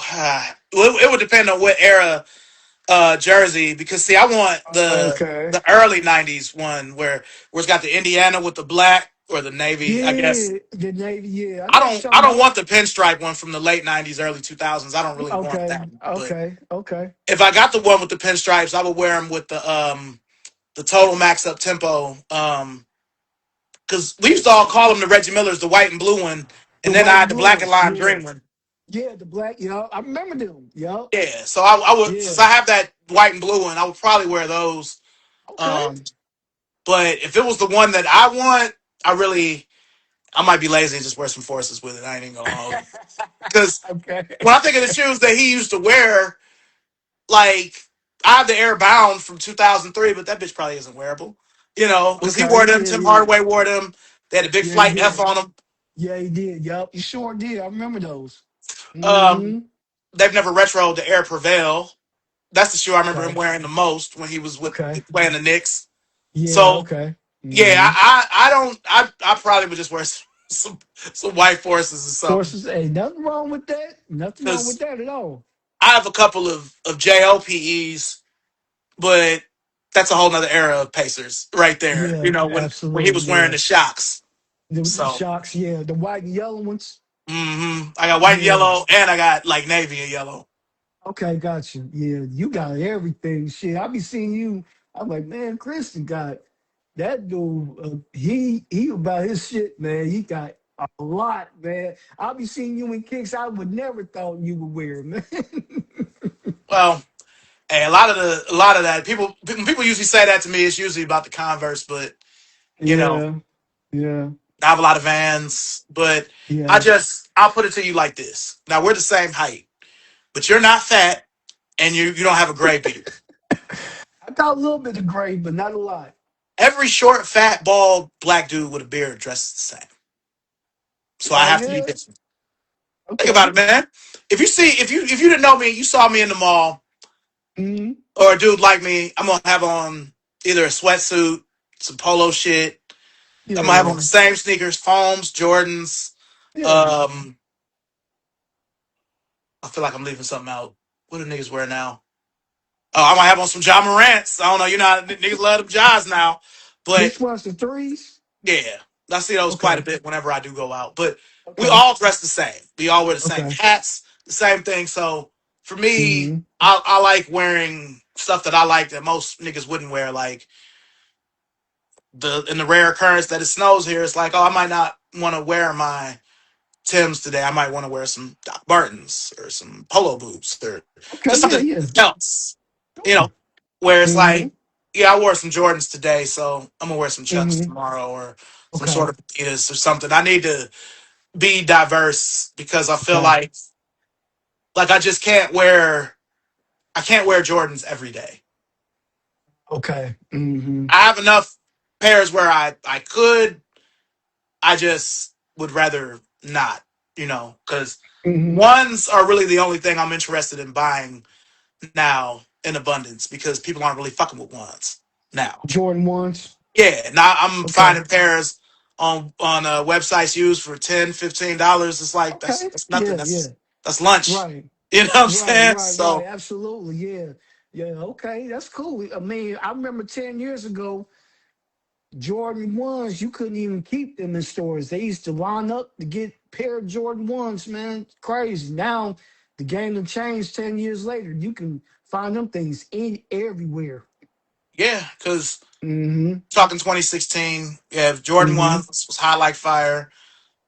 It would depend on what era jersey because see, I want Okay. the early '90s one where it's got the Indiana with the black or the navy. I guess Yeah, the Navy. Yeah, I know what you're I talking don't about. want the pinstripe one from the late '90s, early 2000s. I don't really want Okay, that one. But okay, okay. if I got the one with the pinstripes, I would wear them with the total max up tempo. Because we used to all call them the Reggie Millers, the white and blue one, The and then I white had and the blue black and ones. lime Yeah, green one. yeah. The black. Yeah, I remember them. Yep. Yeah, so I would since I Yeah. have that white and blue one, I would probably wear those. Okay. Um, but if it was the one that I want, I might be lazy and just wear some forces with it. I ain't even gonna hold you. Because Okay. when I think of the shoes that he used to wear, like I have the Airbound from 2003, but that bitch probably isn't wearable. You know, because he Okay. wore them. Yeah. Tim Yeah. Hardaway wore them. They had a big Yeah. He flight F did. on them. Yeah, he did. Yep. He sure did. I remember those. Um, Mm-hmm. they've never retroed the Air Prevail. That's the shoe I remember him Okay. wearing the most when he was with Okay. playing the Knicks. Yeah. So Okay. yeah, Mm-hmm. I don't I probably would just wear some white forces or something Forces. Hey, nothing wrong with that. Nothing wrong with because that at all. I have a couple of JOPEs, but that's a whole nother era of Pacers right there. You Yeah. know when he Absolutely. was wearing Yeah. the shocks. The So shocks. Yeah. The white and yellow ones. I got white and Yeah. yellow, and I got like navy and yellow. Okay, got you. Yeah, you got everything. Shit, I be seeing you. I'm like, man, Kristen got that dude. He about his shit, man. He got a lot, man. I'll be seeing you in kicks I would never thought you would wear, man. Well, hey, a lot of that people when people usually say that to me, it's usually about the Converse, but you know. Yeah, yeah, I have a lot of Vans, but yeah. I'll put it to you like this. Now we're the same height, but you're not fat and you don't have a gray beard. I got a little bit of gray, but not a lot. Every short, fat, bald black dude with a beard dresses the same. So I Oh have to be yeah. different. Think about Okay. it, man. If you didn't know me, you saw me in the mall Hmm. or a dude like me, I'm gonna have on either a sweatsuit, some polo shit. I'm gonna have on Yeah, the same sneakers, foams, Jordans. yeah. Um, I feel like I'm leaving something out. What do niggas wear now? Oh, I might have on some John Morant's. I don't know. You know, niggas love them Johns now. But Which one's the threes? yeah, I see those quite a Okay, bit whenever I do go out. But we okay, all dress the same. We all wear the same okay. hats, the same thing. So for me, Hmm. I like wearing stuff that I like that most niggas wouldn't wear. Like in the rare occurrence that it snows here, it's like, oh, I might not want to wear my Tim's today. I might want to wear some Doc Martens or some polo boots or Okay, just yeah, something yeah. else. You know, Sure. where it's Hmm. like, yeah, I wore some Jordans today, so I'm gonna wear some Chucks Hmm. tomorrow or some sort Okay. of Adidas or something. I need to be diverse because I feel Okay. like I can't wear Jordans every day. Okay. Hmm. I have enough pairs where I could. I just would rather not, because Hmm. ones are really the only thing I'm interested in buying now in abundance because people aren't really fucking with ones now. Jordan ones. Yeah, now I'm Okay. finding pairs on websites used for $10, $15. It's like Okay. that's nothing. Yeah. Yeah. That's lunch. Right. You know what I'm Right. saying? Right. Right. So Absolutely. Yeah. Yeah. Okay. That's cool. I mean, I remember 10 years ago, Jordan ones, you couldn't even keep them in stores. They used to line up to get pair of Jordan ones, man. Crazy. Now the game has changed 10 years later. You can find them things in everywhere. Yeah, because Mm-hmm. talking 2016, yeah, Jordan Mm-hmm. 1 was hot like fire.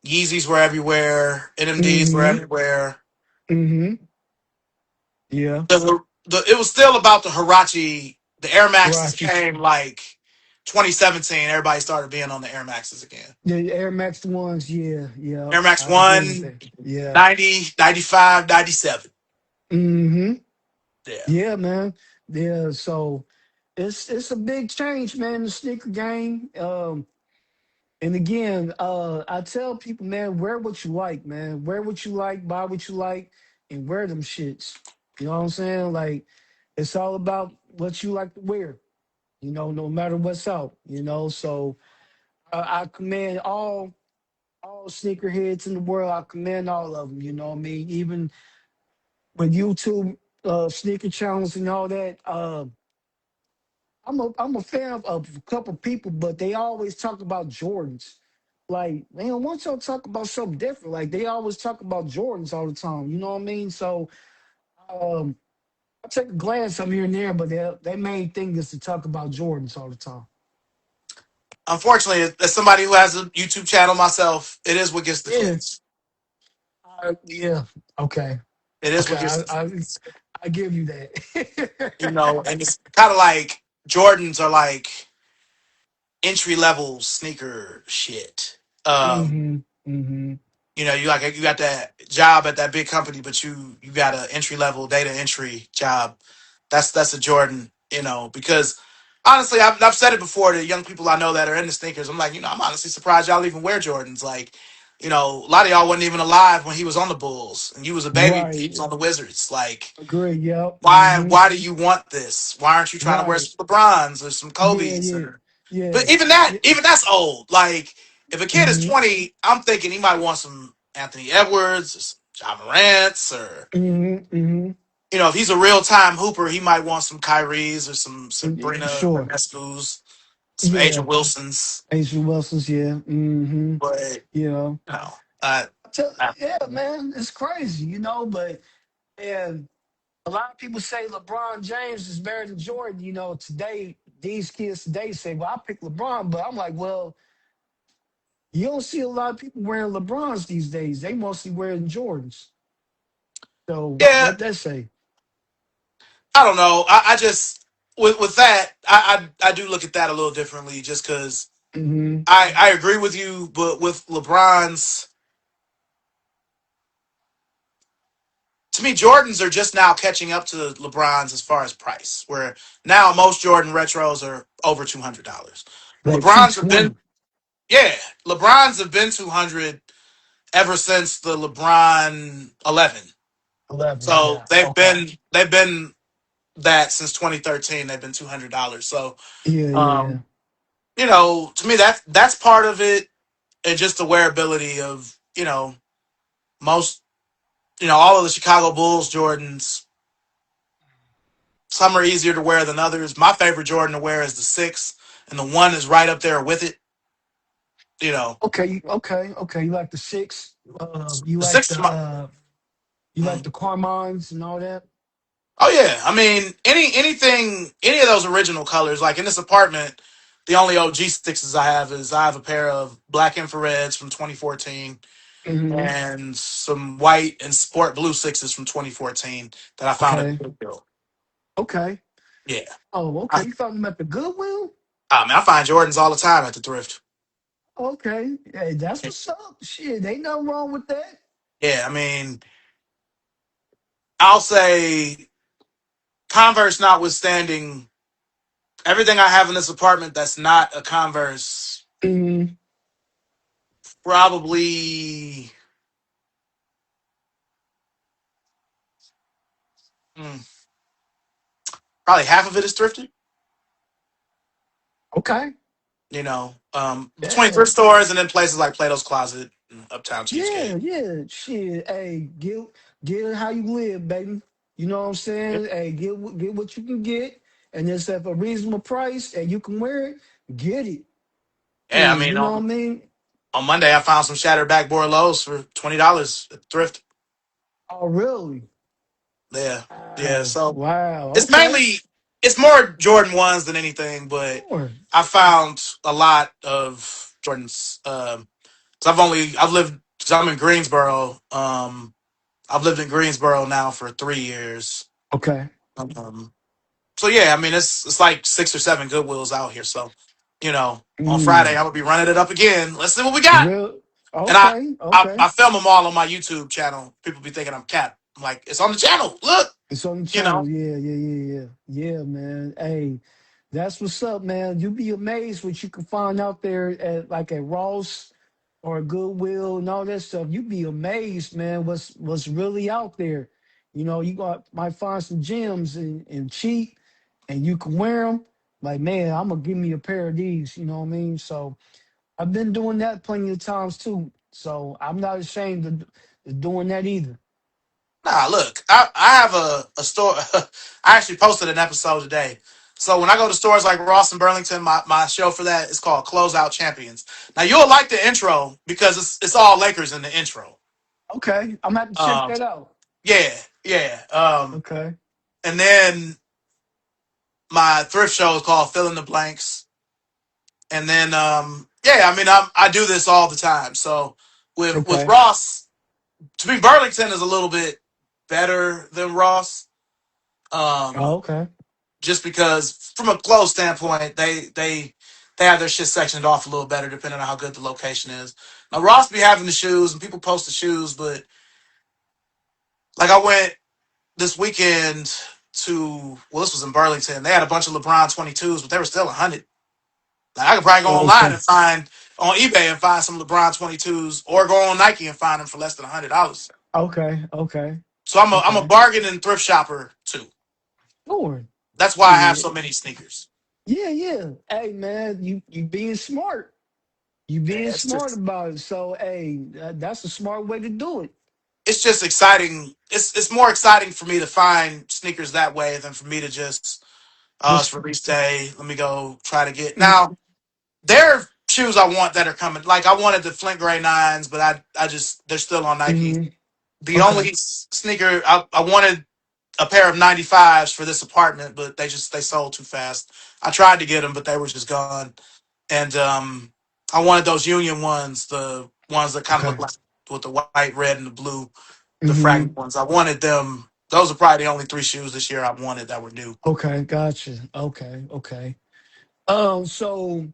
Yeezys were everywhere. NMDs were Mm-hmm. everywhere. Mm-hmm. Yeah. It was still about the Hirachi. The Air Maxes Rashis. came like 2017. Everybody started being on the Air Maxes again. The Air Max ones, yeah, yeah. Air Max I agree with 1, that. Yeah. 90, 95, 97. Mm-hmm. Yeah. Yeah, man. Yeah. So it's a big change, man, in the sneaker game. And again, I tell people, man, wear what you like, man. Wear what you like, buy what you like, and wear them shits. You know what I'm saying? Like, it's all about what you like to wear. No matter what's out. So I commend all sneakerheads in the world. I commend all of them. You know what I mean? Even with YouTube sneaker channels and all that. I'm a fan of a couple people, but they always talk about Jordans. Like, man, once y'all talk about something different, like they always talk about Jordans all the time. You know what I mean? So um, I take a glance from here and there, but their main thing is to talk about Jordans all the time. Unfortunately, as somebody who has a YouTube channel myself, it is what gets the Yeah, clicks. yeah, okay, It is okay. what gets I the I, clicks. I give you that. And it's kind of like Jordans are like entry level sneaker shit. hmm hmm You got that job at that big company, but you got an entry level data entry job. That's a Jordan, because honestly, I've said it before to young people I know that are into sneakers. I'm like, I'm honestly surprised y'all even wear Jordans. Like, a lot of y'all wasn't even alive when he was on the Bulls, and you was a baby when he was Right. on the Wizards. Like, Agree. Yep. why do you want this? Why aren't you trying to wear Right. some LeBrons or some Yeah. Kobe's Yeah. or but Yeah. even Yeah. that's old. Like if a kid is hmm 20, I'm thinking he might want some Anthony Edwards or some John Morant's or hmm if he's a real time hooper, he might want some Kyrie's or some Sabrina Sure. Ionescu's, some Asia Yeah. Wilson's. Asian Wilson's. Yeah. But Yeah. no, uh, uh, Yeah, man, it's crazy, but and a lot of people say LeBron James is better than Jordan. Today these kids today say, "Well, I pick LeBron," but I'm like, well, you don't see a lot of people wearing LeBrons these days. They mostly wearing Jordans. So yeah, what that say? I don't know. I just with that, I do look at that a little differently, just because hmm I agree with you, but with LeBron's, to me, Jordans are just now catching up to LeBron's as far as price. Where now most Jordan retros are over $200. Like LeBron's have been 220, yeah, LeBron's have been 200 ever since the LeBron 11. 11. So Yeah. Okay. they've been that since 2013. They've been $200. So Yeah. Yeah. um, to me that's part of it, and just the wearability of most all of the Chicago Bulls Jordans. Some are easier to wear than others. My favorite Jordan to wear is the 6, and the 1 is right up there with it. You know, Okay. Okay. Okay. You like the six? You the like 6 is the my. you like mm. the Carmines and all that? Oh yeah, I mean any of those original colors. Like in this apartment, the only OG 6s I have a pair of black infrareds from 2014 hmm and some white and sport blue 6s from 2014 that I found at Okay. the Goodwill. Okay. Yeah, Oh, okay. I, You found them at the Goodwill? I find Jordans all the time at the thrift. Okay. Hey, that's what's up. Shit, ain't nothing wrong with that. Yeah, I mean, I'll say Converse notwithstanding, everything I have in this apartment that's not a Converse, hmm probably mm, probably half of it is thrifted. Okay. Between Yeah. thrift stores and then places like Plato's Closet and Uptown Yeah. Cheesecake. Yeah. Shit. Hey, get it how you live, baby. You know what I'm Yep. saying? Hey, get what you can get, and it's at a reasonable price, and you can wear it. Get it. Yeah, I And mean, you know what I mean? on Monday I found some shattered backboard lows for $20 at thrift. Oh, really? Yeah, yeah. Wow. So Wow. it's Okay. mainly it's more Jordan ones than anything, but Sure. I found a lot of Jordans. Cause I've lived because I'm in Greensboro. I've lived in Greensboro now for 3 years. Okay. Um, so yeah, I mean it's like 6 or 7 Goodwills out here. So on Friday Mm. I would be running it up again. Let's see what we got. Real. And Okay. Okay. I film them all on my YouTube channel. People be thinking I'm cap. I'm like, it's on the channel. Look, It's on the you know. channel. Yeah, yeah, yeah, yeah. Yeah, man. Hey, that's what's up, man. You'd be amazed what you can find out there at like at Ross or Goodwill and all that stuff. You'd be amazed, man, what's really out there. You know, you got might find some gems and cheap and you can wear them. Like, man, I'm gonna give me a pair of these, you know what I mean? So I've been doing that plenty of times too. So I'm not ashamed of doing that either. Nah, look, I have a store. I actually posted an episode today. So when I go to stores like Ross and Burlington, my show for that is called Closeout Champions. Now you'll like the intro because it's all Lakers in the intro. Okay, I'm gonna have to check Um, that out. yeah, yeah. Okay. And then my thrift show is called Fill in the Blanks. And then yeah, I mean I do this all the time. So with Okay. Ross, to me Burlington is a little bit better than Ross. Oh, Um, okay. just because from a clothes standpoint, they have their shit sectioned off a little better depending on how good the location is. Now Ross be having the shoes and people post the shoes, but like I went this weekend to this was in Burlington. They had a bunch of LeBron 22s, but they were still 100. Like I could probably go Oh, online and okay. find on eBay and find some LeBron 22s, or go on Nike and find them for less than $100. Okay. Okay. So I'm a Okay. bargain and thrift shopper too. Sure. That's why I have Shit. so many sneakers. Yeah, yeah. Hey, man, you being smart. You being Yeah, smart about it. So, hey, that's a smart way to do it. it's just exciting. It's more exciting for me to find sneakers that way than for me to just it's Just. release day. Let me go try to get Mm-hmm. now. There are shoes I want that are coming. Like I wanted the Flint Gray Nines, but I just they're still on Nike. Mm-hmm. The Okay. only sneaker I wanted a pair of 95s for this apartment, but they sold too fast. I tried to get them, but they were just gone. And I wanted those Union ones, the ones that kind of look Okay. like with the white, red, and the blue, the Mm-hmm. fragment ones. I wanted them. Those are probably the only 3 shoes this year I wanted that were new. Okay. Gotcha. Okay. Okay. So,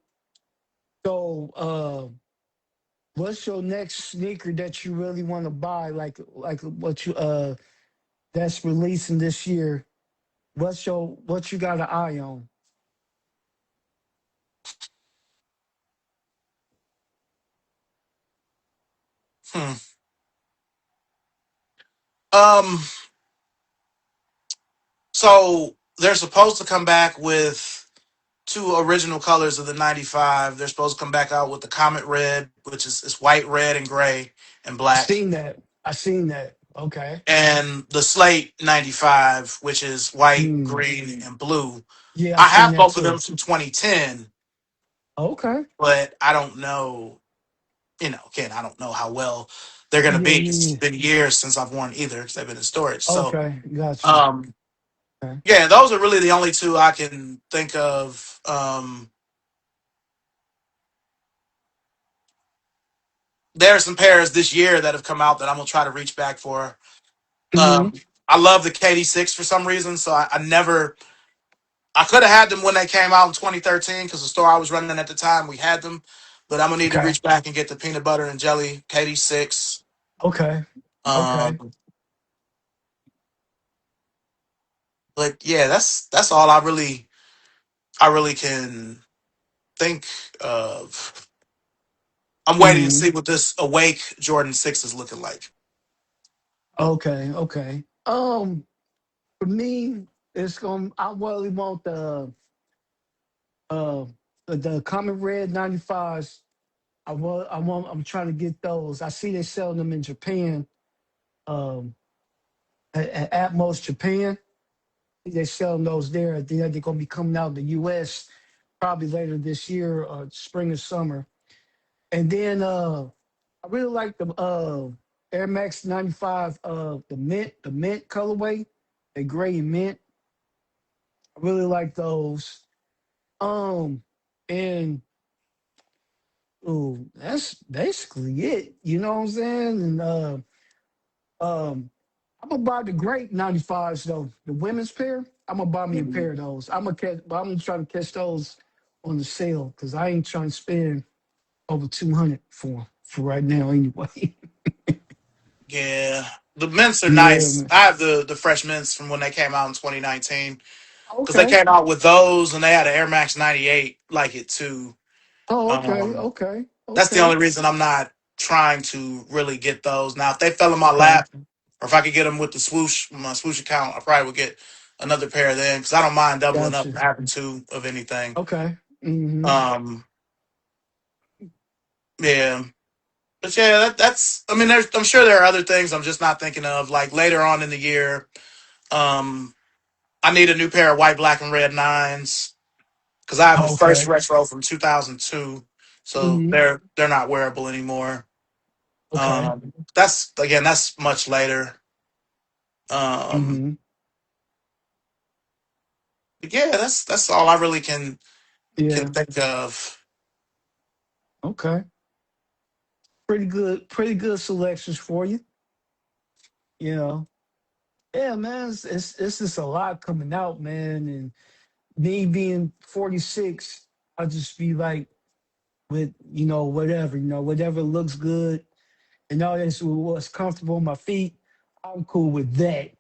what's your next sneaker that you really want to buy? Like what you that's releasing this year? What you got an eye on? Hmm. Um. So they're supposed to come back with two original colors of the 95. They're supposed to come back out with the Comet Red, which is white, red, and gray and I black, seen that. I seen that. Okay. and the Slate 95, which is white, Hmm. green, and blue. Yeah, I I seen have that both of them too. from 2010, Okay. but I don't know. Again, I don't know how well they're going to Yeah, be. yeah, It's yeah. been years since I've worn either because they've been in storage. So, Okay, got you. um, Okay. yeah, those are really the only two I can think of. There are some pairs this year that have come out that I'm gonna try to reach back for. Hmm. Um, I love the KD6 for some reason, so I never. I could have had them when they came out in 2013 because the store I was running at the time we had them, but I'm gonna need to Okay. reach back and get the peanut butter and jelly KD6. Okay. Okay. Um, but yeah, that's all I really can think of. I'm waiting to Hmm. see what this awake Jordan 6 is looking like. Okay. Okay. For me, it's going. I really want uh the common red 95s. I'm trying to get those. I see they selling them in Japan. Um, at Atmos Japan, they selling those there. They're gonna be coming out in the U.S. probably later this year, spring or summer. And then I really like the Air Max 95, the mint colorway, the gray and mint. I really like those. Um, and that's basically it. You know what I'm saying? And um, I'm gonna buy the great 95s though, the women's pair. I'm gonna buy me a Mhm. pair of those. But I'm gonna try to catch those on the sale because I ain't trying to spend over 200 for right now anyway. Yeah, the mints are Yeah, nice. man. I have the fresh mints from when they came out in 2019 because they Okay. came out with those and they had an Air Max 98 like it too. Oh, okay. Um, Okay. that's the Okay. only reason I'm not trying to really get those. Now, if they fell in my Okay. lap or if I could get them with the swoosh, my swoosh account, I probably would get another pair then because I don't mind doubling up Gotcha. and having two of anything. Okay. Mm-hmm. Um, yeah. But yeah, that's. I mean, I'm sure there are other things I'm just not thinking of. Like later on in the year, um, I need a new pair of white, black, and red nines because I have the first Okay. retro from 2002, so Mm-hmm. they're not wearable anymore. Okay. That's again, that's much later. Um, Mm-hmm. but yeah, that's all I really can Yeah. think of. Okay. Pretty good. Pretty good selections for you. You know. Yeah, man. It's just a lot coming out, man. And me being 46, I'll just be like with whatever whatever looks good and all that's what's comfortable on my feet. I'm cool with that.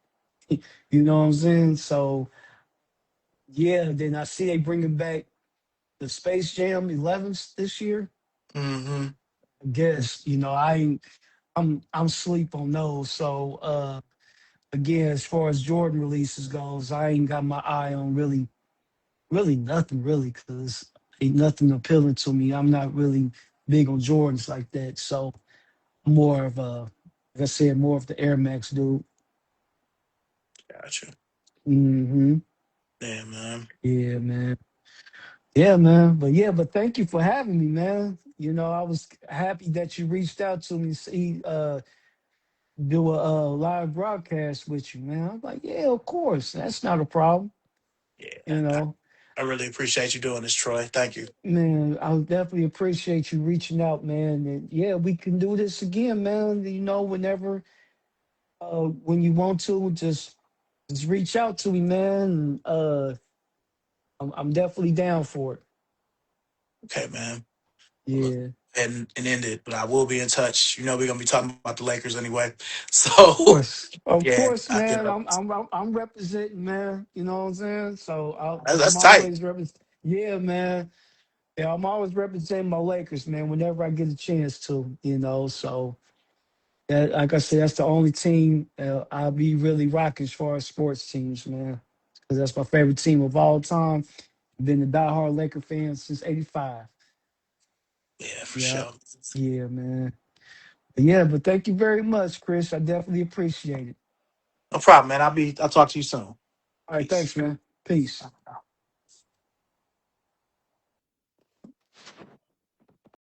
You know what I'm saying? So yeah, then I see they bringing back the Space Jam 11s this year. Hmm. I guess I ain't. I'm sleep on those. So again, as far as Jordan releases goes, I ain't got my eye on really nothing really because ain't nothing appealing to me. I'm not really big on Jordans like that. So more of a, like I said, more of the Air Max dude. Gotcha. Hmm. Yeah, man. Yeah, man. Yeah, man. But thank you for having me, man. I was happy that you reached out to me, see, do a live broadcast with you, man. I'm like, yeah, of course, that's not a problem. Yeah, You know, I really appreciate you doing this, Troy. Thank you. man, I definitely appreciate you reaching out, man. And yeah, we can do this again, man. Whenever, when you want to, just reach out to me, man. And, I'm definitely down for it. Okay, man. Well, Yeah. and end it, but I will be in touch. You know, we're gonna be talking about the Lakers anyway. So Of yeah, course, I get man. up. I'm representing, man. You know what I'm saying? So I'm That's tight. always represent. Yeah, man. Yeah, I'm always representing my Lakers, man. Whenever I get a chance to, So that, like I said, that's the only team I'll be really rocking as far as sports teams, man. Because that's my favorite team of all time. Been a diehard Laker fan since '85. Yeah, for Yeah, sure. yeah, man. But thank you very much, Chris. I definitely appreciate it. No problem, man. I'll talk to you soon. All right, Peace. thanks, man. Peace.